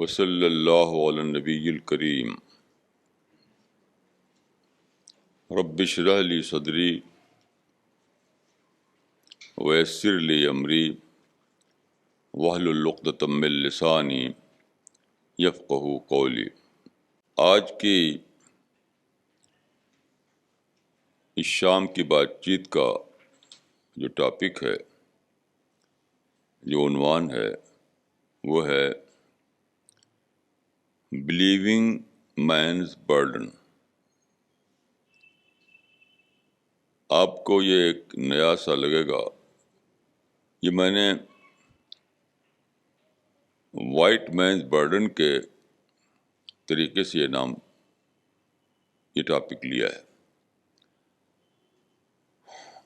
وصلی اللہ علی النبی الکریم. رب اشرح لی صدری ویسر لی امری واحلل عقدۃ من لسانی یفقہوا قولی. آج کی اس شام کی بات چیت کا جو ٹاپک ہے، جو عنوان ہے، وہ ہے بلیونگ مینز برڈن. آپ کو یہ ایک نیا سا لگے گا، یہ میں نے وائٹ مینز برڈن کے طریقے سے یہ ٹاپک لیا ہے.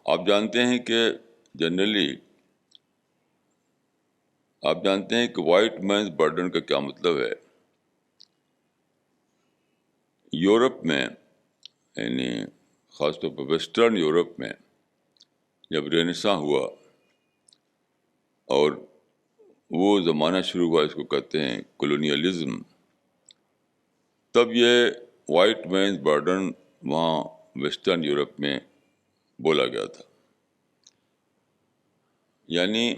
آپ جانتے ہیں کہ جنرلی آپ جانتے ہیں کہ وائٹ مینز برڈن کا کیا مطلب ہے. یورپ میں، یعنی خاص طور پر ویسٹرن یورپ میں جب رینیساں ہوا اور وہ زمانہ شروع ہوا، اس کو کہتے ہیں کولونیلزم، تب یہ وائٹ مینز برڈن وہاں ویسٹرن یورپ میں بولا گیا تھا. یعنی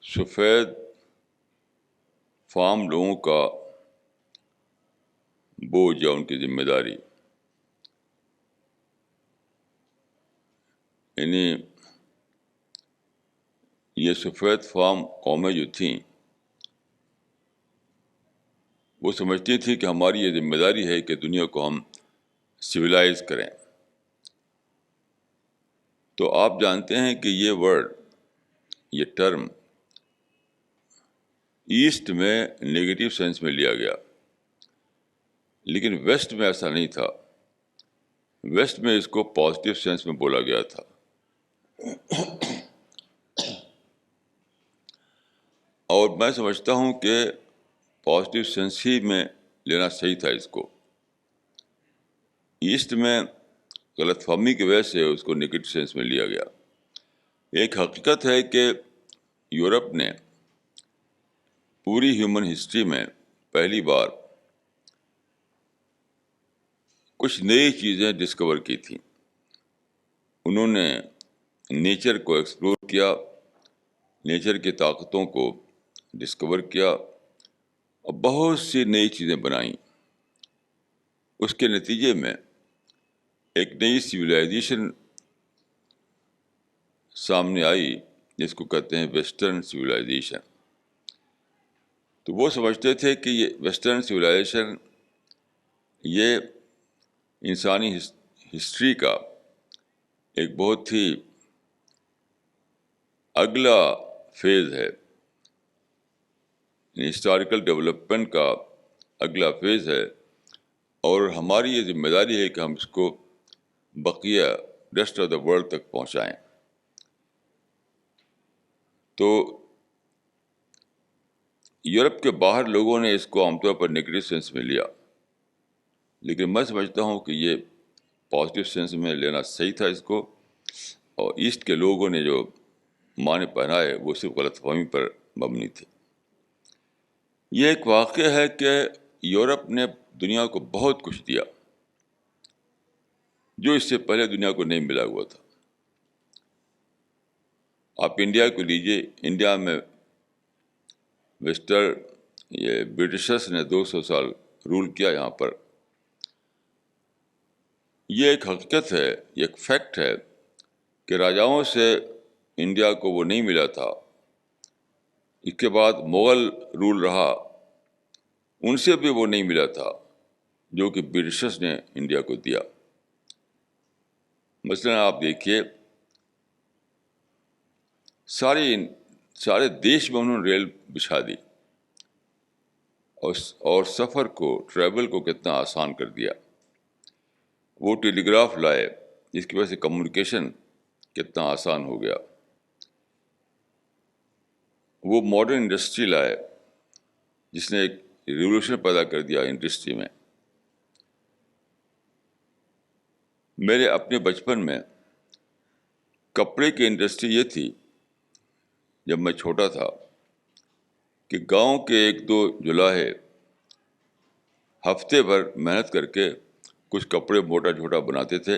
سفید فام لوگوں کا بوجھ یا ان کی ذمہ داری، یعنی یہ سفید فام قومیں جو تھیں وہ سمجھتی تھی کہ ہماری یہ ذمہ داری ہے کہ دنیا کو ہم سویلائز کریں. تو آپ جانتے ہیں کہ یہ ورڈ، یہ ٹرم ایسٹ میں نیگیٹو سینس میں لیا گیا، لیکن ویسٹ میں ایسا نہیں تھا. ویسٹ میں اس کو پازیٹیو سینس میں بولا گیا تھا. اور میں سمجھتا ہوں کہ پازیٹیو سینس ہی میں لینا صحیح تھا. اس کو ایسٹ میں غلط فہمی کی وجہ سے اس کو نیگیٹو سینس میں لیا گیا. ایک حقیقت ہے کہ یورپ نے پوری ہیومن ہسٹری میں پہلی بار کچھ نئی چیزیں ڈسکور کی تھیں. انہوں نے نیچر کو ایکسپلور کیا، نیچر کی طاقتوں کو ڈسکور کیا اور بہت سی نئی چیزیں بنائیں. اس کے نتیجے میں ایک نئی سویلائزیشن سامنے آئی جس کو کہتے ہیں ویسٹرن سویلائزیشن. تو وہ سمجھتے تھے کہ یہ ویسٹرن سویلائزیشن یہ انسانی ہسٹری کا ایک بہت ہی اگلا فیز ہے، ہسٹوریکل ڈیولپمنٹ کا اگلا فیز ہے، اور ہماری یہ ذمہ داری ہے کہ ہم اس کو بقیہ ریسٹ آف دا ورلڈ تک پہنچائیں. تو یورپ کے باہر لوگوں نے اس کو عام طور پر نیگیٹو سینس میں لیا، لیکن میں سمجھتا ہوں کہ یہ پازیٹیو سینس میں لینا صحیح تھا اس کو. اور ایسٹ کے لوگوں نے جو معنی پہنائے وہ صرف غلط فہمی پر مبنی تھے. یہ ایک واقعہ ہے کہ یورپ نے دنیا کو بہت کچھ دیا جو اس سے پہلے دنیا کو نہیں ملا ہوا تھا. آپ انڈیا کو لیجیے، انڈیا میں یہ برٹشرس نے 200 سال رول کیا یہاں پر. یہ ایک حقیقت ہے، یہ ایک فیکٹ ہے کہ راجاؤں سے انڈیا کو وہ نہیں ملا تھا. اس کے بعد مغل رول رہا، ان سے بھی وہ نہیں ملا تھا جو کہ برٹشرس نے انڈیا کو دیا. مثلا آپ دیکھیے، سارے دیش میں انہوں نے ریل بچھا دی اور سفر کو، ٹریول کو کتنا آسان کر دیا. وہ ٹیلی گراف لائے جس کی وجہ سے کمیونیکیشن کتنا آسان ہو گیا. وہ ماڈرن انڈسٹری لائے جس نے ایک ریولوشن پیدا کر دیا انڈسٹری میں. میرے اپنے بچپن میں کپڑے کی انڈسٹری یہ تھی جب میں چھوٹا تھا کہ گاؤں کے ایک دو جلاہے ہفتے بھر محنت کر کے کچھ کپڑے موٹا چھوٹا بناتے تھے،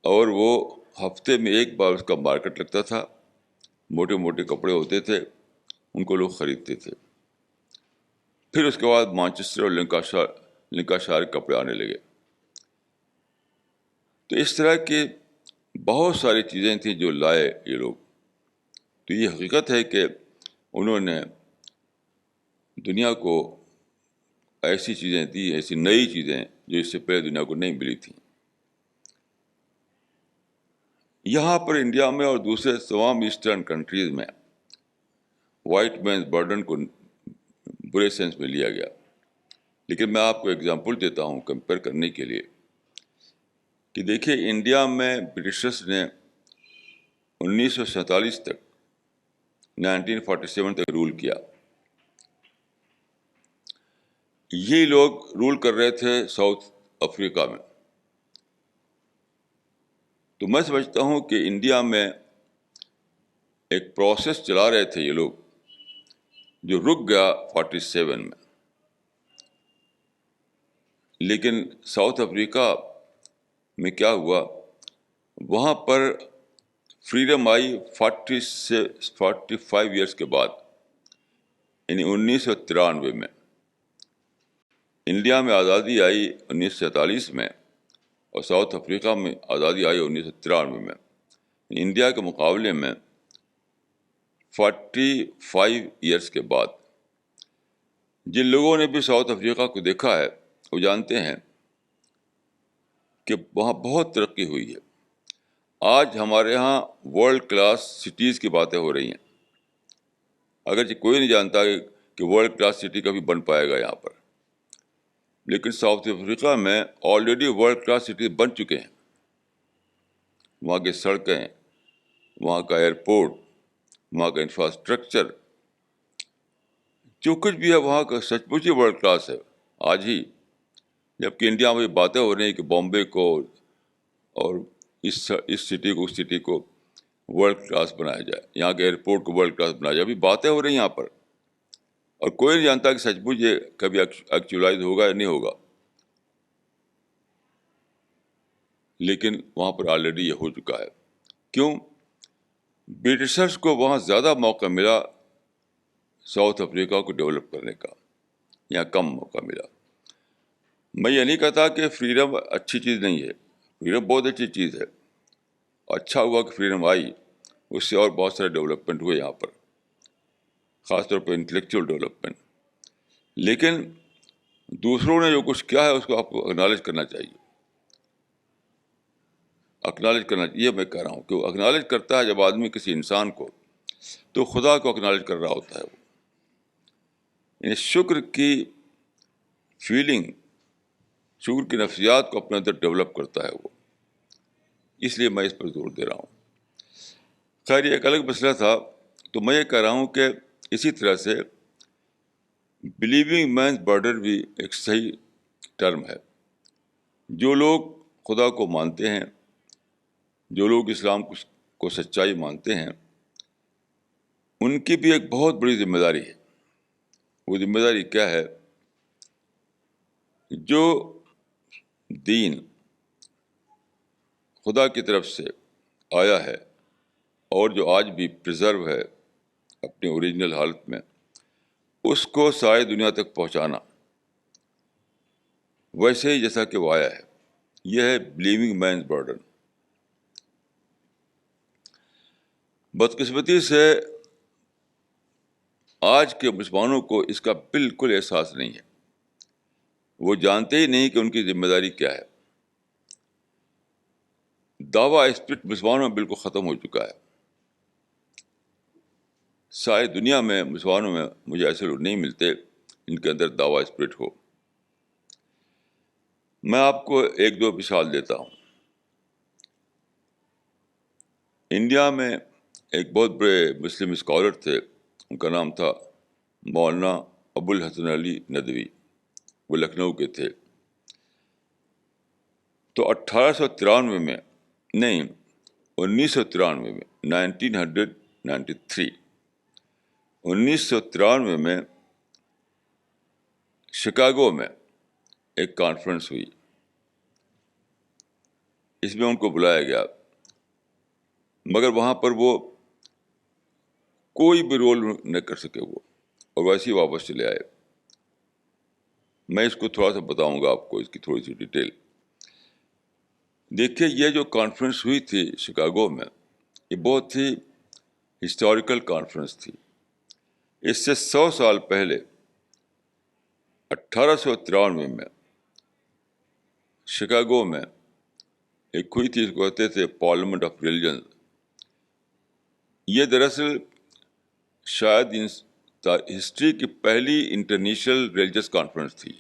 اور وہ ہفتے میں ایک بار اس کا مارکیٹ لگتا تھا، موٹے موٹے کپڑے ہوتے تھے، ان کو لوگ خریدتے تھے. پھر اس کے بعد مانچسٹر اور لنکاشائر کے کپڑے آنے لگے. تو اس طرح کی بہت ساری چیزیں تھیں جو لائے یہ لوگ. تو یہ حقیقت ہے کہ انہوں نے دنیا کو ایسی چیزیں دی، ایسی نئی چیزیں جو اس سے پہلے دنیا کو نہیں ملی تھیں. یہاں پر انڈیا میں اور دوسرے تمام ایسٹرن کنٹریز میں وائٹ مینز برڈن کو برے سینس میں لیا گیا. لیکن میں آپ کو ایگزامپل دیتا ہوں کمپیئر کرنے کے لیے کہ دیکھیے انڈیا میں برٹشرس نے 1947 تک 1947 تک رول کیا. یہ لوگ رول کر رہے تھے ساؤتھ افریقہ میں. تو میں سمجھتا ہوں کہ انڈیا میں ایک پروسیس چلا رہے تھے یہ لوگ جو رک گیا 47 میں. لیکن ساؤتھ افریقہ میں کیا ہوا، وہاں پر فریڈم آئی 45 ایئرس کے بعد، یعنی 1993 میں. انڈیا میں آزادی آئی 1947 میں، اور ساؤتھ افریقہ میں آزادی آئی 1993 میں. انڈیا کے مقابلے میں 45 ایئرس کے بعد. جن لوگوں نے بھی ساؤتھ افریقہ کو دیکھا ہے وہ جانتے ہیں کہ وہاں بہت ترقی ہوئی ہے. آج ہمارے ہاں ورلڈ کلاس سٹیز کی باتیں ہو رہی ہیں، اگرچہ کوئی نہیں جانتا کہ ورلڈ کلاس سٹی کبھی بن پائے گا یہاں پر، لیکن ساؤتھ افریقہ میں آلریڈی ورلڈ کلاس سٹیز بن چکے ہیں. وہاں کی سڑکیں، وہاں کا ایئرپورٹ، وہاں کا انفراسٹرکچر، جو کچھ بھی ہے وہاں کا سچ مچ ہی ورلڈ کلاس ہے آج ہی. جبکہ انڈیا میں باتیں ہو رہی ہیں کہ بامبے کو اور اس سٹی کو، اس سٹی کو ورلڈ کلاس بنایا جائے، یہاں کے ایئرپورٹ کو ورلڈ کلاس بنایا جائے. ابھی باتیں ہو رہی ہیں یہاں پر، اور کوئی نہیں جانتا کہ سچ مچ یہ کبھی ایکچولائز ہوگا یا نہیں ہوگا. لیکن وہاں پر آلریڈی یہ ہو چکا ہے. کیوں؟ برٹشرس کو وہاں زیادہ موقع ملا ساؤتھ افریقہ کو ڈیولپ کرنے کا، یہاں کم موقع ملا. میں یہ نہیں کہتا کہ فریڈم اچھی چیز نہیں ہے، فریڈم بہت اچھی چیز ہے. اچھا ہوا کہ فریڈم آئی، اس سے اور بہت سارے ڈیولپمنٹ ہوئے یہاں پر، خاص طور پہ انٹلیکچوئل ڈیولپمنٹ. لیکن دوسروں نے جو کچھ کیا ہے اس کو آپ کو اکنالج کرنا چاہیے. اکنالج کرنا، یہ میں کہہ رہا ہوں کہ وہ اکنالج کرتا ہے جب آدمی کسی انسان کو، تو خدا کو اکنالج کر رہا ہوتا ہے. وہ یعنی شکر کی فیلنگ، شکر کی نفسیات کو اپنے اندر ڈیولپ کرتا ہے وہ. اس لیے میں اس پر زور دے رہا ہوں. خیر یہ ایک الگ مسئلہ تھا. تو میں یہ کہہ رہا ہوں کہ اسی طرح سے بلیونگ مینز برڈن بھی ایک صحیح ٹرم ہے. جو لوگ خدا کو مانتے ہیں، جو لوگ اسلام کو سچائی مانتے ہیں، ان کی بھی ایک بہت بڑی ذمہ داری ہے. وہ ذمہ داری کیا ہے؟ جو دین خدا کی طرف سے آیا ہے اور جو آج بھی پریزرو ہے اپنی اوریجنل حالت میں، اس کو ساری دنیا تک پہنچانا ویسے ہی جیسا کہ وہ آیا ہے. یہ ہے بلیونگ مینز برڈن. بدقسمتی سے آج کے مسلمانوں کو اس کا بالکل احساس نہیں ہے. وہ جانتے ہی نہیں کہ ان کی ذمہ داری کیا ہے. دعویٰ اسپرٹ مسلمانوں میں بالکل ختم ہو چکا ہے. ساری دنیا میں مسلمانوں میں مجھے ایسے لوگ نہیں ملتے جن کے اندر دعویٰ اسپرٹ ہو. میں آپ کو ایک دو مثال دیتا ہوں. انڈیا میں ایک بہت بڑے مسلم اسکالر تھے، ان کا نام تھا مولانا ابو الحسن علی ندوی. وہ لکھنؤ کے تھے. تو 1893 میں، نہیں 1993 میں، 1993 1993 میں شکاگو میں ایک کانفرنس ہوئی. اس میں ان کو بلایا گیا، مگر وہاں پر وہ کوئی بھی رول نہ کر سکے وہ، اور ویسے ہی واپس چلے آئے. میں اس کو تھوڑا سا بتاؤں گا آپ کو، اس کی تھوڑی سی ڈیٹیل. دیکھیے، یہ جو کانفرنس ہوئی تھی شکاگو میں، یہ بہت ہی ہسٹوریکل کانفرنس تھی. اس سے 100 سال پہلے 1893 میں شکاگو میں ایک ہوئی تھی، اس کو کہتے تھے پارلیمنٹ آف ریلیجن. یہ دراصل شاید ہسٹری کی پہلی انٹرنیشنل ریلیجس کانفرنس تھی.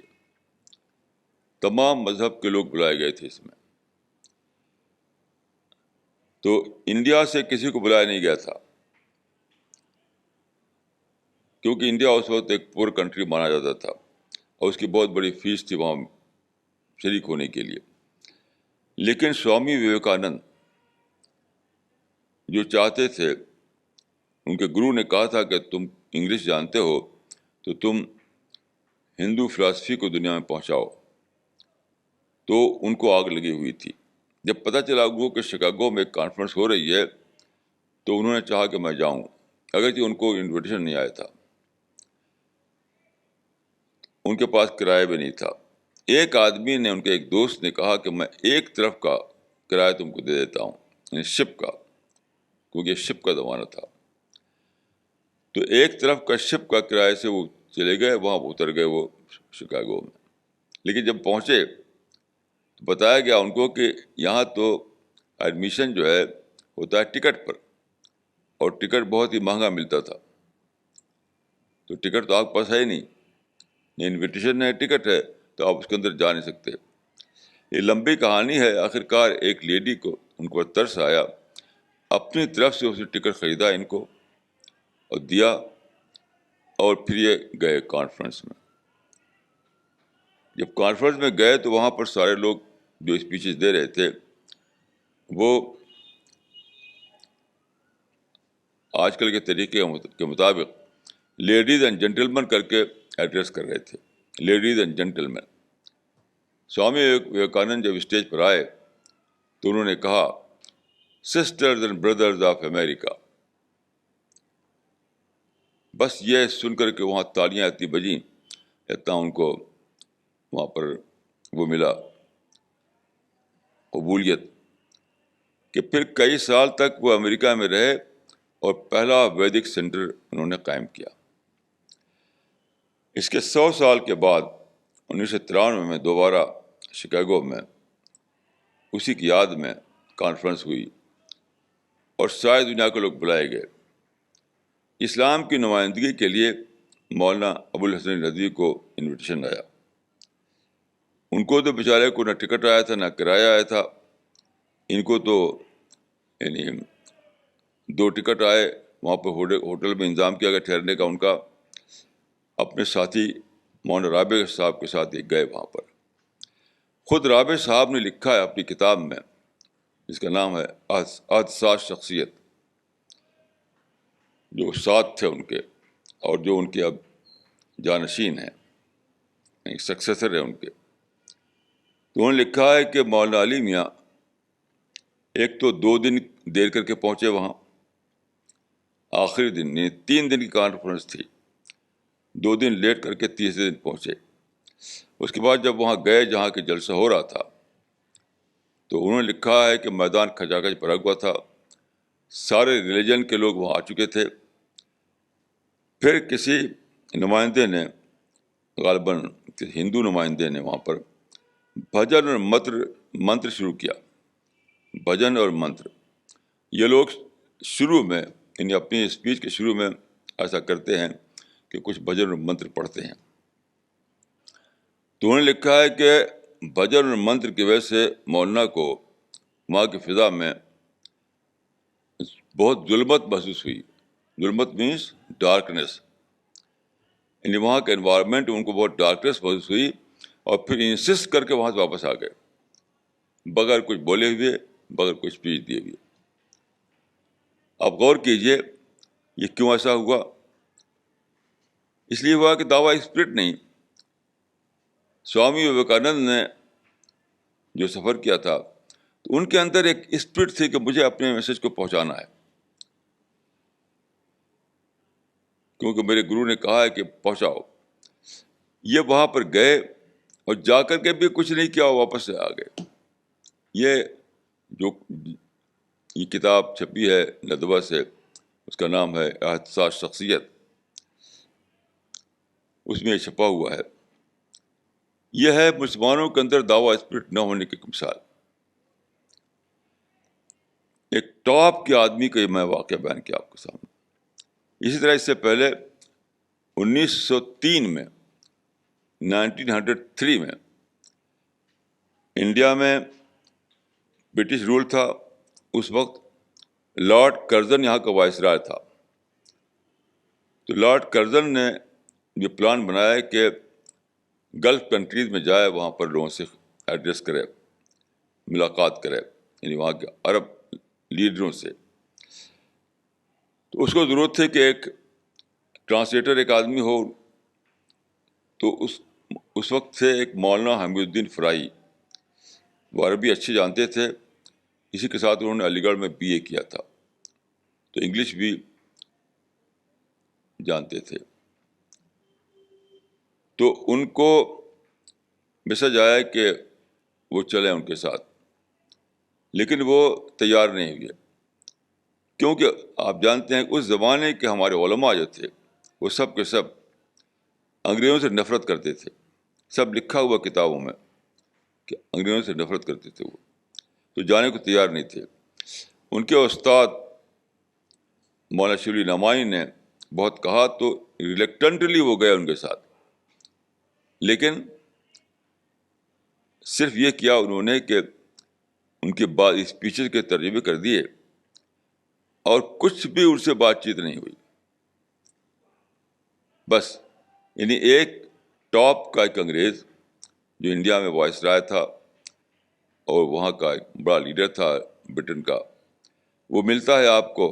تمام مذہب کے لوگ بلائے گئے تھے اس میں. تو انڈیا سے کسی کو بلایا نہیں گیا تھا، کیونکہ انڈیا اس وقت ایک پور کنٹری مانا جاتا تھا، اور اس کی بہت بڑی فیس تھی وہاں شریک ہونے کے لیے. لیکن سوامی وویکانند جو چاہتے تھے، ان کے گرو نے کہا تھا کہ تم انگلش جانتے ہو تو تم ہندو فلاسفی کو دنیا میں پہنچاؤ. تو ان کو آگ لگی ہوئی تھی. جب پتہ چلا ان کو کہ شکاگو میں ایک کانفرنس ہو رہی ہے، تو انہوں نے چاہا کہ میں جاؤں، اگرچہ ان کو انویٹیشن نہیں آیا تھا، ان کے پاس کرایہ بھی نہیں تھا. ایک آدمی نے، ان کے ایک دوست نے کہا کہ میں ایک طرف کا کرایہ تم کو دے دیتا ہوں، یعنی شپ کا، کیونکہ شپ کا زمانہ تھا. تو ایک طرف کا شپ کا کرایہ سے وہ چلے گئے، وہاں اتر گئے وہ شکاگو میں. لیکن جب پہنچے تو بتایا گیا ان کو کہ یہاں تو ایڈمیشن جو ہے ہوتا ہے ٹکٹ پر، اور ٹکٹ بہت ہی مہنگا ملتا تھا. تو ٹکٹ تو آپ کے پاس ہے ہی نہیں، انویٹیشن ہے، ٹکٹ ہے، تو آپ اس کے اندر جا نہیں سکتے. یہ لمبی کہانی ہے. آخرکار ایک لیڈی کو، ان کو ترس آیا، اپنی طرف سے اس نے ٹکٹ خریدا ان کو اور دیا، اور پھر یہ گئے کانفرنس میں. جب کانفرنس میں گئے تو وہاں پر سارے لوگ جو اسپیچز دے رہے تھے وہ آج کل کے طریقے کے مطابق لیڈیز اینڈ جینٹلمین کر کے ایڈریس کر رہے تھے. Ladies and gentlemen. Swami Vivekananda جب اسٹیج پر آئے تو انہوں نے کہا، sisters and brothers of America. بس یہ سن کر کے وہاں تالیاں اتنی بجیں، اتنا ان کو وہاں پر وہ ملا قبولیت، کہ پھر کئی سال تک وہ امریکہ میں رہے اور پہلا ویدک سینٹر انہوں نے قائم کیا. اس کے 100 سال کے بعد 1993 میں دوبارہ شکاگو میں اسی کی یاد میں کانفرنس ہوئی، اور ساری دنیا کے لوگ بلائے گئے. اسلام کی نمائندگی کے لیے مولانا ابو الحسن ندوی کو انویٹیشن آیا. ان کو تو بیچارے کو نہ ٹکٹ آیا تھا نہ کرایہ آیا تھا. ان کو تو یعنی 2 ٹکٹ آئے، وہاں پہ ہوٹل میں انتظام کیا گیا ٹھہرنے کا ان کا. اپنے ساتھی مولانا رابع صاحب کے ساتھ ایک گئے وہاں پر. خود رابع صاحب نے لکھا ہے اپنی کتاب میں، جس کا نام ہے احدثات شخصیت، جو ساتھ تھے ان کے اور جو ان کے اب جانشین ہیں، سکسیسر ہیں ان کے. تو انہوں نے لکھا ہے کہ مولانا علی میاں ایک تو 2 دن دیر کر کے پہنچے وہاں، آخری دن، یعنی 3 دن کی کانفرنس تھی، 2 دن لیٹ کر کے تیسرے دن پہنچے. اس کے بعد جب وہاں گئے جہاں کہ جلسہ ہو رہا تھا، تو انہوں نے لکھا ہے کہ میدان کھچا کھچ بھرا ہوا تھا، سارے ریلیجن کے لوگ وہاں آ چکے تھے. پھر کسی نمائندے نے، غالباً ہندو نمائندے نے، وہاں پر بھجن اور منتر شروع کیا. بھجن اور منتر، یہ لوگ شروع میں، یعنی اپنی اسپیچ کے شروع میں ایسا کرتے ہیں کہ کچھ بھجن اور منتر پڑھتے ہیں. تو انہوں نے لکھا ہے کہ بھجن اور منتر کی وجہ سے مولانا کو وہاں کی فضا میں بہت ظلمت محسوس ہوئی. ظلمت مینس ڈارکنیس، یعنی وہاں کا انوائرمنٹ ان کو بہت ڈارکنیس محسوس ہوئی، اور پھر انسسٹ کر کے وہاں سے واپس آ گئے، بغیر کچھ بولے ہوئے، بغیر کچھ اسپیچ دیے ہوئے. آپ غور کیجئے یہ کیوں ایسا ہوا. اس لیے ہوا کہ دعویٰ اسپرٹ نہیں. سوامی وویکانند نے جو سفر کیا تھا تو ان کے اندر ایک اسپرٹ تھی کہ مجھے اپنے میسج کو پہنچانا ہے، کیونکہ میرے گرو نے کہا ہے کہ پہنچاؤ. یہ وہاں پر گئے اور جا کر کے بھی کچھ نہیں کیا، واپس سے آ گئے. یہ جو یہ کتاب چھپی ہے ندوہ سے، اس کا نام ہے احساس شخصیت، اس میں یہ چھپا ہوا ہے. یہ ہے مسلمانوں کے اندر دعویٰ اسپرٹ نہ ہونے کی مثال. ایک ٹاپ کے آدمی کا یہ میں واقعہ بیان کیا آپ کے سامنے. اسی طرح اس سے پہلے 1903 میں 1903 میں انڈیا میں برٹش رول تھا. اس وقت لارڈ کرزن یہاں کا وائسرائے تھا. تو لارڈ کرزن نے یہ پلان بنایا کہ گلف کنٹریز میں جائے، وہاں پر لوگوں سے ایڈریس کرے، ملاقات کرے، یعنی وہاں کے عرب لیڈروں سے. تو اس کو ضرورت تھی کہ ایک ٹرانسلیٹر ایک آدمی ہو. تو اس وقت سے ایک مولانا حمید الدین فرائی، وہ عربی اچھے جانتے تھے. اسی کے ساتھ انہوں نے علی گڑھ میں BA کیا تھا، تو انگلش بھی جانتے تھے. تو ان کو میسج آیا کہ وہ چلیں ان کے ساتھ، لیکن وہ تیار نہیں ہوئے، کیونکہ آپ جانتے ہیں اس زمانے کے ہمارے علماء جو تھے وہ سب کے سب انگریزوں سے نفرت کرتے تھے. سب لکھا ہوا کتابوں میں کہ انگریزوں سے نفرت کرتے تھے. وہ تو جانے کو تیار نہیں تھے. ان کے استاد مولانا شبلی نعمانی نے بہت کہا تو ریلیکٹنٹلی وہ گئے ان کے ساتھ. لیکن صرف یہ کیا انہوں نے کہ ان کے بعد اسپیچز کے ترجمے کر دیے اور کچھ بھی ان سے بات چیت نہیں ہوئی. بس یعنی ایک ٹاپ کا ایک انگریز جو انڈیا میں وائسرائے تھا اور وہاں کا ایک بڑا لیڈر تھا برٹن کا، وہ ملتا ہے آپ کو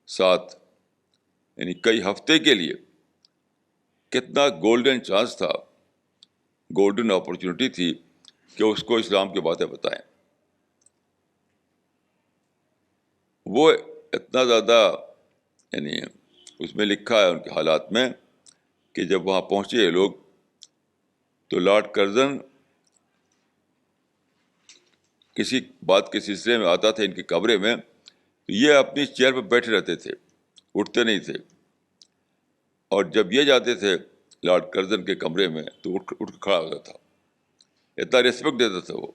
ساتھ، یعنی کئی ہفتے کے لیے. کتنا گولڈن چانس تھا، گولڈن اپرچونٹی تھی کہ اس کو اسلام کی باتیں بتائیں. وہ اتنا زیادہ، یعنی اس میں لکھا ہے ان کے حالات میں کہ جب وہاں پہنچے یہ لوگ تو لارڈ کرزن کسی بات کے سلسلے میں آتا تھا ان کے کمرے میں، تو یہ اپنی چیئر پہ بیٹھے رہتے تھے، اٹھتے نہیں تھے. اور جب یہ جاتے تھے لارڈ کرزن کے کمرے میں تو اٹھ کے کھڑا ہوتا تھا. اتنا ریسپیکٹ دیتا تھا وہ.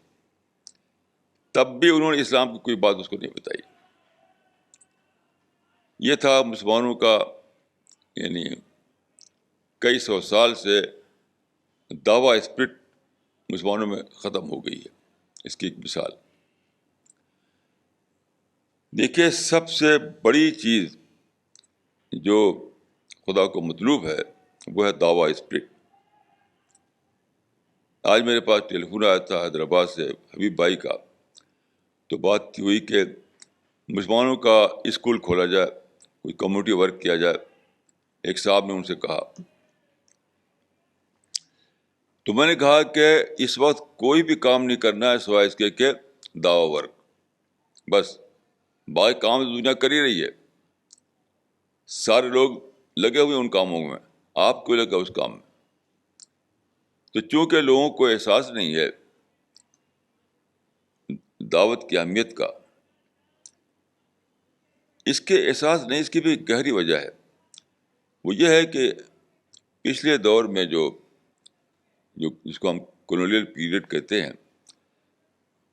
تب بھی انہوں نے اسلام کی کوئی بات اس کو نہیں بتائی. یہ تھا مسلمانوں کا، یعنی کئی سو سال سے دعویٰ اسپرٹ مسلمانوں میں ختم ہو گئی ہے. اس کی ایک مثال دیکھیے. سب سے بڑی چیز جو خدا کو مطلوب ہے وہ ہے دعویٰ اسپرٹ. آج میرے پاس ٹیلیفون آیا تھا حیدرآباد سے حبیب بھائی کا، تو بات ہوئی کہ مسلمانوں کا اسکول کھولا جائے، کوئی کمیونٹی ورک کیا جائے. ایک صاحب نے ان سے کہا، تو میں نے کہا کہ اس وقت کوئی بھی کام نہیں کرنا ہے سوائے اس کے کہ دعویٰ ورک. بس باقی کام دنیا کر ہی رہی ہے، سارے لوگ لگے ہوئے ان کاموں میں، آپ کیوں لگا اس کام میں؟ تو چونکہ لوگوں کو احساس نہیں ہے دعوت کی اہمیت کا، اس کے احساس نہیں، اس کی بھی گہری وجہ ہے. وہ یہ ہے کہ پچھلے دور میں جو جس کو ہم کولونیل پیریڈ کہتے ہیں،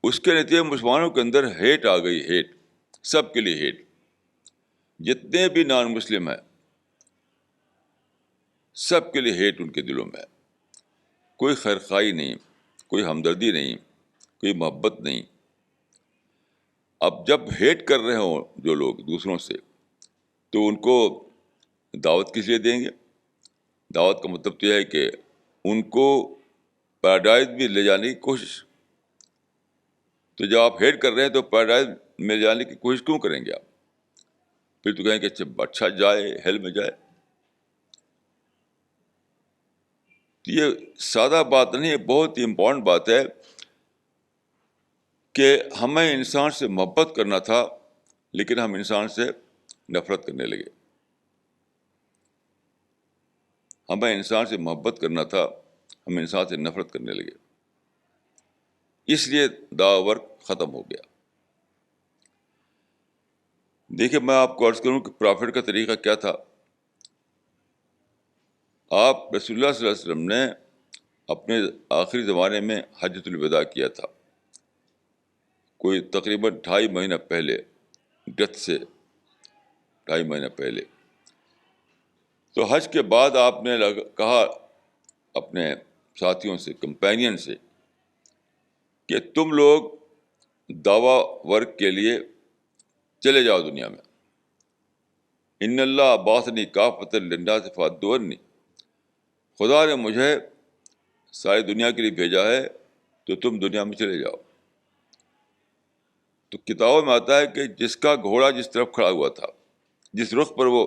اس کے نتیجے مسلمانوں کے اندر ہیٹ آ گئی. ہیٹ، سب کے لیے ہیٹ. جتنے بھی نان مسلم ہیں سب کے لیے ہیٹ ان کے دلوں میں ہے. کوئی خیرخواہی نہیں، کوئی ہمدردی نہیں، کوئی محبت نہیں. اب جب ہیٹ کر رہے ہوں جو لوگ دوسروں سے، تو ان کو دعوت کس لیے دیں گے؟ دعوت کا مطلب تو یہ ہے کہ ان کو پیراڈائز میں لے جانے کی کوشش. تو جب آپ ہیٹ کر رہے ہیں تو پیراڈائز میں لے جانے کی کوشش کیوں کریں گے آپ؟ پھر تو کہیں کہ اچھا جائے، ہیل میں جائے. تو یہ سادہ بات نہیں ہے، بہت ہی امپورٹنٹ بات ہے کہ ہمیں انسان سے محبت کرنا تھا لیکن ہم انسان سے نفرت کرنے لگے. ہمیں انسان سے محبت کرنا تھا، ہم انسان سے نفرت کرنے لگے. اس لیے دعوی ورک ختم ہو گیا. دیکھیے میں آپ کو عرض کروں کہ پرافٹ کا طریقہ کیا تھا. آپ رسول اللہ صلی اللہ علیہ وسلم نے اپنے آخری زمانے میں حجۃ الوداع کیا تھا، کوئی تقریباً 2.5 مہینہ پہلے، ڈیتھ سے 2.5 مہینہ پہلے. تو حج کے بعد آپ نے کہا اپنے ساتھیوں سے، کمپینین سے، کہ تم لوگ دعوی ورک کے لیے چلے جاؤ دنیا میں. ان اللہ بعثنی کافۃ للناس فاتبعونی، خدا نے مجھے ساری دنیا کے لیے بھیجا ہے تو تم دنیا میں چلے جاؤ. تو کتابوں میں آتا ہے کہ جس کا گھوڑا جس طرف کھڑا ہوا تھا، جس رخ پر وہ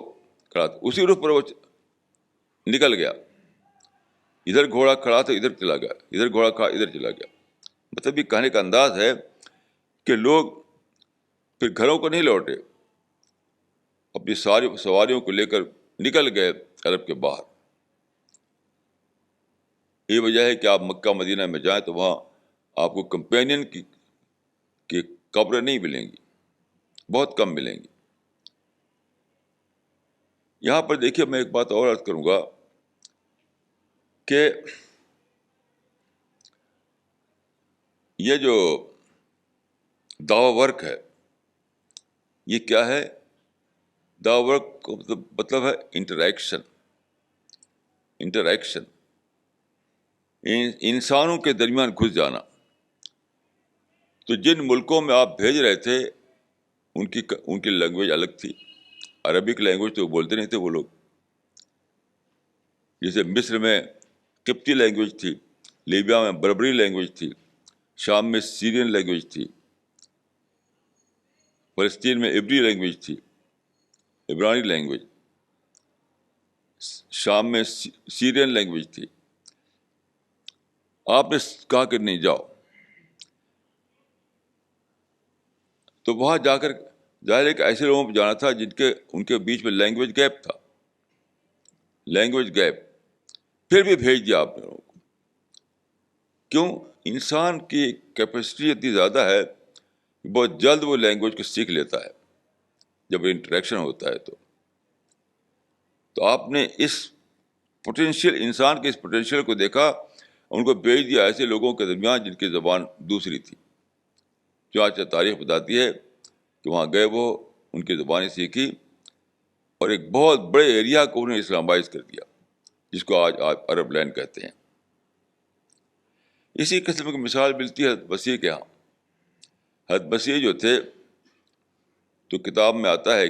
کھڑا تھا، اسی رخ پر وہ نکل گیا. ادھر گھوڑا کھڑا تھا ادھر چلا گیا، ادھر گھوڑا کھڑا ادھر چلا گیا. مطلب یہ کہنے کا انداز ہے کہ لوگ پھر گھروں کو نہیں لوٹے، اپنی ساری سواریوں کو لے کر نکل گئے عرب کے باہر. یہ وجہ ہے کہ آپ مکہ مدینہ میں جائیں تو وہاں آپ کو کمپینین کی قبریں نہیں ملیں گی، بہت کم ملیں گی. یہاں پر دیکھیے میں ایک بات اور عرض کروں گا کہ یہ جو دعوی ورک ہے یہ کیا ہے؟ دعوی ورک کا مطلب ہے انٹریکشن. انسانوں کے درمیان گھس جانا. تو جن ملکوں میں آپ بھیج رہے تھے ان کی لینگویج الگ تھی. عربک لینگویج تو بولتے نہیں تھے وہ لوگ. جیسے مصر میں قبطی لینگویج تھی، لیبیا میں بربری لینگویج تھی، شام میں سیرین لینگویج تھی، فلسطین میں عبری لینگویج تھی، عبرانی لینگویج، شام میں سیرین لینگویج تھی. آپ نے کہا کہ نہیں جاؤ، تو وہاں جا کر ظاہر ہے کہ ایسے لوگوں پہ جانا تھا ان کے بیچ میں لینگویج گیپ تھا. پھر بھی بھیج دیا آپ نے لوگوں کو. کیوں؟ انسان کی کیپیسٹی اتنی زیادہ ہے کہ بہت جلد وہ لینگویج کو سیکھ لیتا ہے جب انٹریکشن ہوتا ہے. تو آپ نے انسان کے اس پوٹینشیل کو دیکھا، ان کو بھیج دیا ایسے لوگوں کے درمیان جن کی زبان دوسری تھی. چنانچہ تاریخ بتاتی ہے کہ وہاں گئے، وہ ان کی زبانیں سیکھی اور ایک بہت بڑے ایریا کو انہوں نے اسلامائز کر دیا، جس کو آج آپ عرب لینڈ کہتے ہیں. اسی قسم کی مثال ملتی ہے حضرت مسیح کے یہاں. حضرت مسیح جو تھے تو کتاب میں آتا ہے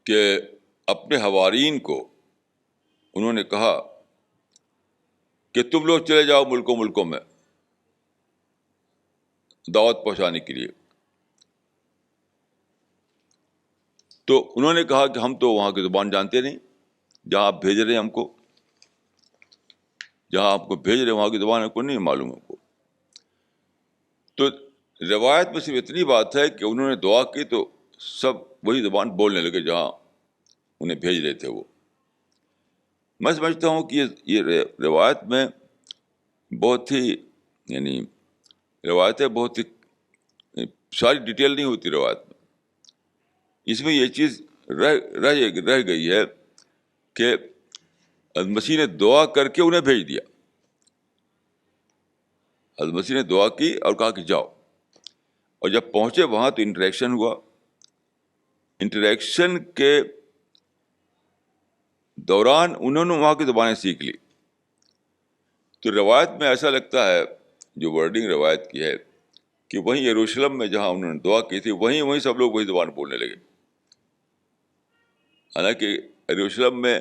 کہ اپنے حوارین کو انہوں نے کہا کہ تم لوگ چلے جاؤ ملکوں میں دعوت پہنچانے کے لیے. تو انہوں نے کہا کہ ہم تو وہاں کی زبان جانتے نہیں، جہاں آپ بھیج رہے ہیں ہم کو، جہاں آپ کو بھیج رہے ہیں وہاں کی زبان ہم کو نہیں معلوم ہم کو. تو روایت میں صرف اتنی بات ہے کہ انہوں نے دعا کی تو سب وہی زبان بولنے لگے جہاں انہیں بھیج رہے تھے وہ. میں سمجھتا ہوں کہ یہ روایت میں بہت ہی روایتیں بہت ہی ساری ڈیٹیل نہیں ہوتی روایت میں. اس میں یہ چیز رہ گئی ہے کہ مسیح نے دعا کر کے انہیں بھیج دیا. حضرت مسیح نے دعا کی اور کہا کہ جاؤ، اور جب پہنچے وہاں تو انٹریکشن ہوا. انٹریکشن کے دوران انہوں نے وہاں کی زبانیں سیکھ لی. تو روایت میں ایسا لگتا ہے، جو ورڈنگ روایت کی ہے، کہ وہیں یروشلم میں جہاں انہوں نے دعا کی تھی وہیں سب لوگ وہی زبان بولنے لگے. حالانکہ یروشلم میں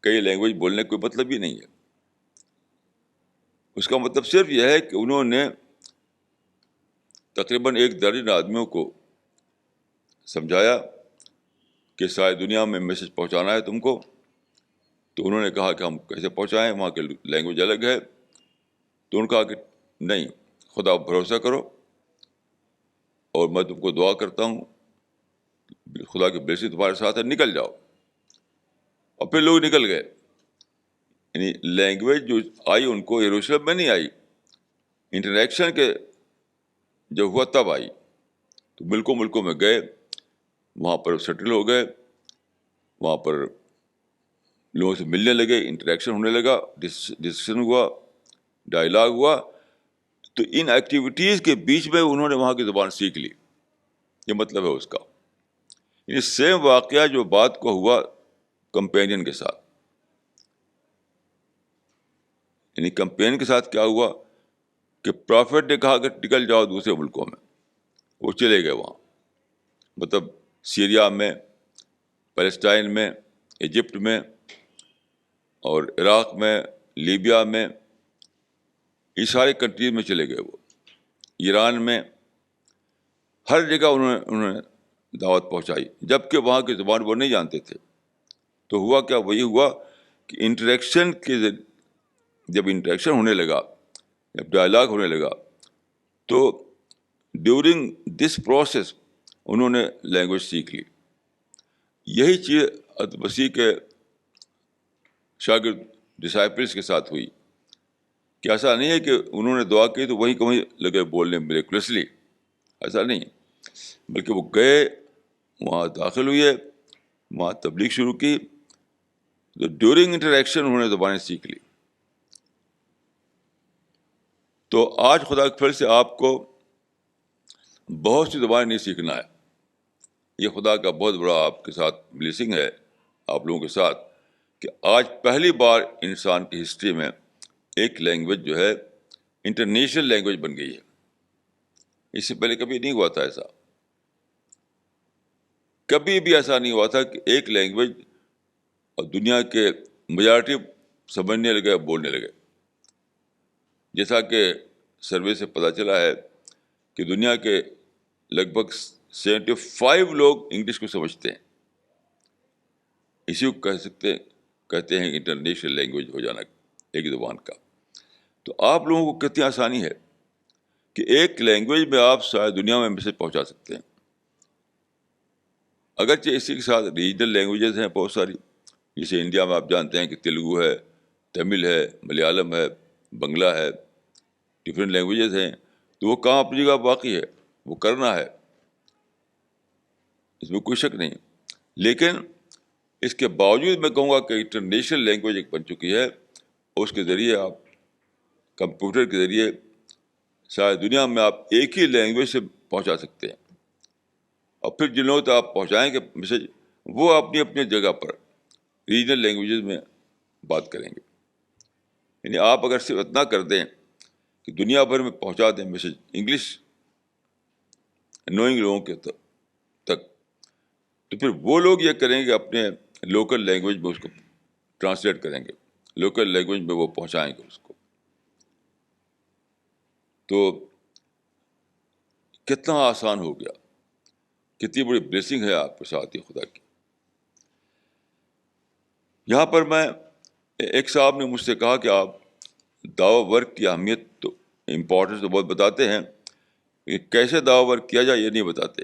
کئی لینگویج بولنے کا کوئی مطلب ہی نہیں ہے. اس کا مطلب صرف یہ ہے کہ انہوں نے تقریباً 1 درجن آدمیوں کو سمجھایا کہ ساری دنیا میں میسج پہنچانا ہے تم کو. تو انہوں نے کہا کہ ہم کیسے پہنچائیں, وہاں کی لینگویج الگ ہے. تو انہوں نے کہا کہ نہیں, خدا پر بھروسہ کرو اور میں تم کو دعا کرتا ہوں, خدا کی بلیسنگ تمہارے ساتھ ہے, نکل جاؤ. اور پھر لوگ نکل گئے. یعنی لینگویج جو آئی ان کو یروشلم میں نہیں آئی, انٹریکشن کے جب ہوا تب آئی. تو ملکوں میں گئے, وہاں پر سیٹل ہو گئے, وہاں پر لوگوں سے ملنے لگے, انٹریکشن ہونے لگا, ڈسکشن ہوا, ڈائلاگ ہوا. تو ان ایکٹیویٹیز کے بیچ میں انہوں نے وہاں کی زبان سیکھ لی. یہ مطلب ہے اس کا. یہ سیم واقعہ جو بات کو ہوا کمپینین کے ساتھ. یعنی کمپین کے ساتھ کیا ہوا کہ پرافٹ نے کہا کہ نکل جاؤ دوسرے ملکوں میں. وہ چلے گئے وہاں, مطلب سیریا میں, پیلسٹائن میں, ایجپٹ میں اور عراق میں, لیبیا میں, یہ سارے کنٹریز میں چلے گئے. وہ ایران میں, ہر جگہ انہوں نے دعوت پہنچائی, جبکہ وہاں کی زبان وہ نہیں جانتے تھے. تو ہوا کیا, وہی ہوا کہ انٹریکشن کے جب انٹریکشن ہونے لگا, جب ڈائلاگ ہونے لگا, تو ڈیورنگ دس پروسیس انہوں نے لینگویج سیکھ لی. یہی چیز حضرت مسیح کے شاگرد ڈسائپلس کے ساتھ ہوئی. کہ ایسا نہیں ہے کہ انہوں نے دعا کی تو وہیں کہیں لگے بولنے میریکلسلی, ایسا نہیں, بلکہ وہ گئے, وہاں داخل ہوئے, وہاں تبلیغ شروع کی. تو ڈیورنگ انٹریکشن انہوں نے زبانیں سیکھ لی. تو آج خدا کے فضل سے آپ کو بہت سی زبانیں نہیں سیکھنا ہے. یہ خدا کا بہت بڑا آپ کے ساتھ بلیسنگ ہے, آپ لوگوں کے ساتھ, کہ آج پہلی بار انسان کی ہسٹری میں ایک لینگویج جو ہے انٹرنیشنل لینگویج بن گئی ہے. اس سے پہلے کبھی نہیں ہوا تھا ایسا. کبھی بھی ایسا نہیں ہوا تھا کہ ایک لینگویج اور دنیا کے میجارٹی سمجھنے لگے, بولنے لگے. جیسا کہ سروے سے پتہ چلا ہے کہ دنیا کے لگ بھگ 75 لوگ انگلش کو سمجھتے ہیں. اسی کو کہتے ہیں انٹرنیشنل لینگویج ہو جانا ایک زبان کا. تو آپ لوگوں کو کتنی آسانی ہے کہ ایک لینگویج میں آپ ساری دنیا میں میسج پہنچا سکتے ہیں. اگرچہ اسی کے ساتھ ریجنل لینگویجز ہیں بہت ساری, جیسے انڈیا میں آپ جانتے ہیں کہ تیلگو ہے, تمل ہے, ملیالم ہے, بنگلہ ہے, ڈفرینٹ لینگویجز ہیں. تو وہ کام اپنی جگہ باقی ہے, وہ کرنا ہے, اس میں کوئی شک نہیں. لیکن اس کے باوجود میں کہوں گا کہ انٹرنیشنل لینگویج ایک بن چکی ہے, اور اس کے ذریعے آپ کمپیوٹر کے ذریعے ساری دنیا میں آپ ایک ہی لینگویج سے پہنچا سکتے ہیں. اور پھر جن لوگوں تک آپ پہنچائیں گے میسج, وہ اپنی اپنی جگہ پر ریجنل لینگویجز میں بات کریں گے. یعنی آپ اگر صرف اتنا کر دیں کہ دنیا بھر میں پہنچا دیں میسج انگلش نوئنگ لوگوں کے تک, تو پھر وہ لوگ یہ کریں گے اپنے لوکل لینگویج میں اس کو ٹرانسلیٹ کریں گے, لوکل لینگویج میں وہ پہنچائیں گے اس کو. تو کتنا آسان ہو گیا, کتنی بڑی بلیسنگ ہے آپ کے ساتھ یہ خدا کی. یہاں پر میں ایک صاحب نے مجھ سے کہا کہ آپ دعوی ورک کی اہمیت تو امپورٹنس تو بہت بتاتے ہیں, کہ کیسے دعوی ورک کیا جائے یہ نہیں بتاتے.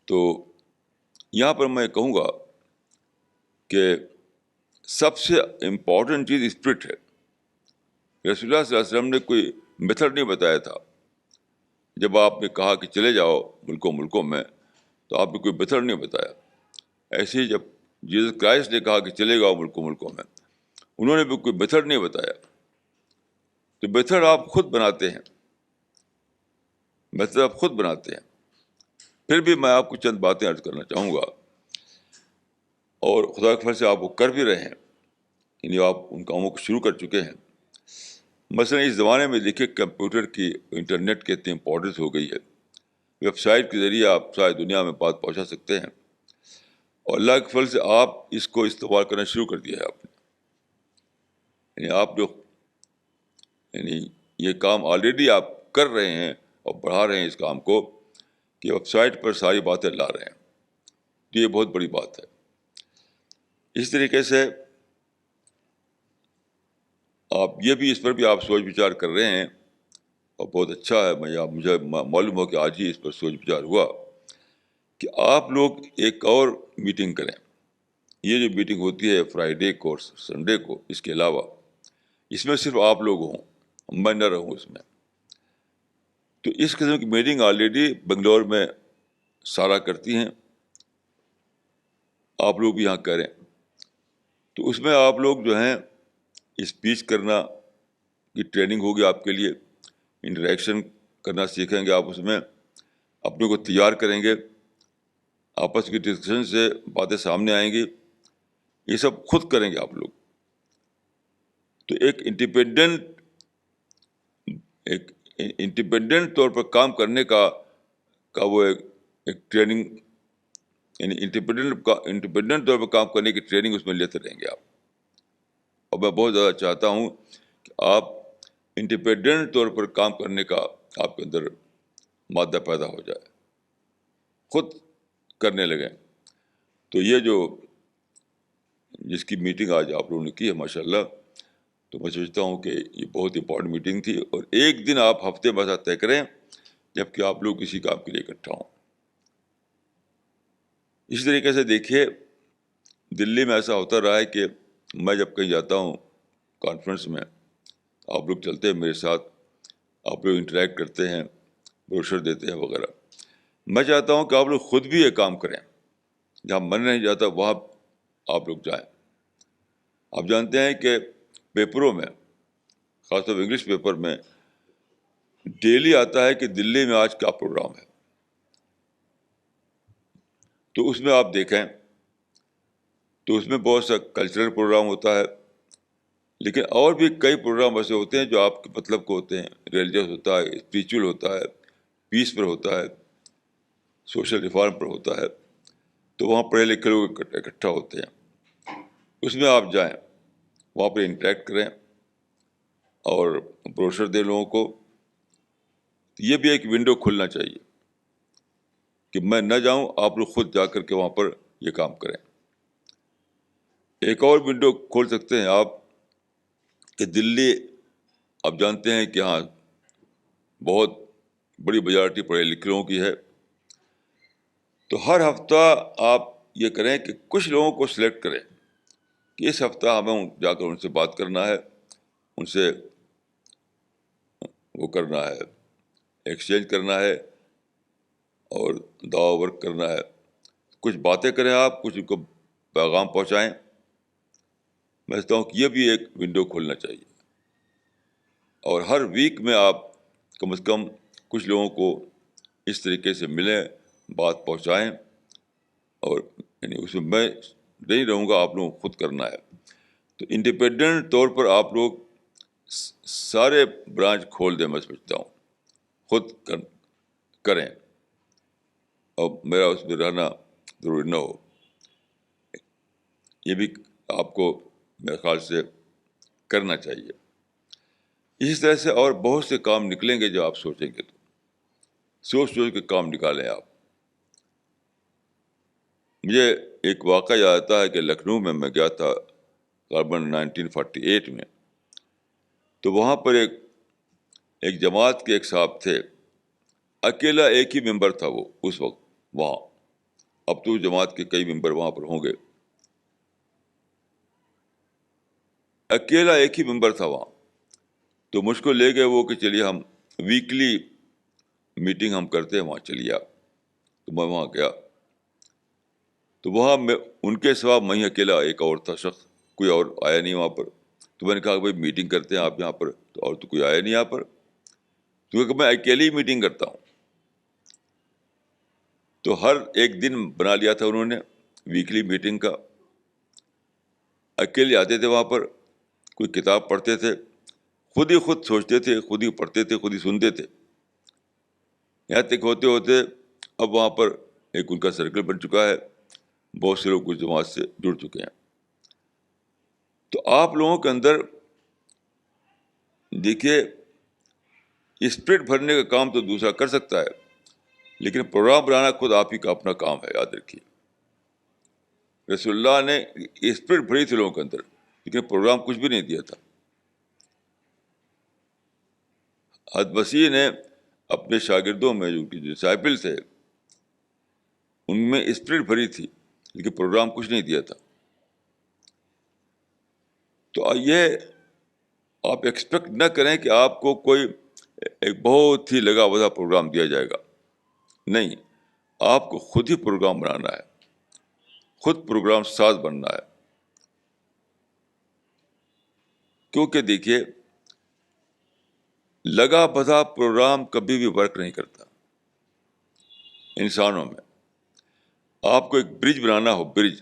تو یہاں پر میں کہوں گا کہ سب سے امپورٹنٹ چیز اسپرٹ ہے. رسول اللہ صلی اللہ علیہ وسلم نے کوئی میتھڈ نہیں بتایا تھا. جب آپ نے کہا کہ چلے جاؤ ملکوں میں, تو آپ نے کوئی میتھڈ نہیں بتایا. ایسے ہی جب جیسس کرائسٹ نے کہا کہ چلے جاؤ ملکوں میں, انہوں نے بھی کوئی میتھڈ نہیں بتایا. تو میتھڈ آپ خود بناتے ہیں, میتھڈ آپ خود بناتے ہیں. پھر بھی میں آپ کو چند باتیں عرض کرنا چاہوں گا, اور خدا کے فضل سے آپ وہ کر بھی رہے ہیں, یعنی آپ ان کاموں کو شروع کر چکے ہیں. مثلا اس زمانے میں دیکھیے کمپیوٹر کی, انٹرنیٹ کی اتنی امپورٹنس ہو گئی ہے. ویب سائٹ کے ذریعے آپ ساری دنیا میں بات پہنچا سکتے ہیں, اور اللہ کے فضل سے آپ اس کو استعمال کرنا شروع کر دیا ہے آپ نے. یعنی آپ جو یعنی یہ کام آلریڈی آپ کر رہے ہیں اور بڑھا رہے ہیں اس کام کو, کہ ویب سائٹ پر ساری باتیں لا رہے ہیں. تو یہ بہت بڑی بات ہے. اس طریقے سے آپ یہ بھی اس پر بھی آپ سوچ وچار کر رہے ہیں اور بہت اچھا ہے. مجھے معلوم ہو کہ آج ہی اس پر سوچ وچار ہوا کہ آپ لوگ ایک اور میٹنگ کریں. یہ جو میٹنگ ہوتی ہے فرائیڈے کو اور سنڈے کو، اس کے علاوہ اس میں صرف آپ لوگ ہوں، میں نہ رہوں اس میں. تو اس قسم کی میٹنگ آلریڈی بنگلور میں سارا کرتی ہیں، آپ لوگ بھی یہاں کریں. تو اس میں آپ لوگ جو ہیں اسپیچ کرنا کی ٹریننگ ہوگی آپ کے لیے، انٹریکشن کرنا سیکھیں گے آپ، اس میں اپنے کو تیار کریں گے، آپس کی ڈسکشن سے باتیں سامنے آئیں گی. یہ سب خود کریں گے آپ لوگ. تو ایک انڈیپینڈنٹ طور پر کام کرنے کا وہ ایک ٹریننگ، یعنی انڈیپینڈنٹ طور پر کام کرنے کی ٹریننگ اس میں لیتے رہیں گے آپ. اور میں بہت زیادہ چاہتا ہوں کہ آپ انڈیپینڈنٹ طور پر کام کرنے کا آپ کے اندر مادہ پیدا ہو جائے، خود کرنے لگیں. تو یہ جس کی میٹنگ آج آپ لوگوں نے کی ہے ماشاء اللہ، تو میں سمجھتا ہوں کہ یہ بہت امپورٹنٹ میٹنگ تھی. اور ایک دن آپ ہفتے میں ایسا طے کریں جب کہ آپ لوگ کسی کام کے لیے اکٹھا ہوں. اسی طریقے سے دیکھیے، دلی میں ایسا ہوتا رہا ہے کہ میں جب کہیں جاتا ہوں کانفرنس میں، آپ لوگ چلتے ہیں میرے ساتھ، آپ لوگ انٹریکٹ کرتے ہیں، بروشر دیتے ہیں وغیرہ. میں چاہتا ہوں کہ آپ لوگ خود بھی یہ کام کریں. جہاں من نہیں جاتا وہاں آپ لوگ جائیں. آپ جانتے ہیں کہ پیپروں میں، خاص طور انگلش پیپر میں ڈیلی آتا ہے کہ دلی میں آج کیا پروگرام ہے. تو اس میں آپ دیکھیں تو اس میں بہت سا کلچرل پروگرام ہوتا ہے، لیکن اور بھی کئی پروگرام ایسے ہوتے ہیں جو آپ کے مطلب کو ہوتے ہیں. ریلیجس ہوتا ہے، اسپریچول ہوتا ہے، پیس پر ہوتا ہے، سوشل ریفارم پر ہوتا ہے. تو وہاں پڑھے لکھے لوگ اکٹھا ہوتے ہیں. اس میں آپ جائیں، وہاں پہ انٹریکٹ کریں اور بروشر دیں لوگوں کو. یہ بھی ایک ونڈو کھلنا چاہیے کہ میں نہ جاؤں، آپ لوگ خود جا کر کے وہاں پر یہ کام کریں. ایک اور ونڈو کھول سکتے ہیں آپ کہ دلی، آپ جانتے ہیں کہ ہاں بہت بڑی میجارٹی پڑھے لکھے لوگوں کی ہے. تو ہر ہفتہ آپ یہ کریں کہ کچھ لوگوں کو سلیکٹ کریں کہ اس ہفتہ ہمیں جا کر ان سے بات کرنا ہے، ان سے وہ کرنا ہے، ایکسچینج کرنا ہے اور دعا ورک کرنا ہے. کچھ باتیں کریں آپ، کچھ ان کو پیغام پہنچائیں. میں سمجھتا ہوں کہ یہ بھی ایک ونڈو کھولنا چاہیے. اور ہر ویک میں آپ کم از کم کچھ لوگوں کو اس طریقے سے ملیں، بات پہنچائیں. اور یعنی اس میں نہیں رہوں گا، آپ لوگوں کو خود کرنا ہے. تو انڈیپینڈنٹ طور پر آپ لوگ سارے برانچ کھول دیں. میں سمجھتا ہوں خود کریں اور میرا اس میں رہنا ضروری نہ ہو. یہ بھی آپ کو میرے خیال سے کرنا چاہیے. اسی طرح سے اور بہت سے کام نکلیں گے جو آپ سوچیں گے. تو سوچ کے کام نکالیں آپ. مجھے ایک واقعہ یاد آتا ہے کہ لکھنؤ میں گیا تھا تقریباً 1948 میں. تو وہاں پر ایک جماعت کے ایک صاحب تھے، اکیلا ایک ہی ممبر تھا وہ اس وقت وہاں. اب تو جماعت کے کئی ممبر وہاں پر ہوں گے. اکیلا ایک ہی ممبر تھا وہاں. تو مجھ کو لے گئے وہ کہ چلیے ہم ویکلی میٹنگ ہم کرتے ہیں وہاں، چلیے آپ. تو میں وہاں گیا. تو وہاں میں ان کے سوا میں ہی اکیلا ایک اور تھا شخص، کوئی اور آیا نہیں وہاں پر. تو میں نے کہا کہ بھائی میٹنگ کرتے ہیں آپ یہاں پر، تو اور تو کوئی آیا نہیں یہاں پر. کیونکہ میں اکیلی ہی میٹنگ کرتا ہوں. تو ہر ایک دن بنا لیا تھا انہوں نے ویکلی میٹنگ کا. اکیلے آتے تھے وہاں پر، کوئی کتاب پڑھتے تھے، خود سوچتے تھے، خود ہی پڑھتے تھے، خود ہی سنتے تھے. یہاں تک ہوتے ہوتے اب وہاں پر ایک ان کا سرکل بن چکا ہے، بہت سے لوگ اس جماعت سے جڑ چکے ہیں. تو آپ لوگوں کے اندر دیکھیے، اسپرٹ بھرنے کا کام تو دوسرا کر سکتا ہے، لیکن پروگرام بنانا خود آپ ہی کا اپنا کام ہے، یاد رکھیے. رسول اللہ نے اسپرٹ بھری تھی لوگوں کے اندر، لیکن پروگرام کچھ بھی نہیں دیا تھا. حضرت مسیح نے اپنے شاگردوں میں جو ڈسائپل تھے ان میں اسپرٹ بھری تھی، لیکن پروگرام کچھ نہیں دیا تھا. تو یہ آپ ایکسپیکٹ نہ کریں کہ آپ کو کوئی ایک بہت ہی لگا وضع پروگرام دیا جائے گا. نہیں، آپ کو خود ہی پروگرام بنانا ہے، خود پروگرام ساز بننا ہے. کیونکہ دیکھیے لگا بھدا پروگرام کبھی بھی ورک نہیں کرتا انسانوں میں. آپ کو ایک برج بنانا ہو، برج،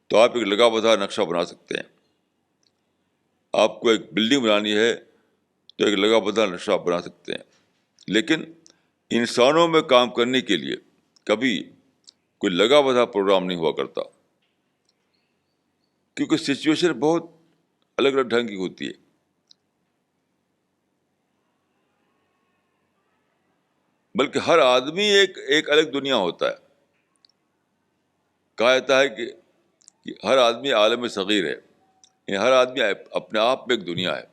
تو آپ ایک لگا بھدا نقشہ بنا سکتے ہیں. آپ کو ایک بلڈنگ بنانی ہے تو ایک لگا بھدا نقشہ بنا سکتے ہیں. لیکن انسانوں میں کام کرنے کے لیے کبھی کوئی لگا بھدا پروگرام نہیں ہوا کرتا، کیونکہ سچویشن بہت الگ الگ ڈھنگ کی ہوتی ہے. بلکہ ہر آدمی ایک الگ دنیا ہوتا ہے. کہا جاتا ہے کہ ہر آدمی عالم صغیر ہے، یعنی ہر آدمی اپنے آپ میں ایک دنیا ہے.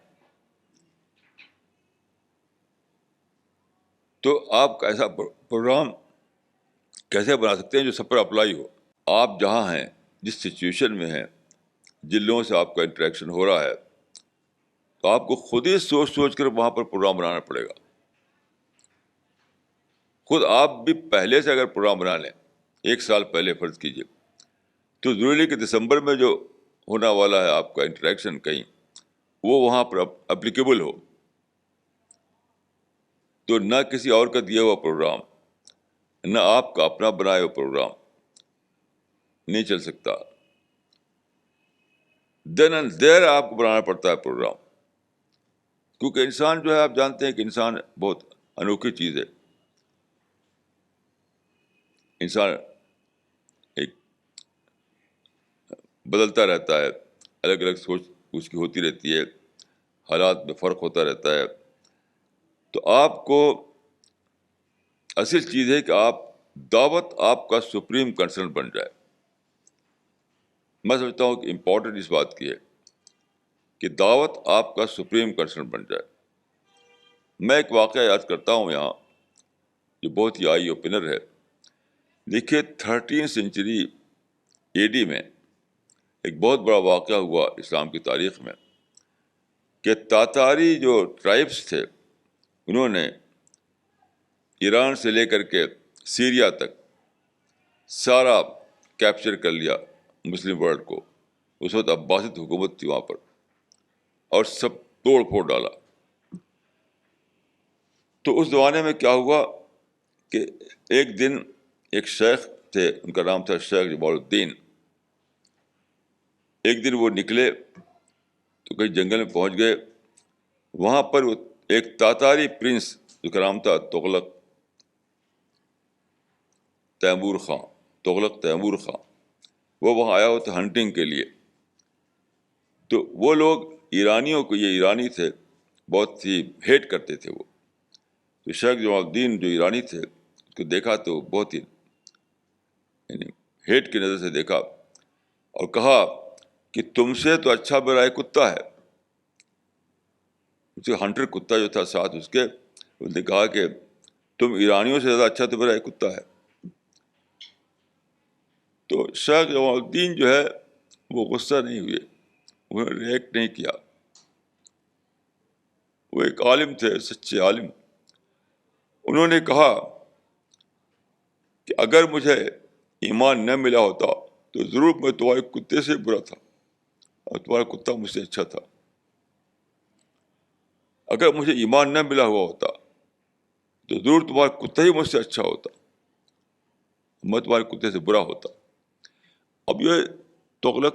تو آپ ایسا پروگرام کیسے بنا سکتے ہیں جو سب پر اپلائی ہو؟ آپ جہاں ہیں، جس سچویشن میں ہیں، جن لوگوں سے آپ کا انٹریکشن ہو رہا ہے، تو آپ کو خود ہی سوچ سوچ کر وہاں پر پروگرام بنانا پڑے گا. خود آپ بھی پہلے سے اگر پروگرام بنا لیں، 1 سال پہلے فرض کیجیے، تو ضروری ہے کہ دسمبر میں جو ہونا والا ہے آپ کا انٹریکشن کہیں، وہ وہاں پر اپلیکیبل ہو. تو نہ کسی اور کا دیا ہوا پروگرام، نہ آپ کا اپنا بنایا ہوا پروگرام نہیں چل سکتا. دین اینڈ دیر آپ کو بنانا پڑتا ہے پروگرام. کیونکہ انسان جو ہے، آپ جانتے ہیں کہ انسان بہت انوکھی چیز ہے. انسان ایک بدلتا رہتا ہے، الگ الگ سوچ اس کی ہوتی رہتی ہے، حالات میں فرق ہوتا رہتا ہے. تو آپ کو اصل چیز ہے کہ دعوت آپ کا سپریم کنسرن بن جائے. میں سمجھتا ہوں کہ امپورٹنٹ اس بات کی ہے کہ دعوت آپ کا سپریم کنسرن بن جائے. میں ایک واقعہ یاد کرتا ہوں یہاں، جو بہت ہی آئی اوپنر ہے. دیکھیے 13 سینچری AD میں ایک بہت بڑا واقعہ ہوا اسلام کی تاریخ میں، کہ تاتاری جو ٹرائبس تھے انہوں نے ایران سے لے کر کے سیریا تک سارا کیپچر کر لیا مسلم ورلڈ کو. اس وقت عباسد حکومت تھی وہاں پر، اور سب توڑ پھوڑ ڈالا. تو اس زمانے میں کیا ہوا کہ ایک دن ایک شیخ تھے، ان کا نام تھا شیخ جمال الدین. ایک دن وہ نکلے تو کہیں جنگل میں پہنچ گئے. وہاں پر ایک تاتاری پرنس، جس کا نام تھا تغلق تیمور خان، وہ وہاں آیا ہوا تھا ہنٹنگ کے لیے. تو وہ لوگ ایرانیوں کو، یہ ایرانی تھے، بہت ہی ہیٹ کرتے تھے. وہ تو شیخ جمال الدین جو ایرانی تھے، اس کو دیکھا تو بہت ہی یعنی ہیٹ کی نظر سے دیکھا، اور کہا کہ تم سے تو اچھا میرا ایک کتا ہے. اس کے ہنٹر کتا جو تھا ساتھ اس کے، اس نے کہا کہ تم ایرانیوں سے زیادہ اچھا تو میرا ایک کتا ہے. تو شیخ جمال الدین جو ہے وہ غصہ نہیں ہوئے، انہوں نے ریئیکٹ نہیں کیا. وہ ایک عالم تھے، سچے عالم. انہوں نے کہا کہ اگر مجھے ایمان نہ ملا ہوتا تو ضرور میں تمہارے کتے سے برا تھا اور تمہارا کتا مجھ سے اچھا تھا. اگر مجھے ایمان نہ ملا ہوا ہوتا تو ضرور تمہارا کتا ہی مجھ سے اچھا ہوتا، میں تمہارے کتے سے برا ہوتا. اب یہ تغلق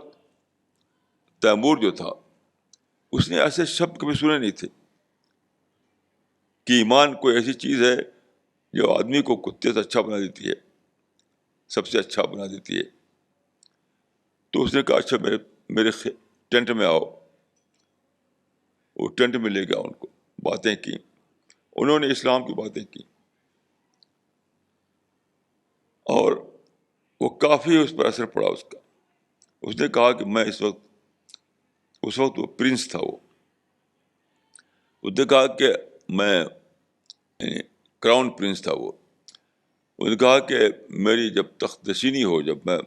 تیمور جو تھا، اس نے ایسے شبد کبھی سنے نہیں تھے کہ ایمان کوئی ایسی چیز ہے جو آدمی کو کتے سے اچھا بنا دیتی ہے، سب سے اچھا بنا دیتی ہے. تو اس نے کہا اچھا میرے ٹینٹ میں آؤ. وہ ٹینٹ میں لے گیا، ان کو باتیں کی، انہوں نے اسلام کی باتیں کی، اور وہ کافی اس پر اثر پڑا اس کا. اس نے کہا کہ میں اس وقت وہ پرنس تھا، اس نے کہا کہ میں یعنی کراؤن پرنس تھا وہ. اس نے کہا کہ میری جب تخت نشینی ہو، جب میں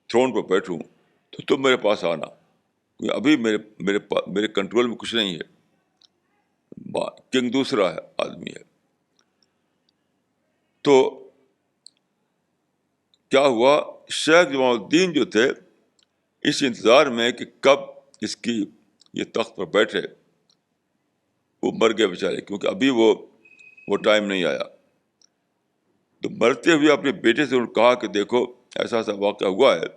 تھرون پر بیٹھوں تو تم میرے پاس آنا، کیونکہ ابھی میرے کنٹرول میں کچھ نہیں ہے، کنگ دوسرا ہے آدمی ہے. تو کیا ہوا، شیخ جمال الدین جو تھے اس انتظار میں کہ کب اس کی یہ تخت پر بیٹھے، وہ مر گئے بیچارے، کیونکہ ابھی وہ ٹائم نہیں آیا. تو مرتے ہوئے اپنے بیٹے سے انہوں نے کہا کہ دیکھو ایسا ایسا واقعہ ہوا ہے،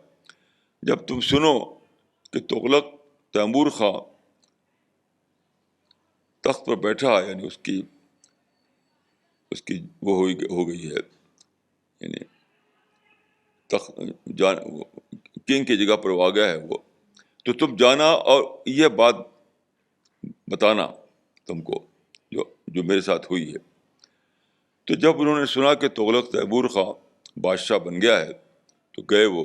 جب تم سنو کہ تغلق تیمور خان تخت پر بیٹھا، یعنی اس کی وہ ہو گئی ہے، یعنی تخت کنگ کی جگہ پر وہ آ گیا ہے وہ، تو تم جانا اور یہ بات بتانا تم کو جو میرے ساتھ ہوئی ہے. تو جب انہوں نے سنا کہ تغلق تیمور خان بادشاہ بن گیا ہے تو گئے، وہ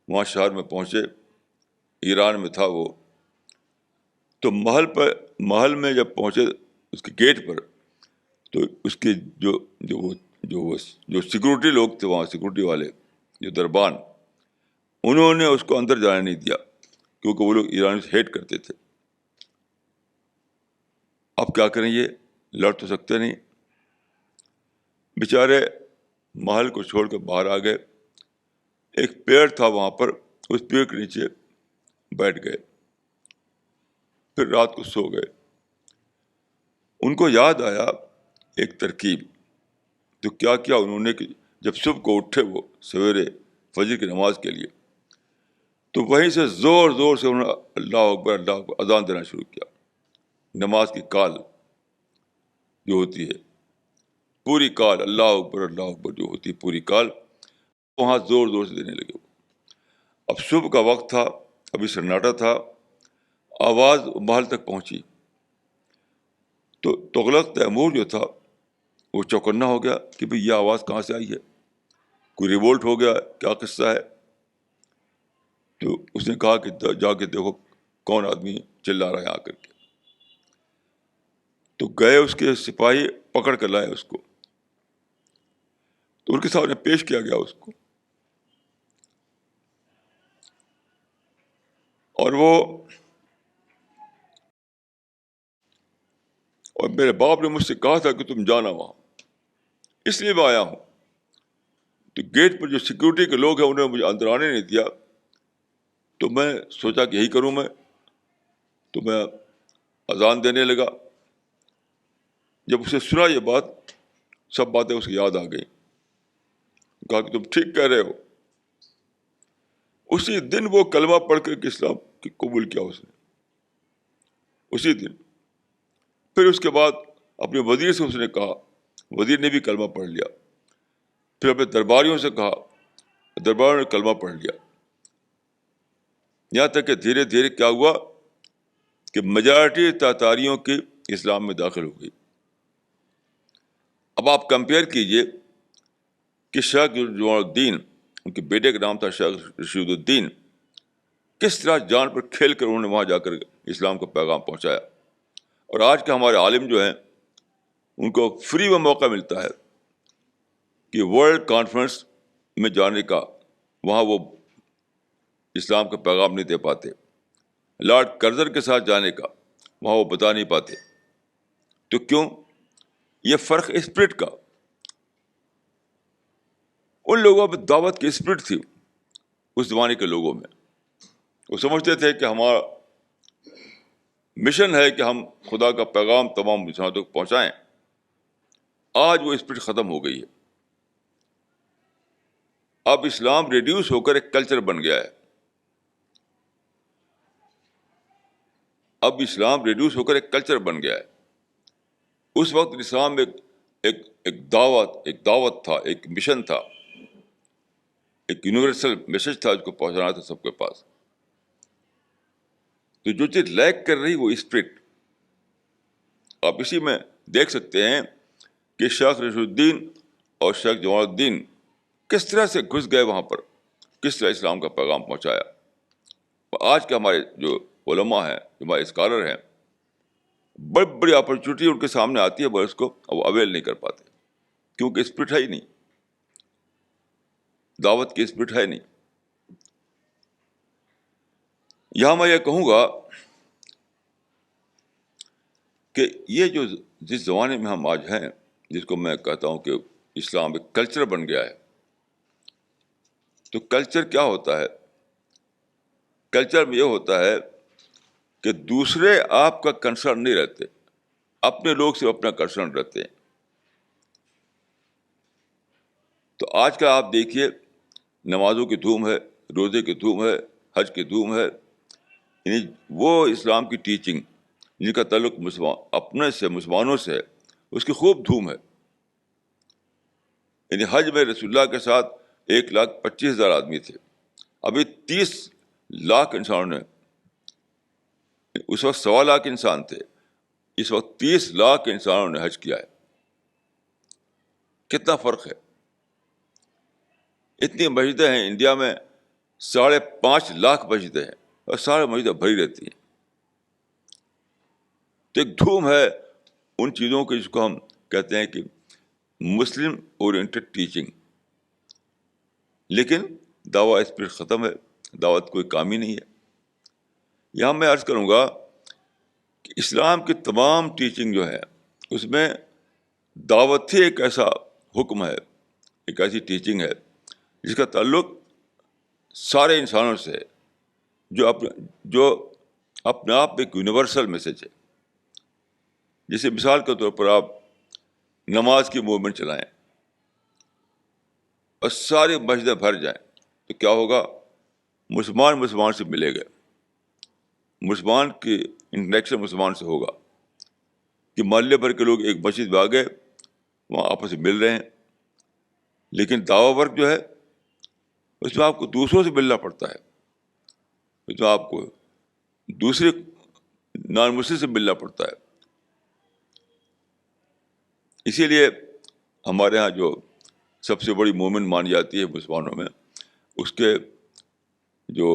وہاں شہر میں پہنچے، ایران میں تھا وہ. تو محل میں جب پہنچے اس کے گیٹ پر، تو اس کے جو سیکورٹی لوگ تھے وہاں، سیکورٹی والے جو دربان، انہوں نے اس کو اندر جانے نہیں دیا، کیونکہ وہ لوگ ایرانی سے ہیٹ کرتے تھے. اب کیا کریں، یہ لڑ تو سکتے نہیں. بیچارے محل کو چھوڑ کے باہر آ گئے. ایک پیڑ تھا وہاں پر، اس پیڑ کے نیچے بیٹھ گئے، پھر رات کو سو گئے. ان کو یاد آیا ایک ترکیب. تو کیا کیا انہوں نے کہ جب صبح کو اٹھے وہ سویرے فجر کی نماز کے لیے، تو وہیں سے زور زور سے انہوں نے اللہ اکبر اللہ اکبر اذان دینا شروع کیا. نماز کی کال جو ہوتی ہے، پوری کال اللہ اکبر جو ہوتی ہے پوری کال، وہاں زور زور سے دینے لگے. اب صبح کا وقت تھا، ابھی سناٹا تھا، آواز محل تک پہنچی. تو تغلق تیمور جو تھا وہ چوکنا ہو گیا کہ بھئی یہ آواز کہاں سے آئی ہے، کوئی ریوولٹ ہو گیا، کیا قصہ ہے. تو اس نے کہا کہ جا کے دیکھو کون آدمی چلا رہا ہے آ کر کے. تو گئے، اس کے سپاہی پکڑ کر لائے اس کو، تو ان کے سامنے پیش کیا گیا اس کو. اور میرے باپ نے مجھ سے کہا تھا کہ تم جانا وہاں، اس لیے میں آیا ہوں. تو گیٹ پر جو سیکورٹی کے لوگ ہیں انہوں نے مجھے اندر آنے نہیں دیا. تو میں سوچا کہ یہی کروں میں. تو میں اذان دینے لگا. جب اسے سنا یہ بات، سب باتیں اس کی یاد آ گئیں. کہا کہ تم ٹھیک کہہ رہے ہو. اسی دن وہ کلمہ پڑھ کر اسلام کی قبول کیا اس نے، اسی دن. پھر اس کے بعد اپنے وزیر سے اس نے کہا، وزیر نے بھی کلمہ پڑھ لیا. پھر اپنے درباریوں سے کہا، درباریوں نے کلمہ پڑھ لیا. یہاں تک کہ دھیرے دھیرے کیا ہوا کہ میجارٹی تاتاریوں کی اسلام میں داخل ہو گئی. اب آپ کمپیئر کیجئے کہ شیخ جمال الدین، ان کے بیٹے کا نام تھا شیخ رشید الدین، کس طرح جان پر کھیل کر انہوں نے وہاں جا کر اسلام کا پیغام پہنچایا. اور آج کے ہمارے عالم جو ہیں ان کو فری میں موقع ملتا ہے کہ ورلڈ کانفرنس میں جانے کا، وہاں وہ اسلام کا پیغام نہیں دے پاتے. لارڈ کرزن کے ساتھ جانے کا، وہاں وہ بتا نہیں پاتے. تو کیوں؟ یہ فرق اسپرٹ کا. ان لوگوں میں دعوت کی اسپرٹ تھی اس زمانے کے لوگوں میں. وہ سمجھتے تھے کہ ہمارا مشن ہے کہ ہم خدا کا پیغام تمام انسانوں تک پہنچائیں. آج وہ اسپرٹ ختم ہو گئی ہے. اب اسلام ریڈیوس ہو کر ایک کلچر بن گیا ہے. اب اسلام ریڈیوس ہو کر ایک کلچر بن گیا ہے. اس وقت اسلام ایک دعوت تھا، ایک مشن تھا، ایک یونیورسل میسج تھا اس کو پہنچانا تھا سب کے پاس. تو جو چیز لیک کر رہی وہ اسپرٹ. آپ اسی میں دیکھ سکتے ہیں کہ شیخ رشید الدین اور شیخ جمال الدین کس طرح سے گھس گئے وہاں پر. کس طرح اسلام کا پیغام پہنچایا. آج کے ہمارے جو علماء ہیں, جو ہمارے اسکالر ہیں, بڑی بڑی اپرچونیٹی ان کے سامنے آتی ہے, مگر اس کو وہ اویل نہیں کر پاتے, کیونکہ اسپرٹ ہے ہی نہیں, دعوت کی اسپرٹ ہے نہیں. یہاں میں یہ کہوں گا کہ یہ جو جس زمانے میں ہم آج ہیں, جس کو میں کہتا ہوں کہ اسلام ایک کلچر بن گیا ہے, تو کلچر کیا ہوتا ہے؟ کلچر میں یہ ہوتا ہے کہ دوسرے آپ کا کنسرن نہیں رہتے, اپنے لوگ سے اپنا کنسرن رہتے ہیں. تو آج کا آپ دیکھیے, نمازوں کی دھوم ہے, روزے کی دھوم ہے, حج کی دھوم ہے, یعنی وہ اسلام کی ٹیچنگ جن کا تعلق اپنے سے مسلمانوں سے ہے, اس کی خوب دھوم ہے. یعنی حج میں رسول اللہ کے ساتھ 1,25,000 آدمی تھے, ابھی 30 لاکھ انسانوں نے, اس وقت 1.25 لاکھ انسان تھے, اس وقت 30 لاکھ انسانوں نے حج کیا ہے. کتنا فرق ہے. اتنی مسجدیں ہیں انڈیا میں, 5.5 لاکھ مسجدیں ہیں, اور سارے مسجدیں بھری رہتی ہیں. تو ایک دھوم ہے ان چیزوں کی جس کو ہم کہتے ہیں کہ مسلم اورینٹڈ ٹیچنگ. لیکن دعویٰ اسپرٹ ختم ہے, دعوت کوئی کام ہی نہیں ہے. یہاں میں عرض کروں گا کہ اسلام کی تمام ٹیچنگ جو ہے اس میں دعوت ہی ایک ایسا حکم ہے, ایک ایسی ٹیچنگ ہے جس کا تعلق سارے انسانوں سے ہے, جو اپنے آپ میں ایک یونیورسل میسج ہے. جیسے مثال کے طور پر آپ نماز کی موومنٹ چلائیں اور ساری مسجدیں بھر جائیں, تو کیا ہوگا؟ مسلمان سے ملے گا, مسلمان کی انٹریکشن مسلمان سے ہوگا, کہ محلے بھر کے لوگ ایک مسجد میں آ گئے, وہاں آپس میں مل رہے ہیں. لیکن دعویٰ ورک جو ہے اس میں آپ کو دوسروں سے ملنا پڑتا ہے, اس میں آپ کو دوسرے نان مسلم سے ملنا پڑتا ہے. اسی لیے ہمارے ہاں جو سب سے بڑی مومنٹ مانی جاتی ہے مسلمانوں میں, اس کے جو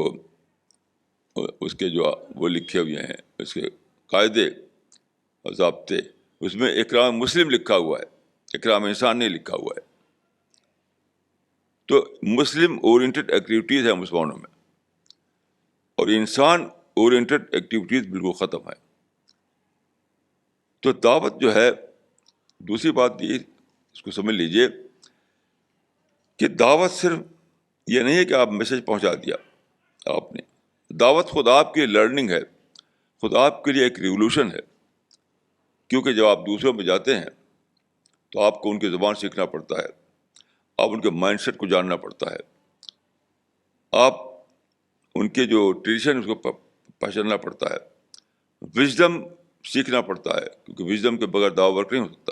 وہ لکھے ہوئے ہیں, اس کے قاعدے اور ضابطے, اس میں اکرام مسلم لکھا ہوا ہے, اکرام انسان نہیں لکھا ہوا ہے. تو مسلم اورینٹڈ ایکٹیویٹیز ہیں مسلمانوں میں, اور انسان اورینٹڈ ایکٹیویٹیز بالکل ختم ہے. تو دعوت جو ہے, دوسری بات یہ اس کو سمجھ لیجئے کہ دعوت صرف یہ نہیں ہے کہ آپ میسج پہنچا دیا آپ نے. دعوت خود آپ کی لرننگ ہے, خود آپ کے لیے ایک ریولوشن ہے. کیونکہ جب آپ دوسروں میں جاتے ہیں تو آپ کو ان کی زبان سیکھنا پڑتا ہے, آپ ان کے مائنڈ سیٹ کو جاننا پڑتا ہے, آپ ان کے جو ٹریڈیشن اس کو پہچاننا پڑتا ہے, وژڈم سیکھنا پڑتا ہے, کیونکہ وژڈم کے بغیر دعویٰ ورک نہیں ہو سکتا.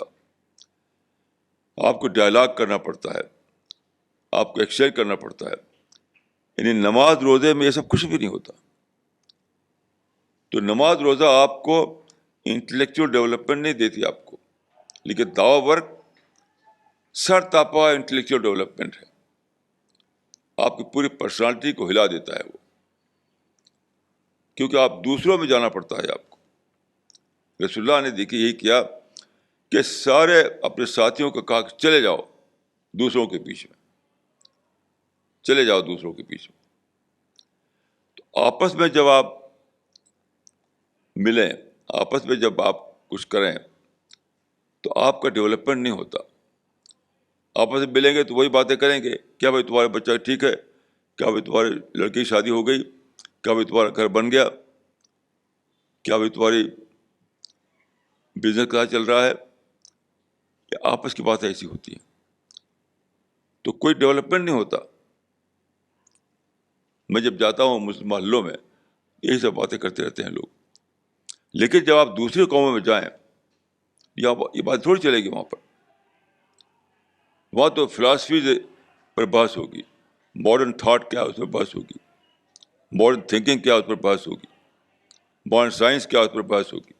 آپ کو ڈائلاگ کرنا پڑتا ہے, آپ کو ایکسچینج کرنا پڑتا ہے. یعنی نماز روزے میں یہ سب کچھ بھی نہیں ہوتا. تو نماز روزہ آپ کو انٹلیکچوئل ڈیولپمنٹ نہیں دیتی آپ کو, لیکن دعویٰ ورک سر تاپا انٹلیکچوئل ڈیولپمنٹ ہے, آپ کی پوری پرسنالٹی کو ہلا دیتا ہے وہ, کیونکہ آپ دوسروں میں جانا پڑتا ہے آپ کو. رسول اللہ نے دیکھیے یہی کیا کہ سارے اپنے ساتھیوں کو کہا کہ چلے جاؤ دوسروں کے پیچھے, چلے جاؤ دوسروں کے پیچھے. تو آپس میں جب آپ ملیں, آپس میں جب آپ کچھ کریں تو آپ کا ڈیولپمنٹ نہیں ہوتا. آپس میں ملیں گے تو وہی باتیں کریں گے, کیا بھائی تمہارا بچہ ٹھیک ہے, کیا بھائی تمہارے لڑکی کی شادی ہو گئی, کیا بھائی تمہارا گھر بن گیا, کیا بھائی تمہاری بزنس کہاں چل رہا ہے. یہ آپس کی باتیں ایسی ہوتی ہیں, تو کوئی ڈیولپمنٹ نہیں ہوتا. میں جب جاتا ہوں مسلم محلوں میں, یہی سب باتیں کرتے رہتے ہیں لوگ. لیکن جب آپ دوسری قوموں میں جائیں, یہ بات تھوڑی چلے گی وہاں پر. وہاں تو فلاسفیز پر بحث ہوگی, ماڈرن تھاٹ کیا اس پر بحث ہوگی, ماڈرن تھنکنگ کیا اس پر بحث ہوگی, ماڈرن سائنس کیا اس پر بحث ہوگی.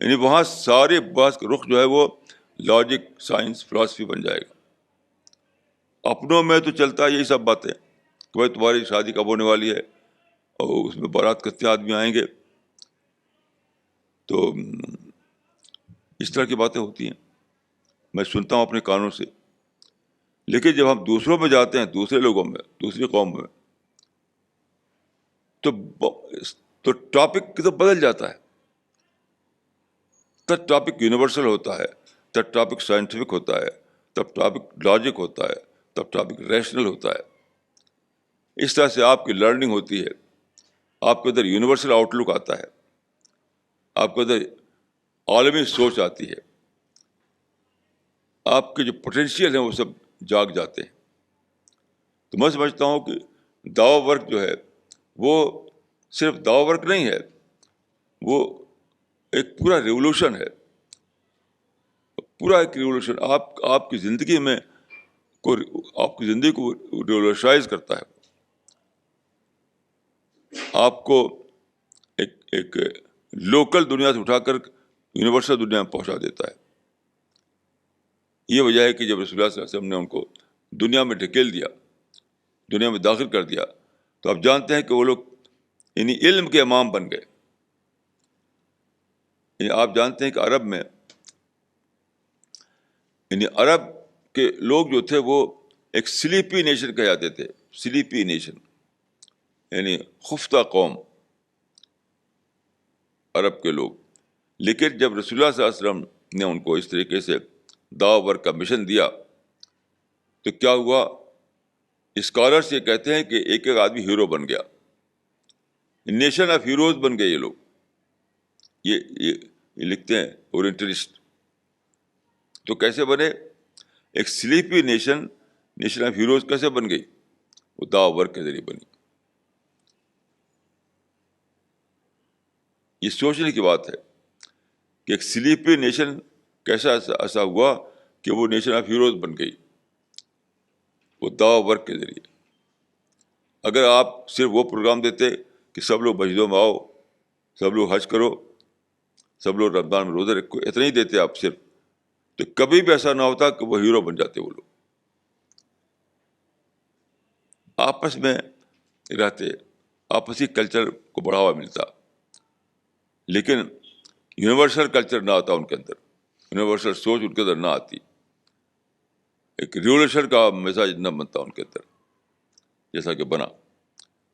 یعنی وہاں سارے بحث کا رخ جو ہے وہ لاجک, سائنس, فلاسفی بن جائے گا. اپنوں میں تو چلتا ہے یہی سب باتیں, کہ بھائی تمہاری شادی کب ہونے والی ہے اور اس میں بارات کتنے آدمی آئیں گے. تو اس طرح کی باتیں ہوتی ہیں، میں سنتا ہوں اپنے کانوں سے. لیکن جب ہم دوسروں میں جاتے ہیں، دوسرے لوگوں میں، دوسری قوم میں، تو ٹاپک تو بدل جاتا ہے. تب ٹاپک یونیورسل ہوتا ہے، تب ٹاپک سائنٹیفک ہوتا ہے، تب ٹاپک لاجک ہوتا ہے، تب ٹاپک ریشنل ہوتا ہے. اس طرح سے آپ کی لرننگ ہوتی ہے، آپ کے اندر یونیورسل آؤٹ لک آتا ہے، آپ کے اندر عالمی سوچ آتی ہے، آپ کے جو پوٹینشیل ہیں وہ سب جاگ جاتے ہیں. تو میں سمجھتا ہوں کہ دعوی ورک جو ہے وہ صرف دعوی ورک نہیں ہے، وہ ایک پورا ریولوشن ہے، پورا ایک ریولوشن. آپ کی زندگی میں آپ کی زندگی کو ریولوشنائز کرتا ہے. آپ کو ایک لوکل دنیا سے اٹھا کر یونیورسل دنیا میں پہنچا دیتا ہے. یہ وجہ ہے کہ جب رسول اللہ صلی اللہ علیہ وسلم نے ان کو دنیا میں ڈھکیل دیا، دنیا میں داخل کر دیا، تو آپ جانتے ہیں کہ وہ لوگ یعنی علم کے امام بن گئے. یعنی آپ جانتے ہیں کہ عرب میں، یعنی عرب کے لوگ جو تھے وہ ایک سلیپی نیشن کہے جاتے تھے. سلیپی نیشن یعنی خفتہ قوم، عرب کے لوگ. لیکن جب رسول اللہ صلی اللہ علیہ وسلم نے ان کو اس طریقے سے دعوت ورک کا مشن دیا تو کیا ہوا؟ اسکالرس یہ کہتے ہیں کہ ایک ایک آدمی ہیرو بن گیا، نیشن آف ہیروز بن گئے یہ لوگ. یہ لکھتے ہیں اورینٹلسٹ. تو کیسے بنے؟ ایک سلیپی نیشن آف ہیروز کیسے بن گئی؟ وہ دعوت ورک کے ذریعے بنی. یہ سوچنے کی بات ہے کہ ایک سلیپی نیشن کیسا ایسا ہوا کہ وہ نیشن آف ہیروز بن گئی، وہ دعوت ورک کے ذریعے. اگر آپ صرف وہ پروگرام دیتے کہ سب لوگ مسجدوں میں آؤ، سب لوگ حج کرو، سب لوگ رمضان میں روزہ رکھو، اتنا ہی دیتے آپ صرف، تو کبھی بھی ایسا نہ ہوتا کہ وہ ہیرو بن جاتے وہ لوگ. آپس میں رہتے، آپسی کلچر کو بڑھاوا ملتا، لیکن یونیورسل کلچر نہ آتا ان کے اندر، یونیورسل سوچ ان کے اندر نہ آتی، ایک ریولوشن کا مزاج نہ بنتا ان کے اندر جیسا کہ بنا.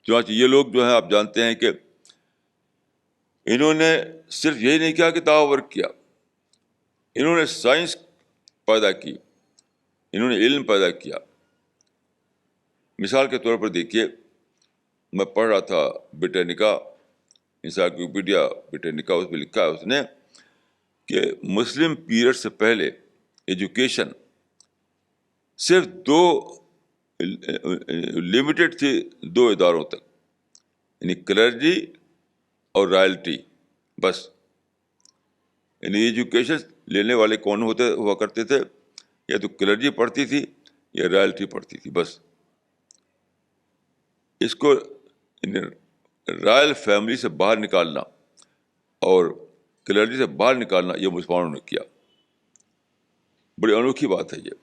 چنانچہ یہ لوگ جو ہیں آپ جانتے ہیں کہ انہوں نے صرف یہی نہیں کیا کہ دعوت ورک کیا، انہوں نے سائنس پیدا کی، انہوں نے علم پیدا کیا. مثال کے طور پر دیکھیے، میں پڑھ رہا تھا بریٹینیکا، انسائکلوپیڈیا بریٹینیکا، اس میں لکھا ہے اس نے کہ مسلم پیریڈ سے پہلے ایجوکیشن صرف دو لمیٹڈ تھی، دو اداروں تک، یعنی کلرجی اور رائلٹی، بس. یعنی ایجوکیشن لینے والے کون ہوا کرتے تھے؟ یا تو کلرجی پڑھتی تھی یا رائلٹی پڑھتی تھی، بس. اس کو رائل فیملی سے باہر نکالنا اور کلرجی سے باہر نکالنا یہ مسلمانوں نے کیا. بڑی انوکھی بات ہے یہ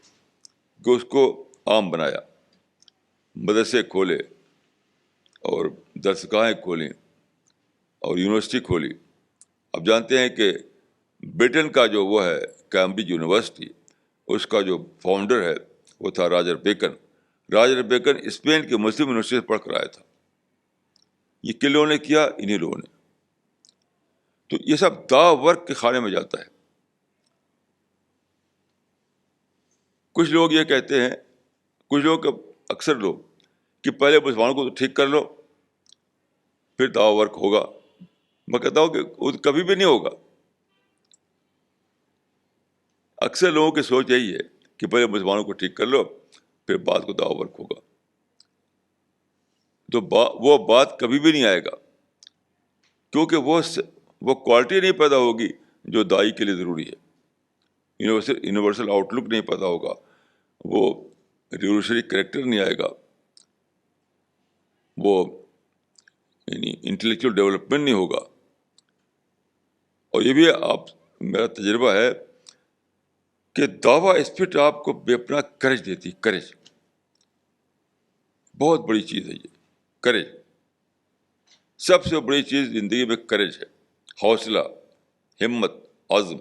کہ اس کو عام بنایا، مدرسے کھولے اور درسگاہیں کھولیں اور یونیورسٹی کھولی. اب جانتے ہیں کہ برٹن کا جو وہ ہے کیمبرج یونیورسٹی، اس کا جو فاؤنڈر ہے وہ تھا Roger Bacon. Roger Bacon Spain کی مسلم یونیورسٹی سے پڑھ کر آیا تھا. یہ کن لوگوں نے کیا؟ انہی لوگوں نے. تو یہ سب دعوت ورک کے خانے میں جاتا ہے. کچھ لوگ یہ کہتے ہیں، کچھ لوگ اکثر لوگ، کہ پہلے مسلمانوں کو تو ٹھیک کر لو پھر دعوت ورک ہوگا. میں کہتا ہوں کہ وہ کبھی بھی نہیں ہوگا. اکثر لوگوں کی سوچ یہی ہے کہ پہلے مسلمانوں کو ٹھیک کر لو پھر بعد کو دعوت ورک ہوگا. تو وہ بات کبھی بھی نہیں آئے گا، کیونکہ وہ کوالٹی نہیں پیدا ہوگی جو دائی کے لیے ضروری ہے. یونیورسل آؤٹ لک نہیں پیدا ہوگا، وہ ریولوشنری کریکٹر نہیں آئے گا، وہ یعنی انٹلیکچوئل ڈیولپمنٹ نہیں ہوگا. اور یہ بھی میرا تجربہ ہے کہ دعویٰ اسپرٹ آپ کو بے پناہ کریج دیتی، کریج، بہت بڑی چیز ہے یہ کریج. سب سے بڑی چیز زندگی میں کریج ہے، حوصلہ، ہمت، عزم.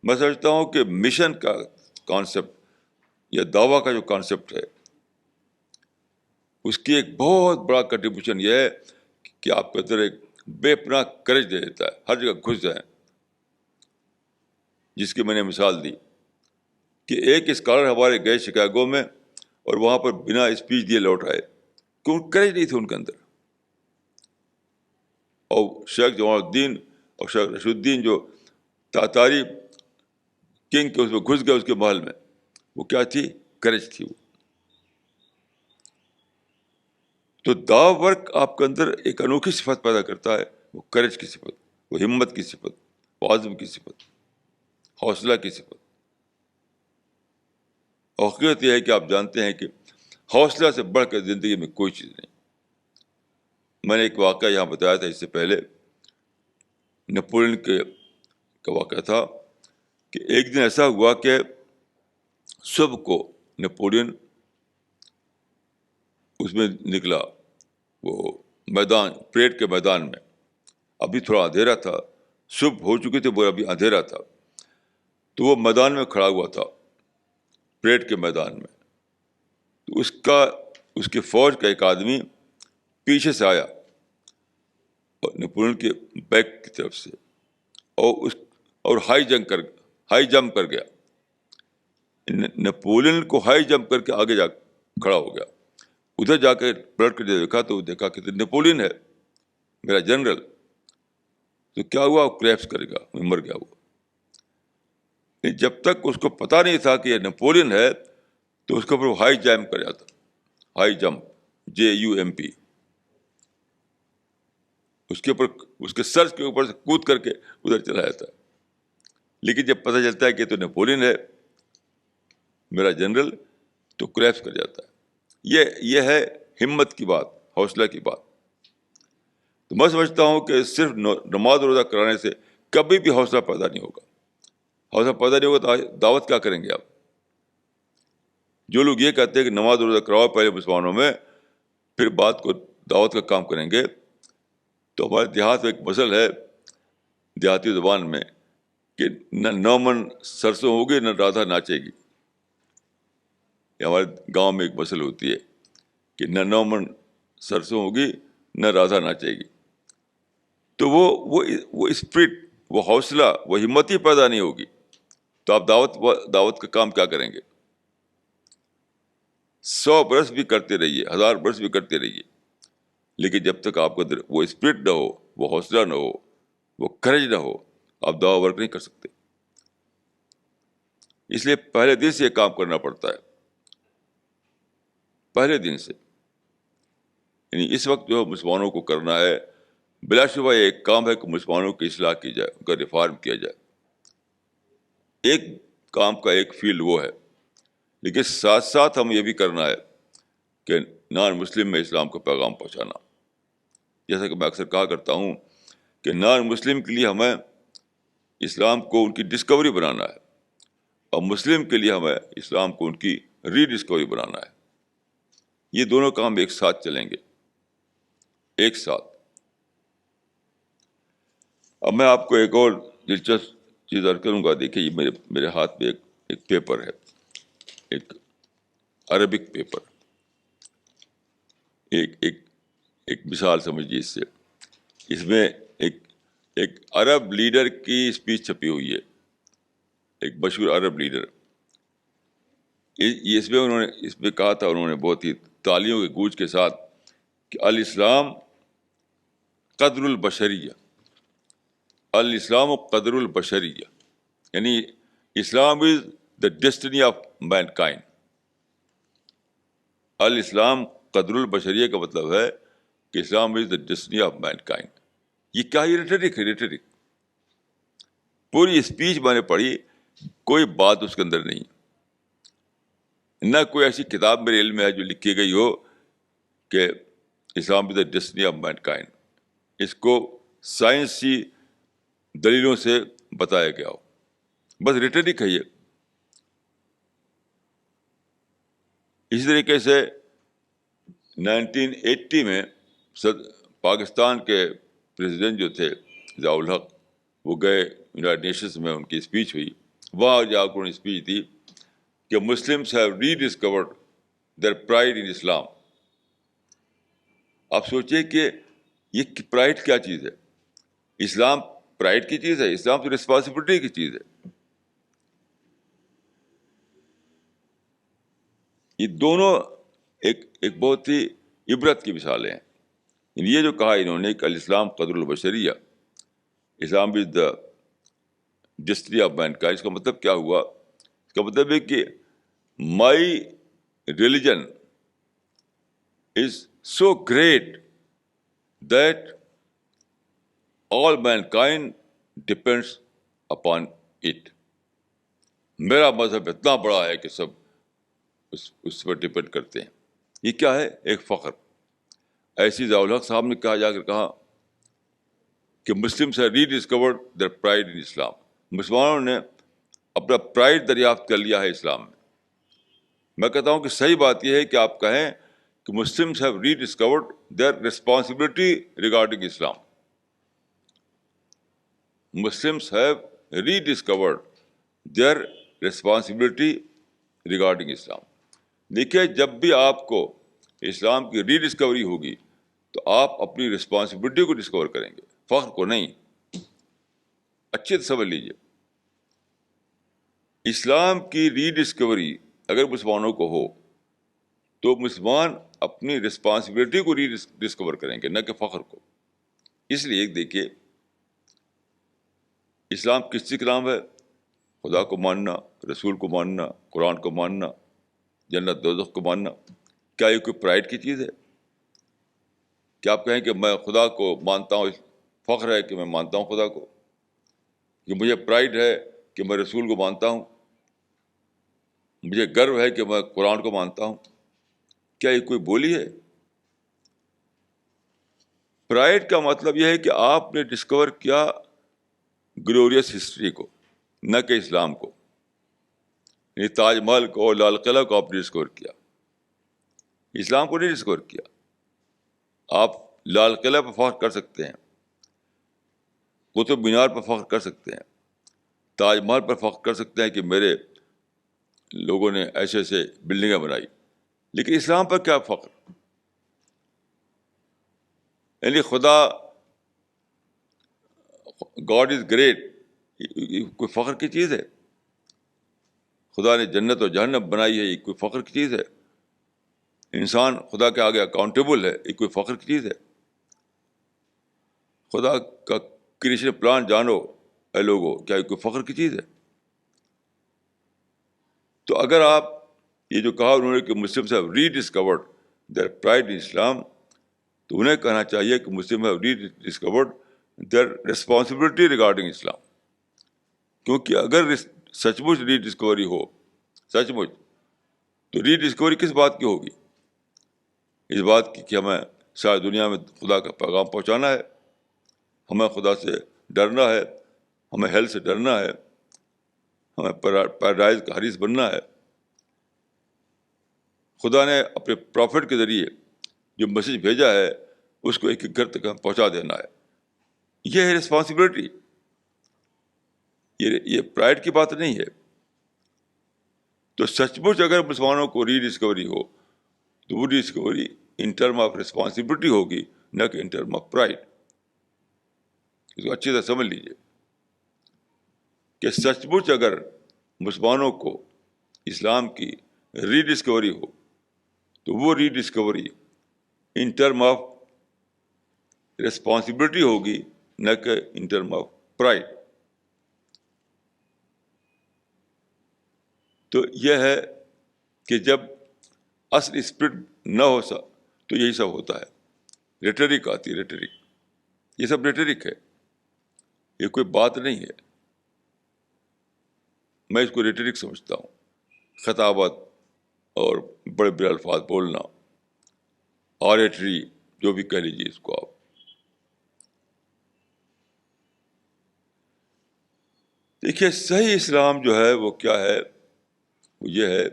میں سمجھتا ہوں کہ مشن کا کانسیپٹ یا دعویٰ کا جو کانسیپٹ ہے اس کی ایک بہت بڑا کنٹریبیوشن یہ ہے کہ آپ کے اندر ایک بے پناہ کریج دے دیتا ہے. ہر جگہ گھس جائیں. جس کی میں نے مثال دی کہ ایک اسکالر ہمارے گئے شکاگو میں اور وہاں پر بنا اسپیچ دیے لوٹ آئے، کیوں؟ کریج نہیں تھی ان کے اندر. اور شیخ جمال الدین اور شیخ رشید الدین جو تاتاری کنگ کے اس میں گھس گئے اس کے محل میں، وہ کیا تھی؟ کریج تھی. وہ تو دعوی ورک آپ کے اندر ایک انوکھی صفت پیدا کرتا ہے، وہ کریج کی صفت، وہ ہمت کی صفت، وہ عزم کی صفت، حوصلہ کی صفت. حقیقت یہ ہے کہ آپ جانتے ہیں کہ حوصلہ سے بڑھ کر زندگی میں کوئی چیز نہیں. میں نے ایک واقعہ یہاں بتایا تھا اس سے پہلے، نپولین کا واقعہ تھا کہ ایک دن ایسا ہوا کہ صبح کو نپولین اس میں نکلا، وہ میدان، پریڈ کے میدان میں. ابھی تھوڑا اندھیرا تھا، صبح ہو چکی تھی مگر ابھی اندھیرا تھا. تو وہ میدان میں کھڑا ہوا تھا، پریڈ کے میدان میں. تو اس کی فوج کا ایک آدمی پیچھے سے آیا اور نپولین کے بیک کی طرف سے، اور ہائی جمپ کر گیا. نپولین کو ہائی جمپ کر کے آگے جا کھڑا ہو گیا. ادھر جا کے پلٹ کر دیکھا تو دیکھا کہ نپولین ہے، میرا جنرل. تو کیا ہوا؟ وہ کریپس کرے گا، مر گیا. وہ جب تک اس کو پتا نہیں تھا کہ یہ نپولین ہے تو اس کے اوپر وہ ہائی جمپ کر جاتا، ہائی جمپ، JUMP. اس کے اوپر، اس کے سر کے اوپر سے کود کر کے ادھر چلا جاتا ہے. لیکن جب پتہ چلتا ہے کہ تو نپولین ہے، میرا جنرل، تو کریپس کر جاتا ہے. یہ ہے ہمت کی بات، حوصلہ کی بات. تو میں سمجھتا ہوں کہ صرف نماز روزہ کرانے سے کبھی بھی حوصلہ پیدا نہیں ہوگا. حوصلہ پیدا نہیں ہوگا تو دعوت کیا کریں گے آپ؟ جو لوگ یہ کہتے ہیں کہ نماز روزہ کراؤ پہلے مسلمانوں میں، پھر بات کو دعوت کا کام کریں گے، تو ہمارے دیہات میں ایک مثل ہے دیہاتی زبان میں کہ نہ 9 من سرسوں ہوگی نہ رادھا ناچے گی. یہ ہمارے گاؤں میں ایک مثل ہوتی ہے کہ نہ 9 من سرسوں ہوگی نہ رادھا ناچے گی. تو وہ اسپرٹ، وہ حوصلہ، وہ ہمت ہی پیدا نہیں ہوگی تو آپ دعوت کا کام کیا کریں گے؟ 100 برس بھی کرتے رہیے، 1000 برس بھی کرتے رہیے، لیکن جب تک آپ کے اندر وہ اسپرٹ نہ ہو، وہ حوصلہ نہ ہو، وہ کریج نہ ہو، آپ دعوی ورک نہیں کر سکتے. اس لیے پہلے دن سے یہ کام کرنا پڑتا ہے، پہلے دن سے. یعنی اس وقت جو مسلمانوں کو کرنا ہے، بلا شبہ یہ ایک کام ہے کہ مسلمانوں کی اصلاح کی جائے، ان کا ریفارم کیا جائے. ایک کام کا ایک فیلڈ وہ ہے، لیکن ساتھ ساتھ ہم یہ بھی کرنا ہے کہ نان مسلم میں اسلام کا پیغام پہنچانا. جیسا کہ میں اکثر کہا کرتا ہوں کہ نان مسلم کے لیے ہمیں اسلام کو ان کی ڈسکوری بنانا ہے، اور مسلم کے لیے ہمیں اسلام کو ان کی ری ڈسکوری بنانا ہے. یہ دونوں کام ایک ساتھ چلیں گے، ایک ساتھ. اب میں آپ کو ایک اور دلچسپ چیز عرض کروں گا. دیکھیے، یہ میرے ہاتھ میں ایک پیپر ہے، ایک عربک پیپر. ایک مثال سمجھیے اس سے. اس میں ایک عرب لیڈر کی اسپیچ چھپی ہوئی ہے، ایک مشہور عرب لیڈر. اس میں کہا تھا انہوں نے بہت ہی تالیوں کے گونج کے ساتھ کہ الاسلام قدر البشریہ، الاسلام قدر البشریہ، یعنی اسلام از دا ڈیسٹنی آف مین کائنڈ. الاسلام قدر البشریہ کا مطلب ہے کہ اسلام از دا ڈیسٹنی آف مین کائنڈ. یہ کیا ہی ریٹرک ہے، ریٹرک. پوری اسپیچ میں نے پڑھی، کوئی بات اس کے اندر نہیں، نہ کوئی ایسی کتاب میرے علم میں ہے جو لکھی گئی ہو کہ اسلام از دا ڈیسٹنی آف مین کائنڈ. اس کو سائنسی دلیلوں سے بتایا گیا ہو، بس ریٹرک ہے یہ. اسی طریقے سے 1980 میں پاکستان کے پریزیڈنٹ جو تھے ضیاء الحق، وہ گئے یونائیٹڈ نیشنز میں، ان کی اسپیچ ہوئی، وہاں جا کر انہوں نے اسپیچ دی کہ Muslims have rediscovered their pride in Islam. آپ سوچیے کہ یہ پرائڈ کیا چیز ہے؟ اسلام پرائڈ کی چیز ہے؟ اسلام تو رسپانسبلٹی کی چیز ہے. یہ دونوں ایک بہت ہی عبرت کی مثالیں ہیں. یہ جو کہا انہوں نے کہ الاسلام قدر البشریہ، اسلام از دا ڈسٹری آف مین کا، اس کا مطلب کیا ہوا؟ اس کا مطلب ہے کہ my religion is so great that all mankind depends upon it. میرا مذہب اتنا بڑا ہے کہ سب اس پر ڈپینڈ کرتے ہیں. یہ کیا ہے؟ ایک فخر. ایسی ضیاء الحق صاحب نے کہا کہ Muslims have rediscovered their pride in Islam. مسلمانوں نے اپنا پرائڈ دریافت کر لیا ہے اسلام میں. میں کہتا ہوں کہ صحیح بات یہ ہے کہ آپ کہیں کہ Muslims have rediscovered their responsibility regarding Islam. Muslims have rediscovered their responsibility regarding Islam. دیکھیے، جب بھی آپ کو اسلام کی ری ڈسکوری ہوگی تو آپ اپنی رسپانسبلٹی کو ڈسکور کریں گے، فخر کو نہیں. اچھے سے سمجھ لیجیے، اسلام کی ری ڈسکوری اگر مسلمانوں کو ہو تو مسلمان اپنی رسپانسبلٹی کو ری ڈسکور کریں گے، نہ کہ فخر کو. اس لیے دیکھیے، اسلام کس چیز کا نام ہے؟ خدا کو ماننا، رسول کو ماننا، قرآن کو ماننا، جنت دوزخ کو ماننا. کیا یہ کوئی پرائڈ کی چیز ہے؟ کیا آپ کہیں کہ میں خدا کو مانتا ہوں، فخر ہے کہ میں مانتا ہوں خدا کو، کہ مجھے پرائڈ ہے کہ میں رسول کو مانتا ہوں، مجھے گرو ہے کہ میں قرآن کو مانتا ہوں؟ کیا یہ کوئی بولی ہے؟ پرائڈ کا مطلب یہ ہے کہ آپ نے ڈسکور کیا گلوریس ہسٹری کو، نہ کہ اسلام کو. یعنی تاج محل کو اور لال قلعہ کو آپ نے ڈسکور کیا، اسلام کو نہیں ڈسکور کیا. آپ لال قلعہ پر فخر کر سکتے ہیں، قطب مینار پر فخر کر سکتے ہیں، تاج محل پر فخر کر سکتے ہیں کہ میرے لوگوں نے ایسے ایسے بلڈنگیں بنائی، لیکن اسلام پر کیا فخر؟ یعنی خدا، گاڈ از گریٹ، کوئی فخر کی چیز ہے؟ خدا نے جنت اور جہنم بنائی ہے، یہ کوئی فخر کی چیز ہے؟ انسان خدا کے آگے اکاؤنٹیبل ہے، یہ کوئی فخر کی چیز ہے؟ خدا کا کریشن پلان جانو اے لوگو، کیا یہ کوئی فخر کی چیز ہے؟ تو اگر آپ یہ جو کہا انہوں نے کہ Muslims have rediscovered their pride in Islam, تو انہیں کہنا چاہیے کہ Muslim have rediscovered their responsibility regarding Islam. کیونکہ اگر سچ مچ ری ڈسکوری ہو، سچ مچ، تو ری ڈسکوری کس بات کی ہوگی؟ اس بات کی کہ ہمیں ساری دنیا میں خدا کا پیغام پہنچانا ہے، ہمیں خدا سے ڈرنا ہے، ہمیں ہیل سے ڈرنا ہے، ہمیں پیراڈائز کا حریث بننا ہے. خدا نے اپنے پروفٹ کے ذریعے جو میسج بھیجا ہے اس کو ایک ایک گھر تک ہمیں پہنچا دینا ہے. یہ ہے رسپانسبلٹی، یہ پرائڈ کی بات نہیں ہے. تو سچ مچ اگر مسلمانوں کو ری ڈسکوری ہو تو وہ rediscovery in term of responsibility ہوگی، نہ کہ ان ٹرم آف پرائڈ. اس کو اچھی طرح سمجھ لیجیے کہ سچ مچ اگر مسلمانوں کو اسلام کی ری ڈسکوری ہو تو وہ rediscovery in term of responsibility ہوگی، نہ کہ ان ٹرم آف پرائڈ. تو یہ ہے کہ جب اصل اسپرٹ نہ ہو تو یہی سب ہوتا ہے. ریٹرک آتی ہے، ریٹرک. یہ سب ریٹرک ہے، یہ کوئی بات نہیں ہے. میں اس کو ریٹرک سمجھتا ہوں. خطابت اور بڑے بڑے الفاظ بولنا، آریٹری، جو بھی کہہ لیجیے اس کو آپ. دیکھیے، صحیح اسلام جو ہے وہ کیا ہے؟ وہ یہ ہے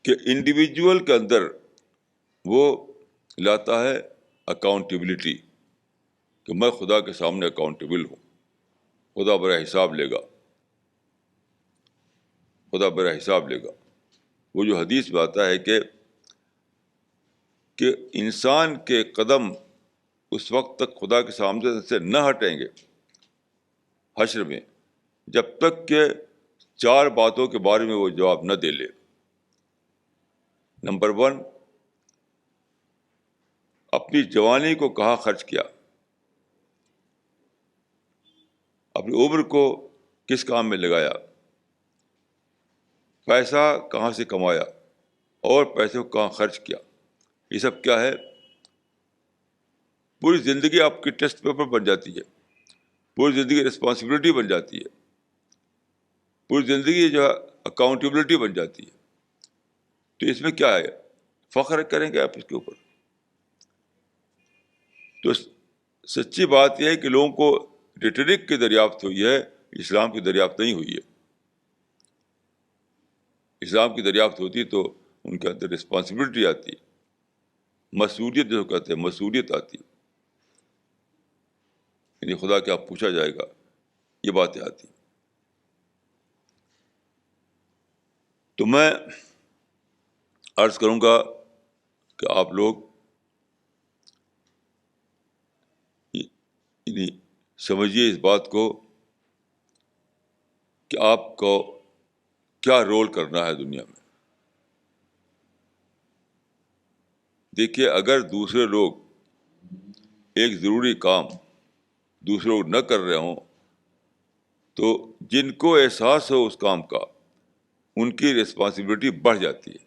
کہ انڈیویجول کے اندر وہ لاتا ہے اکاؤنٹیبلٹی کہ میں خدا کے سامنے اکاؤنٹیبل ہوں، خدا میرا حساب لے گا، خدا میرا حساب لے گا۔ وہ جو حدیث میں آتا ہے کہ انسان کے قدم اس وقت تک خدا کے سامنے سے نہ ہٹیں گے حشر میں جب تک کہ 4 باتوں کے بارے میں وہ جواب نہ دے لے۔ نمبر 1، اپنی جوانی کو کہاں خرچ کیا، اپنی عمر کو کس کام میں لگایا، پیسہ کہاں سے کمایا اور پیسے کو کہاں خرچ کیا۔ یہ سب کیا ہے؟ پوری زندگی آپ کی ٹیسٹ پیپر بن جاتی ہے، پوری زندگی رسپانسبلٹی بن جاتی ہے، پوری زندگی جو ہے اکاؤنٹیبلٹی بن جاتی ہے۔ تو اس میں کیا ہے؟ فخر کریں گے آپ اس کے اوپر؟ تو سچی بات یہ ہے کہ لوگوں کو ریٹرک کی دریافت ہوئی ہے، اسلام کی دریافت نہیں ہوئی ہے۔ اسلام کی دریافت ہوتی تو ان کے اندر رسپانسبلٹی آتی، مسئولیت جو کہتے ہیں مسئولیت آتی، یعنی خدا کیا پوچھا جائے گا، یہ باتیں آتی۔ تو میں عرض کروں گا کہ آپ لوگ یعنی سمجھیے اس بات کو کہ آپ کو کیا رول کرنا ہے دنیا میں۔ دیکھیے، اگر دوسرے لوگ ایک ضروری کام دوسرے لوگ نہ کر رہے ہوں تو جن کو احساس ہو اس کام کا ان کی رسپانسبلٹی بڑھ جاتی ہے۔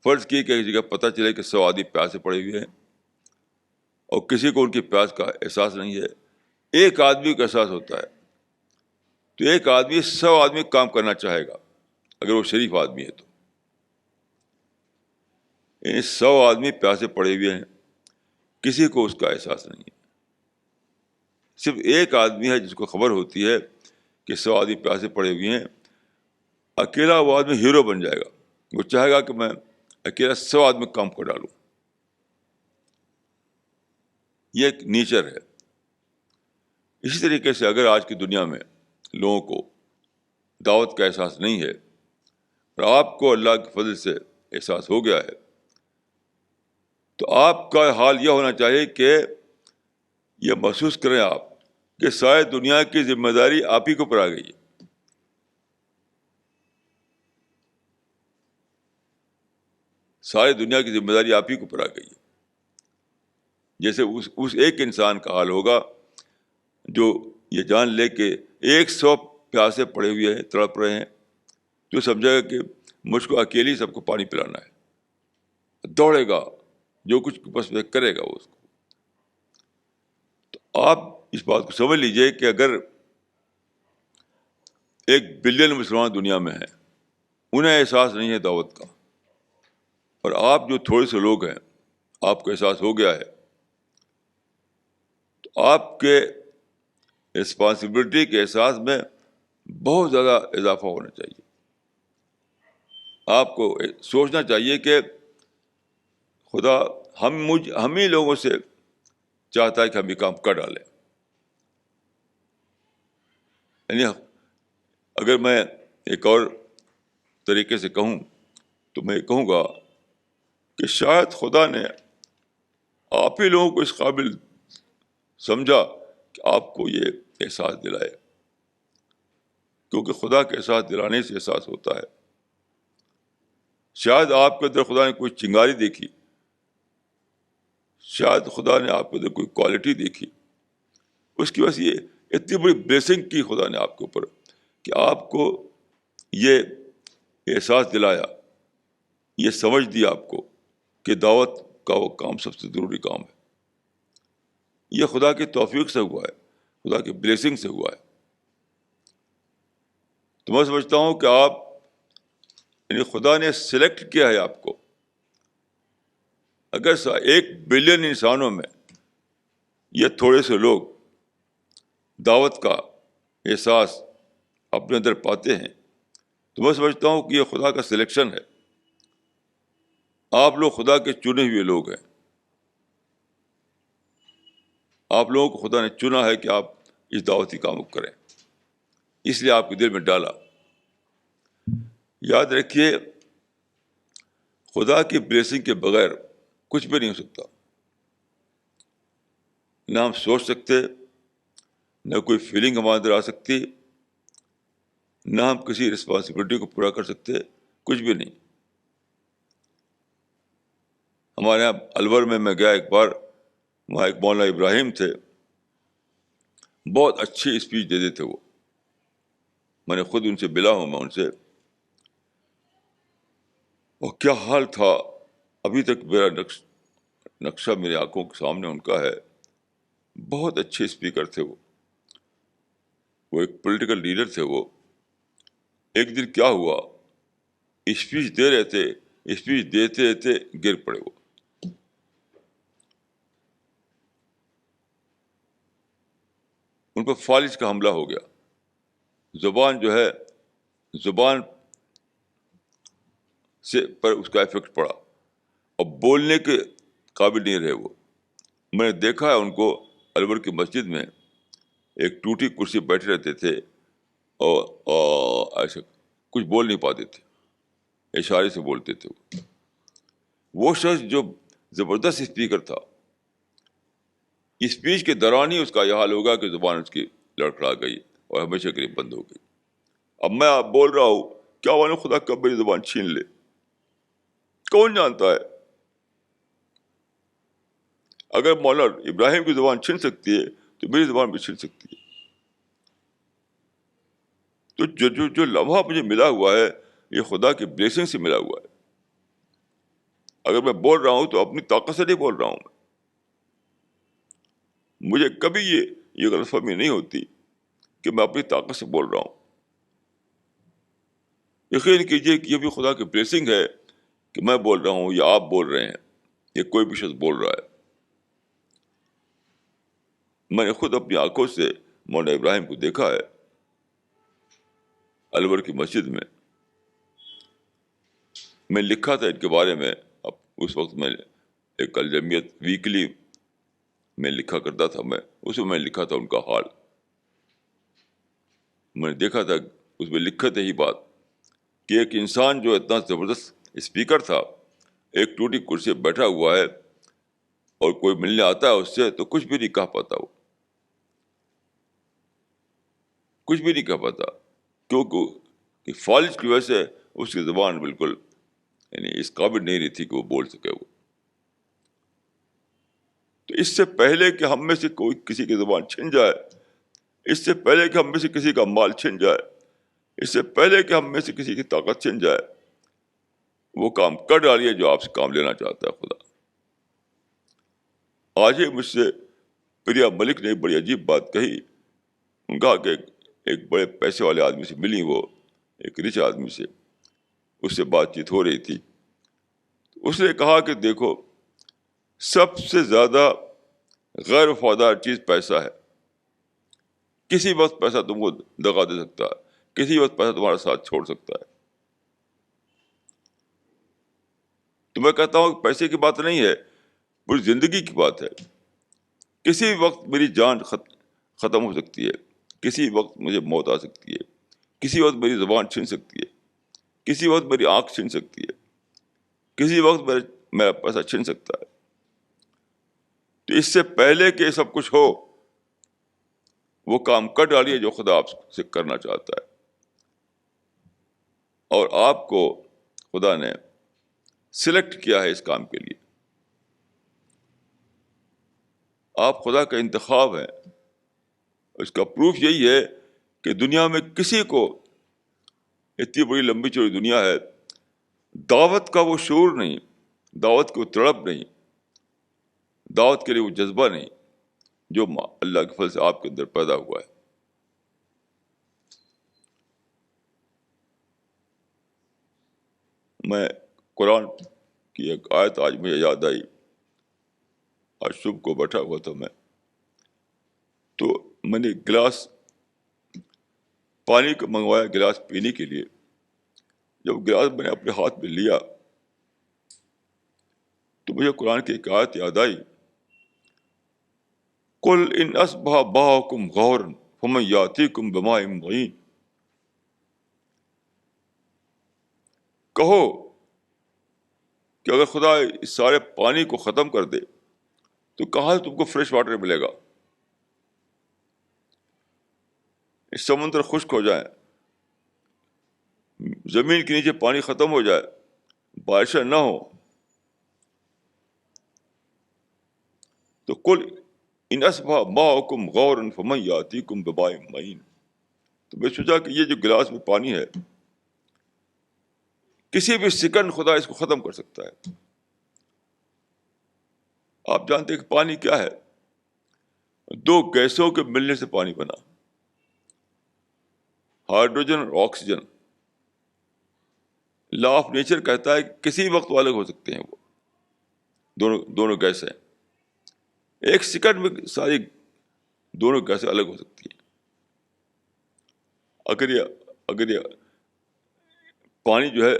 فرض کی کہ ایک جگہ پتہ چلے کہ 100 آدمی پیاسے پڑے ہوئے ہیں اور کسی کو ان کی پیاس کا احساس نہیں ہے، ایک آدمی کو احساس ہوتا ہے، تو ایک آدمی 100 آدمی کام کرنا چاہے گا اگر وہ شریف آدمی ہے تو۔ یعنی 100 آدمی پیاسے پڑے ہوئے ہیں، کسی کو اس کا احساس نہیں ہے، صرف ایک آدمی ہے جس کو خبر ہوتی ہے کہ 100 آدمی پیاسے پڑے ہوئے ہیں۔ اکیلا وہ آدمی ہیرو بن جائے گا، وہ چاہے گا کہ میں اکیلا 100 آدمی کام کر ڈالوں۔ یہ ایک نیچر ہے۔ اسی طریقے سے اگر آج کی دنیا میں لوگوں کو دعوت کا احساس نہیں ہے اور آپ کو اللہ کے فضل سے احساس ہو گیا ہے تو آپ کا حال یہ ہونا چاہیے کہ یہ محسوس کریں آپ کہ ساری دنیا کی ذمہ داری آپ ہی کے اوپر آ گئی ہے۔ ساری دنیا کی ذمہ داری آپ ہی کے اوپر آ گئی ہے۔ جیسے اس ایک انسان کا حال ہوگا جو یہ جان لے کہ 100 پیاسے پڑے ہوئے ہیں، تڑپ رہے ہیں، تو سمجھے گا کہ مجھ کو اکیلی سب کو پانی پلانا ہے، دوڑے گا، جو کچھ بس میں کرے گا وہ اس کو۔ تو آپ اس بات کو سمجھ لیجئے کہ اگر 1 بلین مسلمان دنیا میں ہیں، انہیں احساس نہیں ہے دعوت کا، اور آپ جو تھوڑے سے لوگ ہیں آپ کو احساس ہو گیا ہے، تو آپ کے رسپانسبلٹی کے احساس میں بہت زیادہ اضافہ ہونا چاہیے۔ آپ کو سوچنا چاہیے کہ خدا ہم ہی لوگوں سے چاہتا ہے کہ ہم یہ کام کر ڈالیں۔ یعنی اگر میں ایک اور طریقے سے کہوں تو میں کہوں گا کہ شاید خدا نے آپ ہی لوگوں کو اس قابل سمجھا کہ آپ کو یہ احساس دلائے، کیونکہ خدا کے احساس دلانے سے احساس ہوتا ہے۔ شاید آپ کے اندر خدا نے کوئی چنگاری دیکھی، شاید خدا نے آپ کے اندر کوئی کوالٹی دیکھی، اس کی وجہ سے یہ اتنی بڑی بلیسنگ کی خدا نے آپ کے اوپر کہ آپ کو یہ احساس دلایا، یہ سمجھ دیا آپ کو کہ دعوت کا وہ کام سب سے ضروری کام ہے۔ یہ خدا کی توفیق سے ہوا ہے، خدا کی بلیسنگ سے ہوا ہے۔ تو میں سمجھتا ہوں کہ آپ یعنی خدا نے سلیکٹ کیا ہے آپ کو۔ اگر 1 بلین انسانوں میں یہ تھوڑے سے لوگ دعوت کا احساس اپنے اندر پاتے ہیں تو میں سمجھتا ہوں کہ یہ خدا کا سلیکشن ہے. آپ لوگ خدا کے چنے ہوئے لوگ ہیں. آپ لوگوں کو خدا نے چنا ہے کہ آپ اس دعوتی کام کو کریں، اس لیے آپ کے دل میں ڈالا. یاد رکھیے، خدا کی بلیسنگ کے بغیر کچھ بھی نہیں ہو سکتا. نہ ہم سوچ سکتے، نہ کوئی فیلنگ ہمارے اندر آ سکتی، نہ ہم کسی رسپانسبلٹی کو پورا کر سکتے، کچھ بھی نہیں. ہمارے یہاں الور میں گیا ایک بار، وہاں ایک مولانا ابراہیم تھے، بہت اچھی اسپیچ دیتے تھے وہ. میں نے خود ان سے ملا ہوں، میں ان سے، اور کیا حال تھا. ابھی تک میرا نقشہ میری آنکھوں کے سامنے ان کا ہے. بہت اچھے اسپیکر تھے وہ ایک پولیٹیکل لیڈر تھے وہ. ایک دن کیا ہوا، اسپیچ دے رہے تھے، اسپیچ دیتے دیتے گر پڑے وہ. ان پر فالج کا حملہ ہو گیا. زبان سے پر اس کا افیکٹ پڑا، اور بولنے کے قابل نہیں رہے وہ. میں نے دیکھا ہے ان کو الور کی مسجد میں ایک ٹوٹی کرسی بیٹھے رہتے تھے، اور ایسے کچھ بول نہیں پاتے تھے، اشارے سے بولتے تھے. وہ شخص جو زبردست اسپیکر تھا، اسپیچ کے دوران ہی اس کا یہ حال ہوگا کہ زبان اس کی لڑکھڑا گئی اور ہمیشہ کے لیے بند ہو گئی. اب میں آپ بول رہا ہوں، کیا معلوم خدا کب میری زبان چھین لے، کون جانتا ہے. اگر مولانا ابراہیم کی زبان چھن سکتی ہے تو میری زبان بھی چھن سکتی ہے. تو جو لمحہ مجھے ملا ہوا ہے، یہ خدا کی بلیسنگ سے ملا ہوا ہے. اگر میں بول رہا ہوں تو اپنی طاقت سے نہیں بول رہا ہوں. مجھے کبھی یہ غلط فہمی نہیں ہوتی کہ میں اپنی طاقت سے بول رہا ہوں. یقین کیجیے کہ یہ بھی خدا کی بلیسنگ ہے کہ میں بول رہا ہوں یا آپ بول رہے ہیں یا کوئی بھی شخص بول رہا ہے. میں نے خود اپنی آنکھوں سے مولانا ابراہیم کو دیکھا ہے الور کی مسجد میں. میں لکھا تھا ان کے بارے میں. اب اس وقت میں ایک الجمیت ویکلی میں لکھا کرتا تھا، میں اس میں لکھا تھا ان کا حال. میں نے دیکھا تھا، اس میں لکھا تھا ہی بات کہ ایک انسان جو اتنا زبردست اسپیکر تھا، ایک ٹوٹی کرسی پہ بیٹھا ہوا ہے، اور کوئی ملنے آتا ہے اس سے تو کچھ بھی نہیں کہہ پاتا، وہ کچھ بھی نہیں کہہ پاتا، کیونکہ فالج کی وجہ سے اس کی زبان بالکل یعنی اس قابل نہیں رہی تھی کہ وہ بول سکے وہ. تو اس سے پہلے کہ ہم میں سے کوئی کسی کی زبان چھن جائے، اس سے پہلے کہ ہم میں سے کسی کا مال چھن جائے، اس سے پہلے کہ ہم میں سے کسی کی طاقت چھن جائے، وہ کام کر ڈالیے جو آپ سے کام لینا چاہتا ہے خدا. آج ہی مجھ سے پریا ملک نے بڑی عجیب بات کہی. ان کا کہ ایک بڑے پیسے والے آدمی سے ملی، وہ ایک رچ آدمی سے، اس سے بات چیت ہو رہی تھی. اس نے کہا کہ دیکھو، سب سے زیادہ غیر وفادار چیز پیسہ ہے. کسی وقت پیسہ تم کو دگا دے سکتا ہے، کسی وقت پیسہ تمہارا ساتھ چھوڑ سکتا ہے. تو میں کہتا ہوں کہ پیسے کی بات نہیں ہے، پوری زندگی کی بات ہے. کسی وقت میری جان ختم ہو سکتی ہے، کسی وقت مجھے موت آ سکتی ہے، کسی وقت میری زبان چھن سکتی ہے، کسی وقت میری آنکھ چھن سکتی ہے، کسی وقت میرا پیسہ چھن سکتا ہے. تو اس سے پہلے کہ سب کچھ ہو، وہ کام کر ڈالیے جو خدا آپ سے کرنا چاہتا ہے. اور آپ کو خدا نے سلیکٹ کیا ہے اس کام کے لیے. آپ خدا کا انتخاب ہیں. اس کا پروف یہی ہے کہ دنیا میں کسی کو، اتنی بڑی لمبی چوڑی دنیا ہے، دعوت کا وہ شعور نہیں، دعوت کی وہ تڑپ نہیں، دعوت کے لیے وہ جذبہ نہیں جو اللہ کے فضل سے آپ کے اندر پیدا ہوا ہے. میں قرآن کی ایک آیت آج مجھے یاد آئی. آج صبح کو بیٹھا ہوا تھا میں، تو میں نے گلاس پانی کا منگوایا گلاس پینے کے لیے. جب گلاس میں نے اپنے ہاتھ میں لیا تو مجھے قرآن کی ایک آیت یاد آئی، قل ان اصبح ماؤکم غورا فمن یاتیکم بماء معین، کہو کہ اگر خدا اس سارے پانی کو ختم کر دے تو کہاں سے تم کو فریش واٹر ملے گا؟ اس سمندر خشک ہو جائے، زمین کے نیچے پانی ختم ہو جائے، بارشیں نہ ہو، تو قل ان اصبح ماؤکم غورا فمن یاتیکم بماء معین۔ تو میں سوچا کہ یہ جو گلاس میں پانی ہے، کسی بھی سیکنڈ خدا اس کو ختم کر سکتا ہے۔ آپ جانتے ہیں کہ پانی کیا ہے؟ دو گیسوں کے ملنے سے پانی بنا، ہائیڈروجن اور آکسیجن۔ لا آف نیچر کہتا ہے کہ کسی وقت وہ الگ ہو سکتے ہیں، وہ دونوں گیسیں ایک سیکنڈ میں ساری دونوں گیسیں الگ ہو سکتی ہیں۔ اگر یہ پانی جو ہے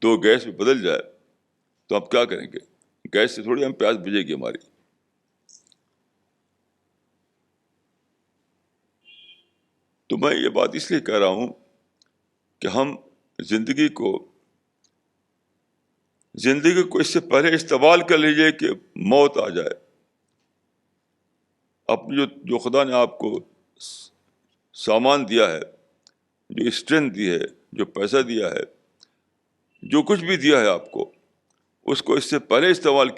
دو گیس میں بدل جائے تو آپ کیا کریں گے؟ گیس سے تھوڑی ہم پیاس بجھے گی ہماری۔ تو میں یہ بات اس لیے کہہ رہا ہوں کہ ہم زندگی کو اس سے پہلے استعمال کر لیجئے کہ موت آ جائے۔ اپنی جو خدا نے آپ کو سامان دیا ہے، جو اسٹرینتھ دی ہے، جو پیسہ دیا ہے، جو کچھ بھی دیا ہے آپ کو، اس کو اس سے پہلے استعمال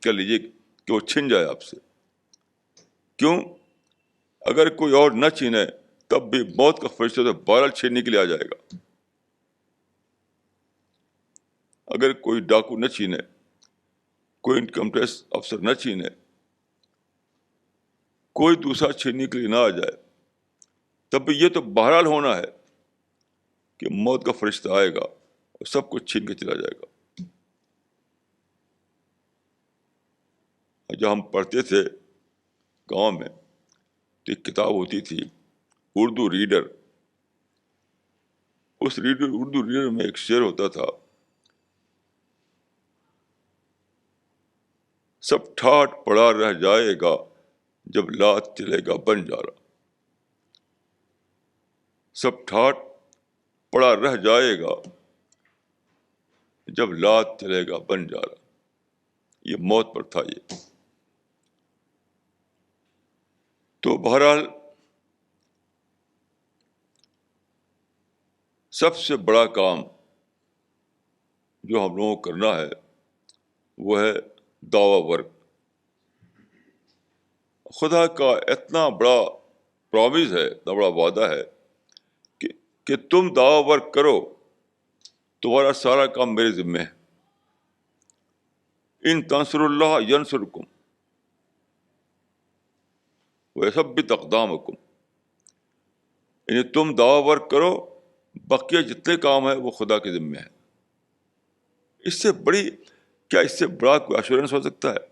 کر لیجئے کہ وہ چھن جائے آپ سے۔ کیوں؟ اگر کوئی اور نہ چھینے تب بھی موت کا فرشتہ تو بہرحال چھیننے کے لیے آ جائے گا۔ اگر کوئی ڈاکو نہ چھینے، کوئی انکم ٹیکس افسر نہ چھینے، کوئی دوسرا چھیننے کے لیے نہ آ جائے، تب بھی یہ تو بہرحال ہونا ہے کہ موت کا فرشتہ آئے گا اور سب کچھ چھین کے چلا جائے گا۔ جب ہم پڑھتے تھے گاؤں میں تو ایک کتاب ہوتی تھی اردو ریڈر۔ اس اردو ریڈر میں ایک شعر ہوتا تھا، سب ٹھاٹ پڑا رہ جائے گا جب لات چلے گا بنجارا۔ سب ٹھاٹ پڑا رہ جائے گا جب لات چلے گا بنجارا۔ یہ موت پر تھا یہ۔ تو بہرحال سب سے بڑا کام جو ہم لوگوں کو کرنا ہے وہ ہے دعوی ورک۔ خدا کا اتنا بڑا پرامز ہے، اتنا بڑا وعدہ ہے کہ تم دعوی ورک کرو، تمہارا سارا کام میرے ذمہ ہے۔ ان تنصر اللہ ینصرکم ویثبت اقدامکم، یعنی تم دعوی ورک کرو، بقیہ جتنے کام ہیں وہ خدا کے ذمہ ہے۔ اس سے بڑا کوئی ایشورنس ہو سکتا ہے؟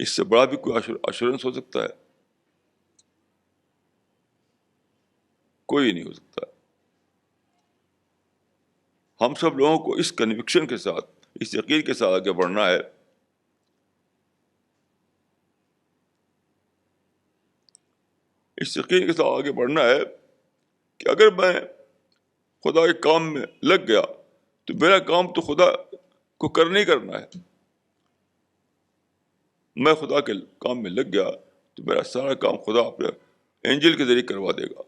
اس سے بڑا بھی کوئی ایشورنس ہو سکتا ہے؟ کوئی نہیں ہو سکتا۔ ہم سب لوگوں کو اس کنوکشن کے ساتھ، اس یقین کے ساتھ آگے بڑھنا ہے کہ اگر میں خدا کے کام میں لگ گیا تو میرا کام تو خدا کو کرنا ہی کرنا ہے۔ میں خدا کے کام میں لگ گیا تو میرا سارا کام خدا اپنے اینجل کے ذریعے کروا دے گا،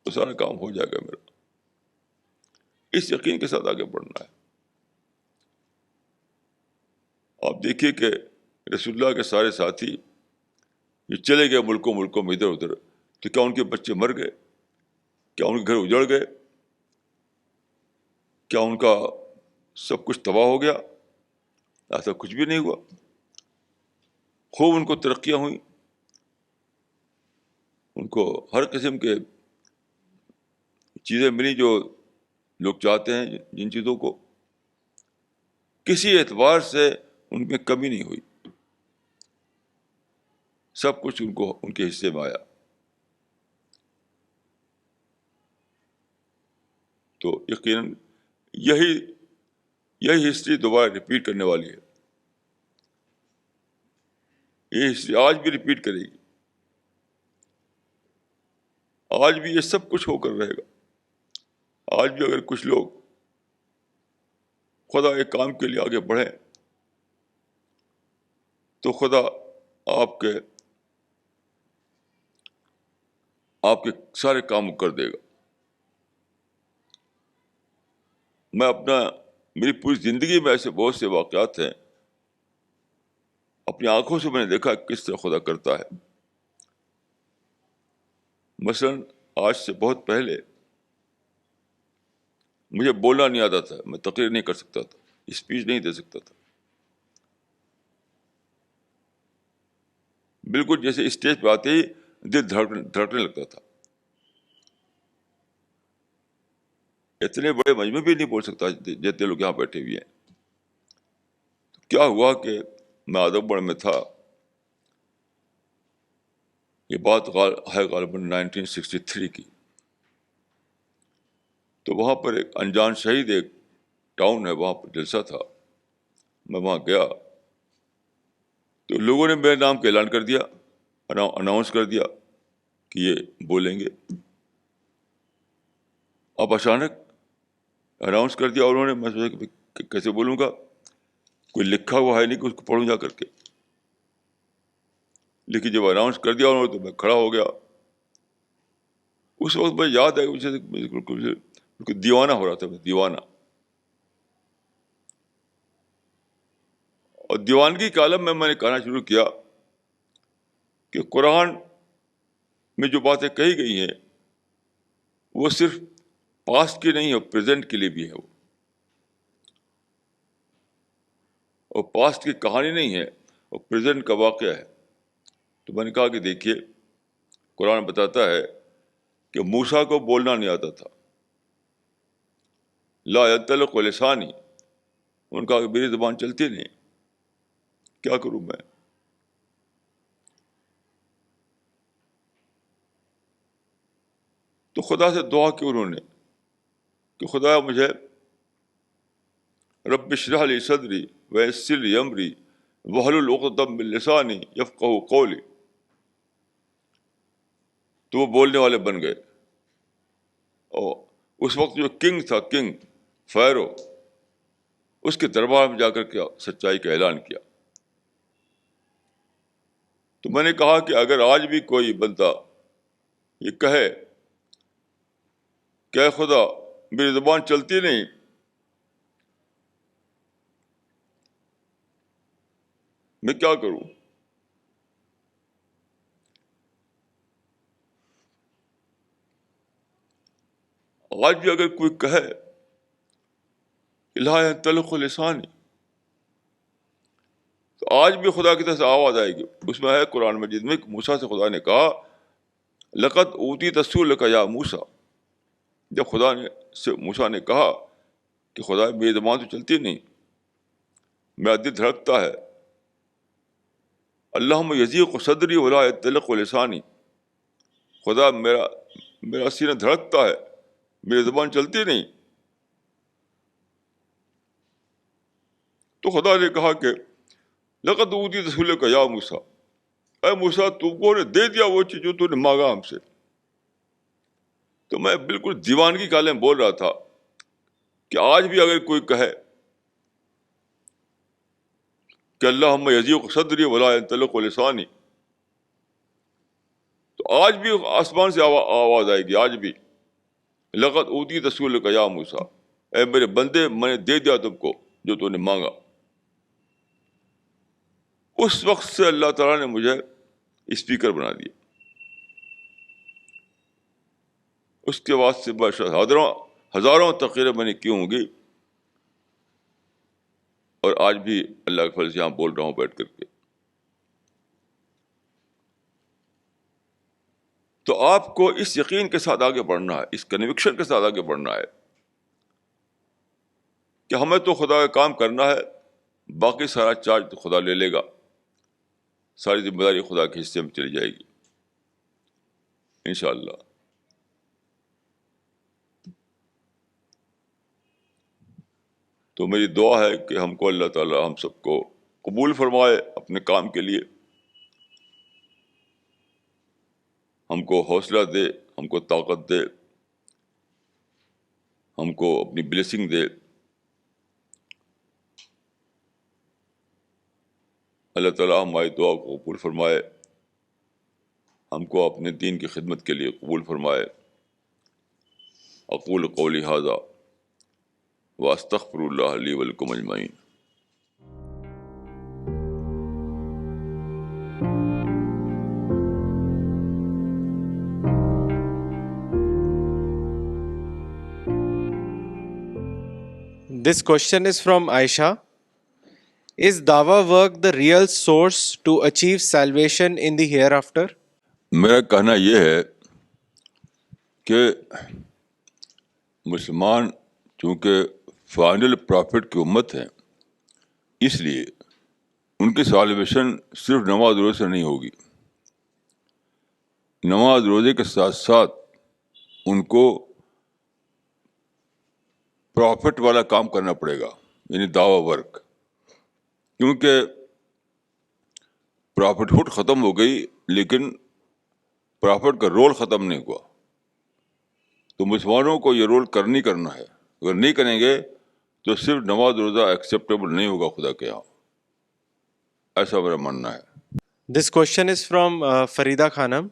تو سارا کام ہو جائے گا میرا۔ اس یقین کے ساتھ آگے بڑھنا ہے۔ آپ دیکھیے کہ رسول اللہ کے سارے ساتھی یہ چلے گئے ملکوں میں ادھر ادھر، تو کیا ان کے بچے مر گئے؟ کیا ان کے گھر اجڑ گئے؟ کیا ان کا سب کچھ تباہ ہو گیا؟ ایسا کچھ بھی نہیں ہوا۔ خوب ان کو ترقیاں ہوئیں، ان کو ہر قسم کے چیزیں ملی جو لوگ چاہتے ہیں، جن چیزوں کو کسی اعتبار سے ان میں کمی نہیں ہوئی، سب کچھ ان کے حصے میں آیا۔ تو یقیناً یہی ہسٹری دوبارہ ریپیٹ کرنے والی ہے. یہ ہسٹری آج بھی ریپیٹ کرے گی. آج بھی یہ سب کچھ ہو کر رہے گا. آج بھی اگر کچھ لوگ خدا کے کام کے لیے آگے بڑھیں تو خدا آپ کے سارے کام کر دے گا. میری پوری زندگی میں ایسے بہت سے واقعات ہیں، اپنی آنکھوں سے میں نے دیکھا کس طرح خدا کرتا ہے. مثلاً آج سے بہت پہلے مجھے بولنا نہیں آتا تھا، میں تقریر نہیں کر سکتا تھا، اسپیچ نہیں دے سکتا تھا. بالکل جیسے اسٹیج پہ آتے ہی دل دھڑکنے لگتا تھا. اتنے بڑے مجمع بھی نہیں بول سکتا جتنے لوگ یہاں بیٹھے ہوئے ہیں. کیا ہوا کہ میں آدم گڑھ میں تھا، یہ بات ہے غالباً 1963 کی. تو وہاں پر ایک انجان شہید ایک ٹاؤن ہے، وہاں پر جلسہ تھا. میں وہاں گیا تو لوگوں نے میرے نام کا اعلان کر دیا، اناؤنس کر دیا کہ یہ بولیں گے. اب اچانک اناؤنس کر دیا، اور انہوں نے، میں سوچا کہ کیسے بولوں گا، کوئی لکھا ہوا ہے نہیں کہ اس کو پڑھوں جا کر کے. لیکن جب اناؤنس کر دیا انہوں نے تو میں کھڑا ہو گیا. اس وقت مجھے یاد ہے مجھے بالکل دیوانہ ہو رہا تھا، میں دیوانہ. اور دیوانگی کے عالم میں نے کہنا شروع کیا کہ قرآن میں جو باتیں کہی گئی ہیں وہ صرف پاسٹ کی نہیں ہے، پریزنٹ کے لیے بھی ہے. اور پاسٹ کی کہانی نہیں ہے، اور پریزنٹ کا واقعہ ہے. تو میں نے کہا کہ دیکھیے، قرآن بتاتا ہے کہ موسیٰ کو بولنا نہیں آتا تھا، لا ينطلق لسانی. انہوں نے کہا کہ میری زبان چلتی نہیں، کیا کروں میں. تو خدا سے دعا کی انہوں نے کہ خدا مجھے رب اشرح لی صدری ویسر لی امری واحلل عقدۃ من لسانی یفقہوا قولی. تو وہ بولنے والے بن گئے. اور اس وقت جو کنگ تھا، کنگ فیرو، اس کے دربار میں جا کر کے سچائی کا اعلان کیا. تو میں نے کہا کہ اگر آج بھی کوئی بندہ یہ کہے کہ اے خدا میری زبان چلتی نہیں، میں کیا کروں. آج بھی اگر کوئی کہے لا ينطلق لسانی، تو آج بھی خدا کی طرف سے آواز آئے گی. اس میں ہے قرآن مجید میں کہ موسیٰ سے خدا نے کہا لقد اوتیت سؤلک یا موسیٰ. جب خدا نے سے موسیٰ نے کہا کہ خدا میری زبان تو چلتی نہیں، میرا دل دھڑکتا ہے، اللہم یضیق صدری ولا ينطلق لسانی. خدا میرا سینہ دھڑکتا ہے، میری زبان چلتی نہیں. تو خدا نے کہا کہ لقد اوتیت سؤلک یا موسیٰ، اے موسیٰ تم کو نے دے دیا وہ چیز جو تو نے مانگا ہم سے. تو میں بالکل دیوانگی کا عالم بول رہا تھا کہ آج بھی اگر کوئی کہے کہ اللہم یضیق صدری ولا ينطلق لسانی، تو آج بھی آسمان سے آواز آئے گی، آج بھی لقد اوتیت سؤلک یا موسیٰ، اے میرے بندے میں نے دے دیا تم کو جو تو نے مانگا. اس وقت سے اللہ تعالیٰ نے مجھے اسپیکر بنا دیا. اس کے بعد سے بس ہزاروں تقریریں میں نے کی ہوں گی، اور آج بھی اللہ کے فضل سے یہاں بول رہا ہوں بیٹھ کر کے. تو آپ کو اس یقین کے ساتھ آگے بڑھنا ہے، اس کنوکشن کے ساتھ آگے بڑھنا ہے کہ ہمیں تو خدا کا کام کرنا ہے، باقی سارا چارج تو خدا لے لے گا، ساری ذمہ داری خدا کے حصے میں چلی جائے گی انشاءاللہ. تو میری دعا ہے کہ ہم کو اللہ تعالیٰ ہم سب کو قبول فرمائے اپنے کام کے لیے، ہم کو حوصلہ دے، ہم کو طاقت دے، ہم کو اپنی بلیسنگ دے. اللہ تعالیٰ ہماری دعا کو قبول فرمائے، ہم کو اپنے دین کی خدمت کے لیے قبول فرمائے. اقول قولی ھذا واستغفر اللہ لی ولکم اجمعین. This question is from Aisha. Is dawa work the real source to achieve salvation in the hereafter? میرا کہنا یہ ہے کہ مسلمان چونکہ فائنل پرافٹ کی امت ہیں، اس لیے ان کی سالویشن صرف نماز روزے سے نہیں ہوگی. نماز روزے کے ساتھ ساتھ ان کو پرافٹ والا کام کرنا پڑے گا، یعنی دعوی ورک. کیونکہ پرافٹ ہوڈ ختم ہو گئی لیکن پرافٹ کا رول ختم نہیں ہوا. تو مسلمانوں کو یہ رول کرنا ہے. اگر نہیں کریں گے تو صرف نماز روزہ ایکسیپٹیبل نہیں ہوگا خدا کے یہاں. ایسا میرا ماننا ہے. This question is from Farida Khanam.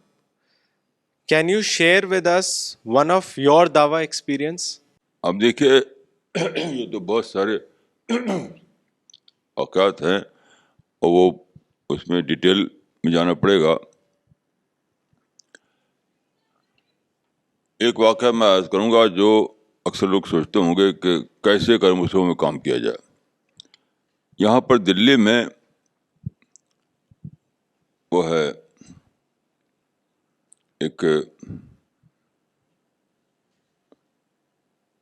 Can you share with us one of your dawa experience? اب دیکھیے یہ تو بہت سارے واقعات ہیں اور وہ اس میں ڈیٹیل میں جانا پڑے گا. ایک واقعہ میں عرض کروں گا جو اکثر لوگ سوچتے ہوں گے کہ کیسے کر مسلموں میں کام کیا جائے. یہاں پر دلی میں وہ ہے ایک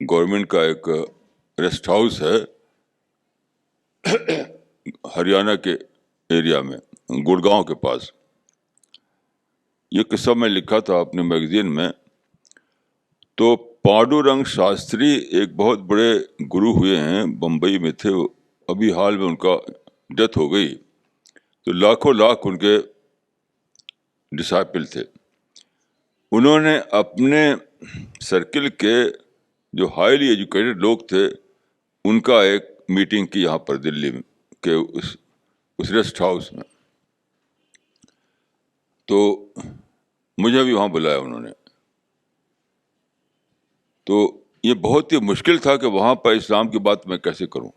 گورنمنٹ کا ایک ریسٹ ہاؤس ہے ہریانہ کے ایریا میں، گڑگاؤں کے پاس. یہ قصہ میں لکھا تھا اپنے میگزین میں. تو پانڈو رنگ شاستری ایک بہت بڑے گرو ہوئے ہیں، بمبئی میں تھے، ابھی حال میں ان کا ڈیتھ ہو گئی. تو لاکھوں لاکھ ان کے ڈسائپل تھے. انہوں نے اپنے سرکل کے جو ہائیلی ایجوکیٹڈ لوگ تھے ان کا ایک میٹنگ کی یہاں پر دلی میں کہ اس ریسٹ ہاؤس میں. تو مجھے بھی وہاں بلایا انہوں نے. تو یہ بہت ہی مشکل تھا کہ وہاں پر اسلام کی بات میں کیسے کروں،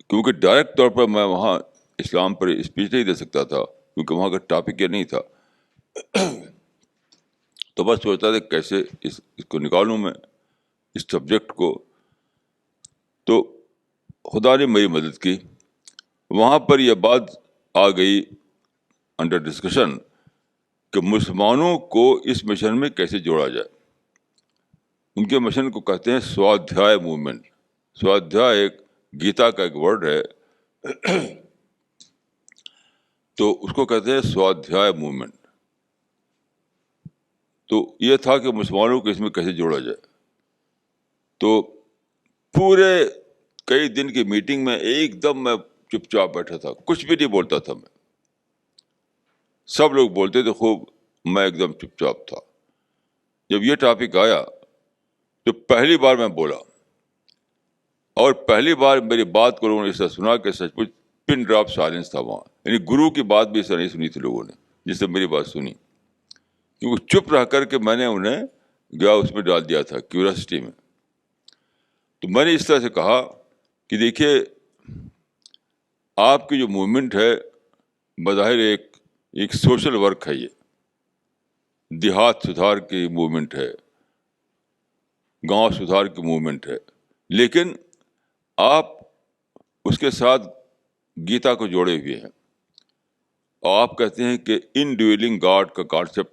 کیونکہ ڈائریکٹ طور پر میں وہاں اسلام پر اسپیچ نہیں دے سکتا تھا کیونکہ وہاں کا ٹاپک یہ نہیں تھا. تو بس سوچتا تھا کیسے اس کو نکالوں میں اس سبجیکٹ کو. تو خدا نے میری مدد کی. وہاں پر یہ بات آ گئی انڈر ڈسکشن کہ مسلمانوں کو اس مشن میں کیسے جوڑا جائے. ان کے مشن کو کہتے ہیں سوادھیائے موومنٹ. سوادھیائے ایک گیتا کا ایک ورڈ ہے، تو اس کو کہتے ہیں سوادھیائے موومنٹ. تو یہ تھا کہ مسلمانوں کو اس میں کیسے جوڑا جائے. تو پورے کئی دن کی میٹنگ میں ایک دم میں چپ چاپ بیٹھا تھا، کچھ بھی نہیں بولتا تھا میں. سب لوگ بولتے تھے خوب، میں ایک دم چپ چاپ تھا. جب یہ ٹاپک آیا تو پہلی بار میں بولا، اور پہلی بار میری بات کو لوگوں نے ایسا سنا کہ سچ مچ پن ڈراپ سائلنس تھا وہاں. یعنی گرو کی بات بھی ایسا نہیں سنی تھی لوگوں نے جس سے میری بات سنی، کیونکہ چپ رہ کر کے میں نے انہیں گیا اس میں ڈال دیا تھا کیوریاسٹی میں. تو میں نے اس طرح سے کہا کہ دیکھیے آپ کی جو موومنٹ ہے بظاہر ایک سوشل ورک ہے، یہ دیہات سدھار کی موومنٹ ہے، گاؤں سدھار کی موومنٹ ہے، لیکن آپ اس کے ساتھ گیتا کو جوڑے ہوئے ہیں. اور آپ کہتے ہیں کہ ان ڈویلنگ گاڈ کا کانسیپٹ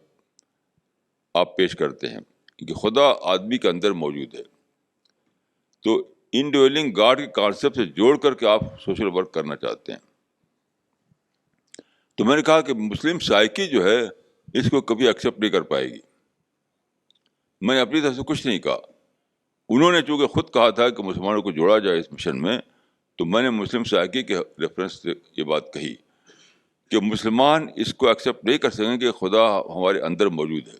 آپ پیش کرتے ہیں کہ خدا آدمی کے اندر موجود ہے. تو ان ڈویلنگ گاڈ کے کانسیپٹ سے جوڑ کر کے آپ سوشل ورک کرنا چاہتے ہیں. تو میں نے کہا کہ مسلم سائیکی جو ہے اس کو کبھی ایکسیپٹ نہیں کر پائے گی. میں نے اپنی طرف سے کچھ نہیں کہا. انہوں نے چونکہ خود کہا تھا کہ مسلمانوں کو جوڑا جائے اس مشن میں، تو میں نے مسلم سائیکی کے ریفرنس سے یہ بات کہی کہ مسلمان اس کو ایکسیپٹ نہیں کر سکیں کہ خدا ہمارے اندر موجود ہے.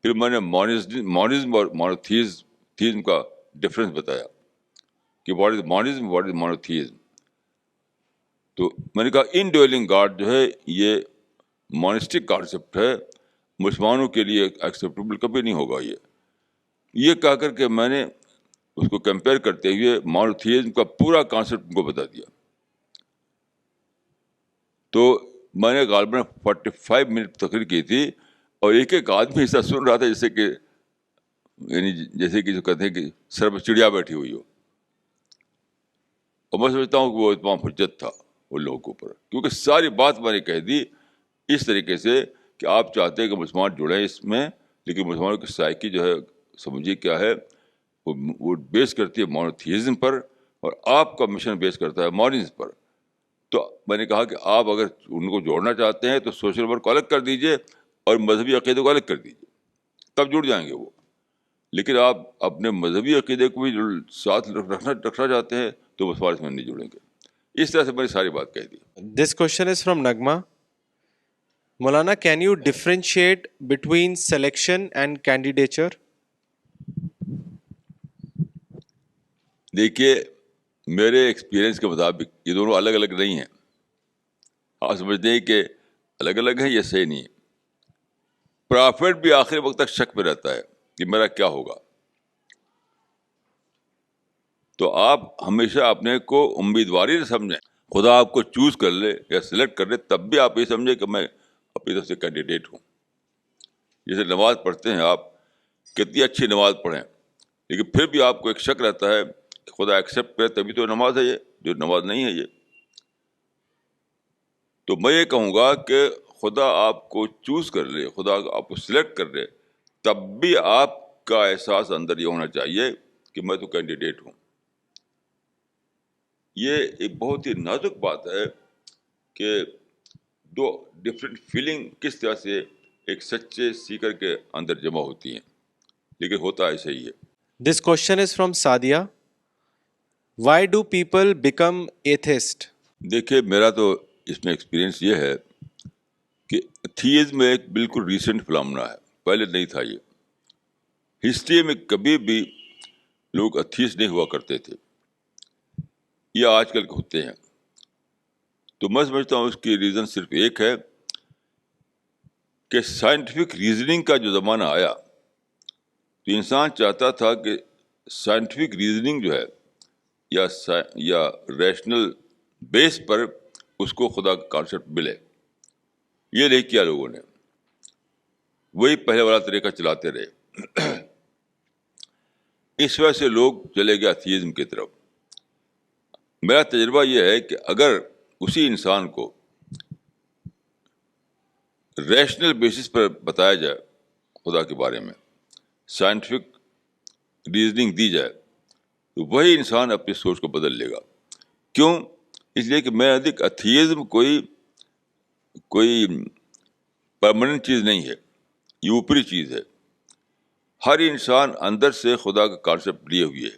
پھر میں نے مونزم اور مونوتھیزم کا ڈفرینس بتایا کہ what is monism, what is monotheism. تو میں نے کہا ان ڈویلنگ گاڈ جو ہے یہ مونسٹک کانسیپٹ ہے، مسلمانوں کے لیے ایکسیپٹیبل کبھی نہیں ہوگا. یہ کہہ کر کے میں نے اس کو کمپیئر کرتے ہوئے مونوتھیزم کا پورا کانسیپٹ ان کو بتا دیا. تو میں نے غالباً 45 منٹ تقریر کی تھی اور ایک ایک آدمی ایسا سن رہا تھا جیسے کہ یعنی جیسے کہ جو کہتے ہیں کہ سر پہ چڑیا بیٹھی ہوئی ہو. اور میں سمجھتا ہوں کہ وہ اتمام حجت تھا ان لوگوں کے اوپر، کیونکہ ساری بات میں نے کہہ دی اس طریقے سے کہ آپ چاہتے ہیں کہ مسلمان جڑیں اس میں، لیکن مسلمانوں کی سائیکی جو ہے سمجھیے کیا ہے، وہ بیس کرتی ہے مونوتھیزم پر، اور آپ کا مشن بیس کرتا ہے مونزم پر. تو میں نے کہا کہ آپ اگر ان کو جوڑنا چاہتے ہیں تو سوشل ورک کو الگ کر دیجیے اور مذہبی عقیدے کو الگ کر دیجیے، تب جڑ جائیں گے وہ. لیکن آپ اپنے مذہبی عقیدے کو بھی ساتھ رکھنا چاہتے ہیں تو بس فارس میں نہیں جڑیں گے. اس طرح سے میں نے ساری بات کہہ دی. This question is from Nagma. Maulana, can you differentiate between selection and candidature? دیکھیے میرے ایکسپیرئنس کے مطابق یہ دونوں الگ الگ نہیں ہیں. آپ سمجھتے ہیں کہ الگ الگ ہیں، یہ صحیح نہیں ہے. پرافٹ بھی آخری وقت تک شک میں رہتا ہے کہ میرا کیا ہوگا. تو آپ ہمیشہ اپنے کو امیدواری نہ سمجھیں. خدا آپ کو چوز کر لے یا سلیکٹ کر لے تب بھی آپ یہ سمجھیں کہ میں اپنی طرف سے کینڈیڈیٹ ہوں. جیسے نماز پڑھتے ہیں آپ، کتنی اچھی نماز پڑھیں لیکن پھر بھی آپ کو ایک شک رہتا ہے کہ خدا ایکسیپٹ کرے تبھی تو نماز ہے، یہ جو نماز نہیں ہے یہ. تو میں یہ کہوں گا کہ خدا آپ کو چوز کر لے، خدا آپ کو سلیکٹ کر لے، تب بھی آپ کا احساس اندر یہ ہونا چاہیے کہ میں تو کینڈیڈیٹ ہوں. یہ ایک بہت ہی نازک بات ہے کہ دو ڈفرینٹ فیلنگ کس طرح سے ایک سچے سیکر کے اندر جمع ہوتی ہیں، لیکن ہوتا ایسا ہی ہے. This question is from Sadia. Why do people become atheist? دیکھیے میرا تو اس میں ایکسپیرئنس یہ ہے کہ ایتھیزم میں ایک بالکل ریسنٹ فنامنا ہے، پہلے نہیں تھا. یہ ہسٹری میں کبھی بھی لوگ ایتھیسٹ نہیں ہوا کرتے تھے، یہ آج کل ہوتے ہیں. تو میں سمجھتا ہوں اس کی ریزن صرف ایک ہے کہ سائنٹیفک ریزننگ کا جو زمانہ آیا تو انسان چاہتا تھا کہ سائنٹیفک ریزننگ جو ہے یا ریشنل بیس پر اس کو خدا کا کانسیپٹ ملے. یہ نہیں کیا لوگوں نے، وہی پہلے والا طریقہ چلاتے رہے. اس وجہ سے لوگ چلے گئے ایتھیزم کی طرف. میرا تجربہ یہ ہے کہ اگر اسی انسان کو ریشنل بیسس پر بتایا جائے خدا کے بارے میں، سائنٹیفک ریزننگ دی جائے، تو وہی انسان اپنی سوچ کو بدل لے گا. کیوں؟ اس لیے کہ میں ادھک ایتھیزم کوئی پرماننٹ چیز نہیں ہے، یہ اوپری چیز ہے. ہر انسان اندر سے خدا کا کانسیپٹ لیے ہوئے ہے،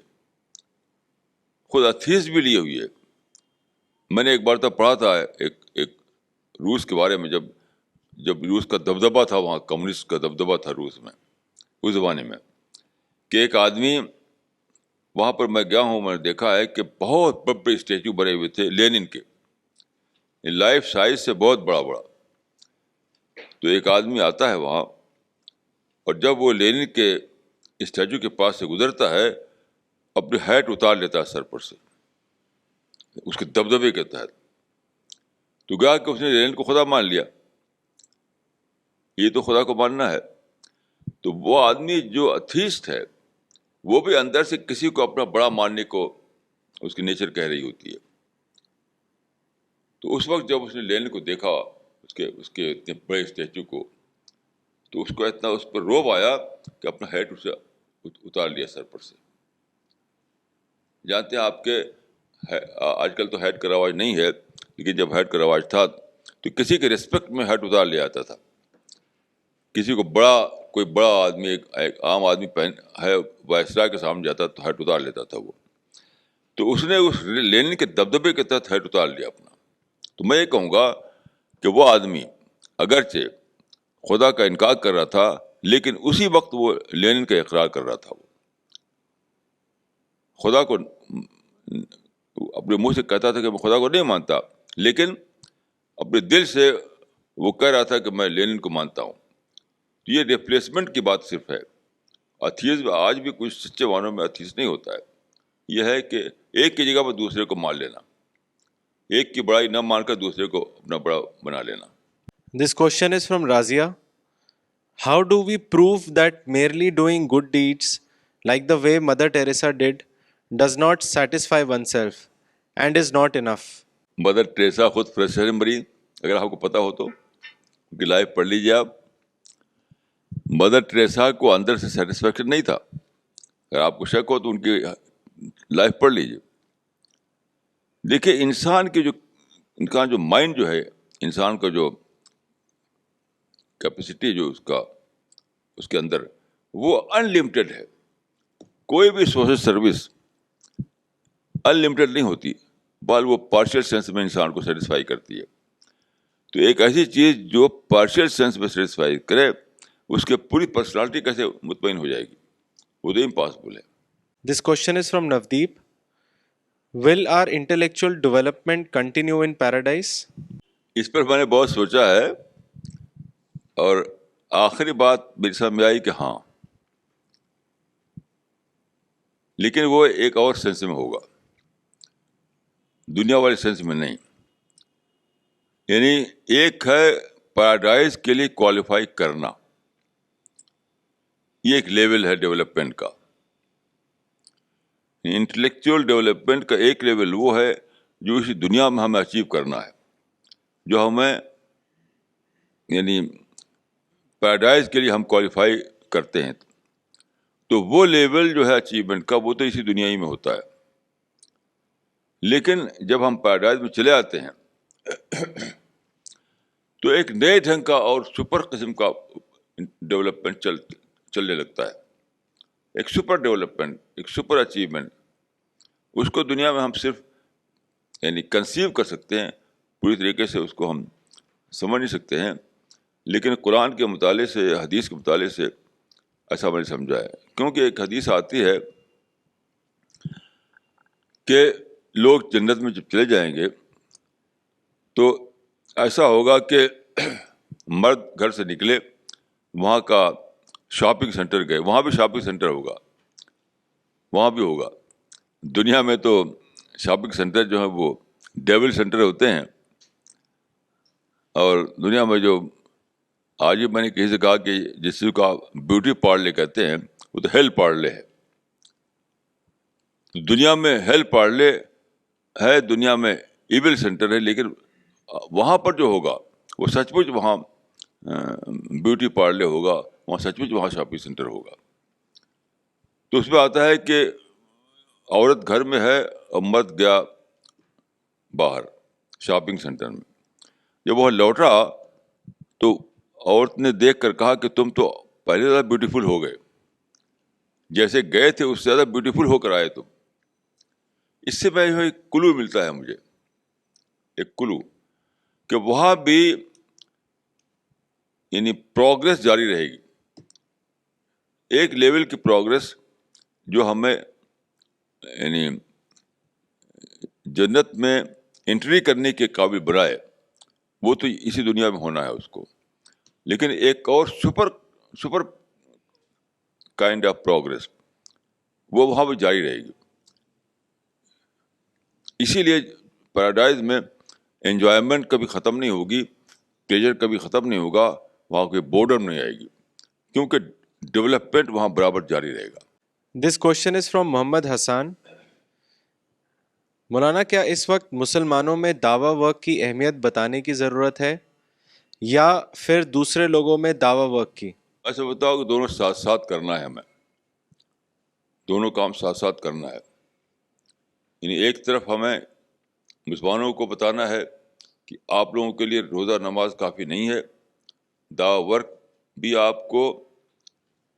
خود ایتھیسٹ بھی لیے ہوئے ہے. میں نے ایک بار تو پڑھا تھا ایک روس کے بارے میں، جب روس کا دبدبہ تھا، وہاں کمیونسٹ کا دبدبہ تھا روس میں اس زمانے میں، کہ ایک آدمی وہاں پر، میں گیا ہوں، میں نے دیکھا ہے کہ بہت بڑے بڑے اسٹیچو بنے ہوئے تھے لینن کے، لائف سائز سے بہت بڑا بڑا. تو ایک آدمی آتا ہے وہاں، اور جب وہ لینن کے اسٹیچو کے پاس سے گزرتا ہے اپنی ہیٹ اتار لیتا ہے سر پر سے اس کے دبدبے کے تحت. تو گیا کہ اس نے لینن کو خدا مان لیا، یہ تو خدا کو ماننا ہے. تو وہ آدمی جو ایتھیسٹ ہے وہ بھی اندر سے کسی کو اپنا بڑا ماننے کو اس کی نیچر کہہ رہی ہوتی ہے. تو اس وقت جب اس نے لینن کو دیکھا، اس کے اتنے بڑے اسٹیچو کو، تو اس کو اتنا اس پر روب آیا کہ اپنا ہیٹ اسے اتار لیا سر پر سے. جانتے ہیں آپ کے آج کل تو ہیٹ کا رواج نہیں ہے، لیکن جب ہیٹ کا رواج تھا تو کسی کے ریسپیکٹ میں ہیٹ اتار لیا جاتا تھا. کسی کو بڑا کوئی بڑا آدمی ایک عام آدمی ہے وائسرا کے سامنے جاتا تو ہیٹ اتار لیتا تھا وہ. تو اس نے اس لینن کے دبدبے کے تحت ہیٹ اتار لیا اپنا. تو میں یہ کہوں گا کہ وہ آدمی اگرچہ خدا کا انکار کر رہا تھا لیکن اسی وقت وہ لینن کا اقرار کر رہا تھا. وہ خدا کو اپنے منہ سے کہتا تھا کہ میں خدا کو نہیں مانتا, لیکن اپنے دل سے وہ کہہ رہا تھا کہ میں لینن کو مانتا ہوں. تو یہ ریپلیسمنٹ کی بات صرف ہے. ایتھیزم آج بھی کچھ سچے معنوں میں ایتھیسٹ نہیں ہوتا ہے. یہ ہے کہ ایک کی جگہ پر دوسرے کو مان لینا, ایک کی بڑائی نہ مان کر دوسرے کو اپنا بڑا بنا لینا. This question is from Razia. How do we prove that merely doing good deeds, like the way Mother Teresa did, does not satisfy oneself and is not enough? Mother Teresa خود فرسٹریشن مری, اگر آپ کو پتا ہو تو ان کی life پڑھ لیجیے آپ. مدر ٹریسا کو اندر سے سیٹسفیکشن نہیں تھا. اگر آپ کو شک ہو تو ان کی لائف پڑھ لیجیے. دیکھیے انسان جو مائنڈ جو ہے, انسان کا جو کیپیسٹی جو اس کے اندر, وہ انلمیٹیڈ ہے. کوئی بھی سوشل سروس انلمیٹیڈ نہیں ہوتی, بال وہ پارشل سینس میں انسان کو سیٹسفائی کرتی ہے. تو ایک ایسی چیز جو پارشل سینس میں سیٹسفائی کرے, اس کے پوری پرسنالٹی کیسے مطمئن ہو جائے گی؟ وہ تو امپاسبل ہے. This question is from Navdeep. Will our intellectual development continue in paradise? اس پر میں نے بہت سوچا ہے, اور آخری بات میری سمجھ میں آئی کہ ہاں, لیکن وہ ایک اور سینس میں ہوگا, دنیا والے سینس میں نہیں. یعنی ایک ہے پیراڈائز کے لیے کوالیفائی کرنا, یہ ایک لیول ہے ڈیولپمنٹ کا. انٹلیکچوئل ڈیولپمنٹ کا ایک لیول وہ ہے جو اسی دنیا میں ہمیں اچیو کرنا ہے, جو ہمیں یعنی پیراڈائز کے لیے ہم کوالیفائی کرتے ہیں. تو وہ لیول جو ہے اچیومنٹ کا, وہ تو اسی دنیا ہی میں ہوتا ہے. لیکن جب ہم پیراڈائز میں چلے آتے ہیں تو ایک نئے ڈھنگ کا اور سپر قسم کا ڈیولپمنٹ چلنے لگتا ہے. ایک سپر ڈیولپمنٹ, ایک سپر اچیومنٹ. اس کو دنیا میں ہم صرف یعنی کنسیو کر سکتے ہیں, پوری طریقے سے اس کو ہم سمجھ نہیں سکتے ہیں. لیکن قرآن کے مطالعے سے, حدیث کے مطالعے سے ایسا میں نے سمجھا ہے. کیونکہ ایک حدیث آتی ہے کہ لوگ جنت میں جب چلے جائیں گے تو ایسا ہوگا کہ مرد گھر سے نکلے, وہاں کا شاپنگ سینٹر گئے, وہاں بھی شاپنگ سینٹر ہوگا, وہاں بھی ہوگا. دنیا میں تو شاپنگ سینٹر جو ہیں وہ ڈیول سینٹر ہوتے ہیں, اور دنیا میں جو آج ہی میں نے کسی سے کہا کہ جس کو آپ بیوٹی پارلر کہتے ہیں, وہ تو ہیل پارلر ہے. دنیا میں ہیل پارلر ہے, دنیا میں ایول سینٹر ہے, لیکن وہاں پر جو ہوگا وہ سچ مچ وہاں بیوٹی پارلر ہوگا, وہاں سچ مچ وہاں شاپنگ سینٹر ہوگا. تو اس میں آتا ہے کہ عورت گھر میں ہے اور مرد گیا باہر شاپنگ سینٹر میں. جب وہ لوٹا تو عورت نے دیکھ کر کہا کہ تم تو پہلے زیادہ بیوٹیفل ہو گئے, جیسے گئے تھے اس سے زیادہ بیوٹیفل ہو کر آئے تم. اس سے میں ایک کلو ملتا ہے مجھے, ایک کلو کہ وہاں بھی یعنی پروگرس جاری رہے گی. ایک لیول کی پروگرس جو ہمیں یعنی جنت میں انٹری کرنے کے قابل بنائے, وہ تو اسی دنیا میں ہونا ہے اس کو. لیکن ایک اور سپر کائنڈ آف پروگرس وہ وہاں بھی جاری رہے گی. اسی لیے پیراڈائز میں انجوائمنٹ کبھی ختم نہیں ہوگی, پلیجر کبھی ختم نہیں ہوگا, وہاں کوئی بورڈم نہیں آئے گی, کیونکہ ڈیولپمنٹ وہاں برابر جاری رہے گا. This question is from Muhammad Hassan. مولانا, کیا اس وقت مسلمانوں میں دعویٰ ورک کی اہمیت بتانے کی ضرورت ہے یا پھر دوسرے لوگوں میں دعویٰ ورک کی؟ ایسا بتاؤ کہ دونوں ساتھ ساتھ کرنا ہے, ہمیں دونوں کام ساتھ ساتھ کرنا ہے. یعنی ایک طرف ہمیں مسلمانوں کو بتانا ہے کہ آپ لوگوں کے لیے روزہ نماز کافی نہیں ہے, دعویٰ ورک بھی آپ کو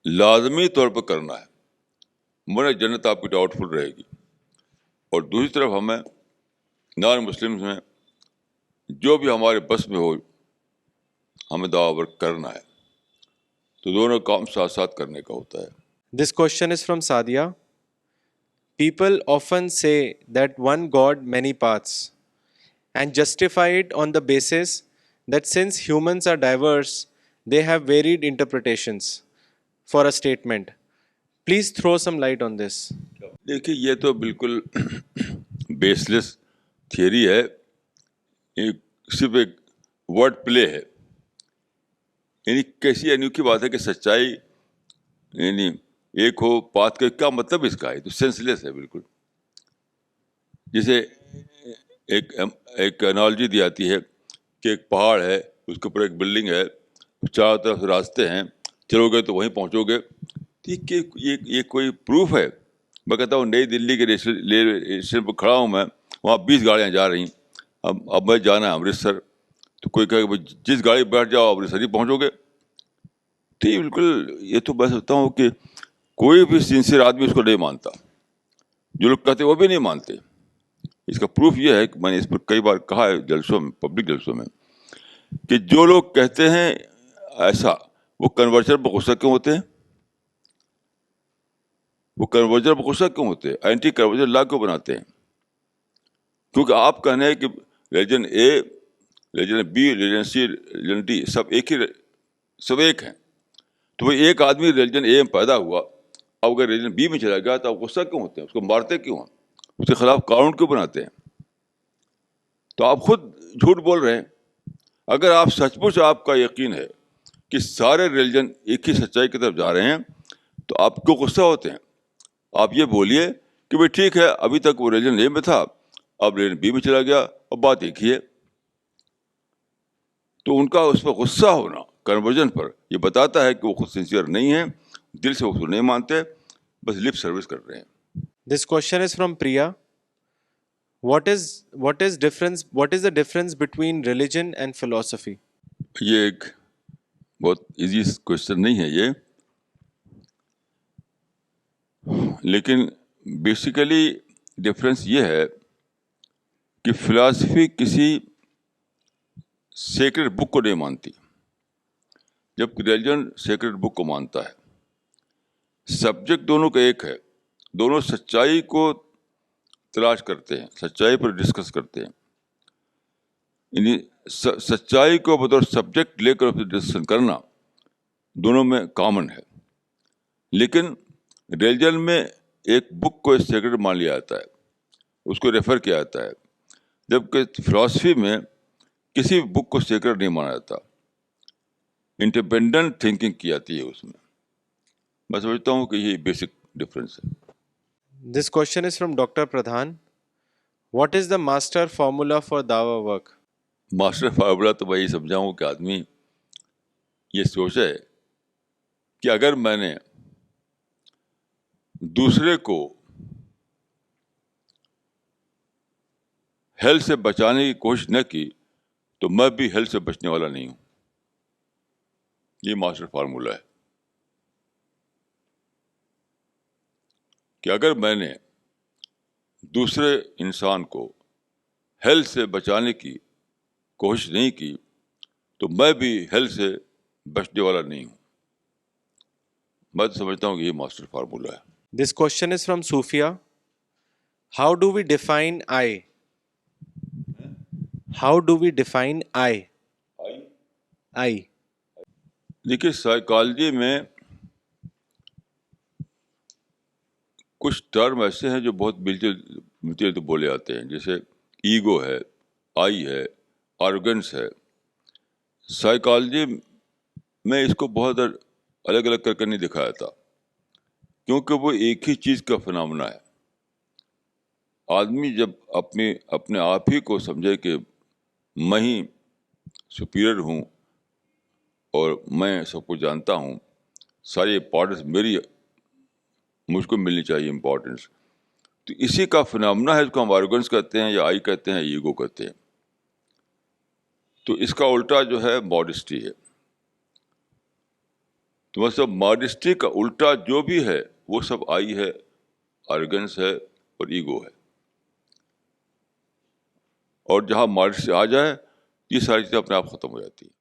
لازمی طور پر کرنا ہے، ورنہ جنت آپ کی ڈاؤٹ فل رہے گی. اور دوسری طرف ہمیں نان مسلمس میں جو بھی ہمارے بس میں ہو ہمیں دعویٰ ورک کرنا ہے. تو دونوں کام ساتھ ساتھ کرنے کا ہوتا ہے. This question is from Sadia. People often say that one God, many paths, and justify it on the basis that since humans are diverse, they have varied interpretations for a statement. Please throw some light on this. دیکھیے یہ تو بالکل بیس لیس theory ہے، یہ صرف ایک word پلے ہے. یعنی کیسی انوکھی بات ہے کہ سچائی یعنی ایک ہو بات کا کیا مطلب اس کا ہے؟ تو سینس لیس ہے بالکل. جیسے ایک انالوجی دی جاتی ہے کہ ایک پہاڑ ہے، اس کے اوپر ایک بلڈنگ ہے، چاروں طرف راستے ہیں، چلو گے تو وہیں پہنچو گے. ٹھیک کہ یہ کوئی پروف ہے؟ میں کہتا ہوں نئی دلی کے ریلوے اسٹیشن پہ کھڑا ہوں میں، وہاں 20 گاڑیاں جا رہی ہیں. اب میں جانا ہے امرتسر، تو کوئی کہے کہ جس گاڑی بیٹھ جاؤ امرتسر ہی پہنچو گے. تو یہ بالکل، یہ تو میں سمجھتا ہوں کہ کوئی بھی سنسیئر آدمی اس کو نہیں مانتا. جو لوگ کہتے وہ بھی نہیں مانتے. اس کا پروف یہ ہے کہ میں نے اس پر کئی بار کہا ہے جلسوں میں، پبلک جلسوں میں، کہ جو لوگ کہتے ہیں ایسا وہ کنورژن پر غصہ کیوں ہوتے ہیں؟ وہ کنورژن پر غصہ کیوں ہوتے ہیں؟ اینٹی کنورژن لا کیوں بناتے ہیں؟ کیونکہ آپ کہنے ہیں کہ religion A, religion B, religion C, religion D سب ایک ہیں. تو وہ ایک آدمی ریلیجن اے میں پیدا ہوا، اب اگر ریلیجن بی میں چلا گیا تو آپ غصہ کیوں ہوتے ہیں؟ اس کو مارتے کیوں ہیں؟ اس کے خلاف قانون کیوں بناتے ہیں؟ تو آپ خود جھوٹ بول رہے ہیں. اگر آپ سچ مچ آپ کا یقین ہے کہ سارے ریلیجن ایک ہی سچائی کی طرف جا رہے ہیں تو آپ کیوں غصہ ہوتے ہیں؟ آپ یہ بولیے کہ بھائی ٹھیک ہے، ابھی تک وہ ریلیجن اے میں تھا، اب ریلیجن بی میں چلا گیا، اب بات ایک ہی ہے. تو ان کا اس پر غصہ ہونا کنورژن پر یہ بتاتا ہے کہ وہ خود سنسیئر نہیں ہیں، دل سے اس کو نہیں مانتے، بس لپ سروس کر رہے ہیں. This question is from Priya. What is the difference between religion and philosophy? یہ ایک بہت ایزی کوشچن نہیں ہے یہ، لیکن بیسیکلی ڈفرینس یہ ہے کہ فلاسفی کسی سیکرڈ بک کو نہیں مانتی، جبکہ ریلیجن سیکرڈ بک کو مانتا ہے. سبجیکٹ دونوں کا ایک ہے، دونوں سچائی کو تلاش کرتے ہیں، سچائی پر ڈسکس کرتے ہیں. یعنی سچائی کو بطور سبجیکٹ لے کر ڈسکشن کرنا دونوں میں کامن ہے. لیکن ریلیجن میں ایک بک کو سیکرڈ مان لیا جاتا ہے، اس کو ریفر کیا جاتا ہے، جبکہ فلاسفی میں کسی بک کو سیکرڈ نہیں مانا جاتا، انڈیپینڈنٹ تھنکنگ کی جاتی ہے اس میں. میں سمجھتا ہوں کہ یہ بیسک ڈفرینس ہے. This question is from Dr. Pradhan. What is the master formula for dawa work? Master formula تو میں یہ سمجھاؤں کہ آدمی یہ سوچے کہ اگر میں نے دوسرے کو ہیل سے بچانے کی کوشش نہ کی تو میں بھی ہیل سے بچنے والا نہیں ہوں. یہ ماسٹر فارمولا ہے کہ اگر میں نے دوسرے انسان کو ہیل سے بچانے کی کوشش نہیں کی تو میں بھی ہیل سے بچنے والا نہیں ہوں. میں تو سمجھتا ہوں کہ یہ ماسٹر فارمولا ہے. This question is from Sufia. How do we define I? How do we define I? I. دیکھیے سائیکالوجی میں کچھ ٹرم ایسے ہیں جو بہت ملتے جلتے بولے جاتے ہیں، جیسے ایگو ہے، آئی ہے، آرگنس ہے. سائیکالوجی میں اس کو بہت الگ الگ کر کے نہیں دکھایا جاتا، کیونکہ وہ ایک ہی چیز کا فنامنا ہے. آدمی جب اپنے آپ ہی کو سمجھے کہ میں ہی سپیریئر ہوں اور میں سب کو جانتا ہوں، ساری امپورٹنس مجھ کو ملنی چاہیے امپورٹنس، تو اسی کا فنامنا ہے، اس کو ہم آرگنس کہتے ہیں یا آئی کہتے ہیں، ایگو کہتے ہیں. تو اس کا الٹا جو ہے ماڈسٹی ہے. تو مطلب ماڈسٹی کا الٹا جو بھی ہے وہ سب آئی ہے، آرگنس ہے اور ایگو ہے. اور جہاں ماڈسٹی آ جائے یہ ساری چیزیں اپنے آپ ختم ہو جاتی ہیں.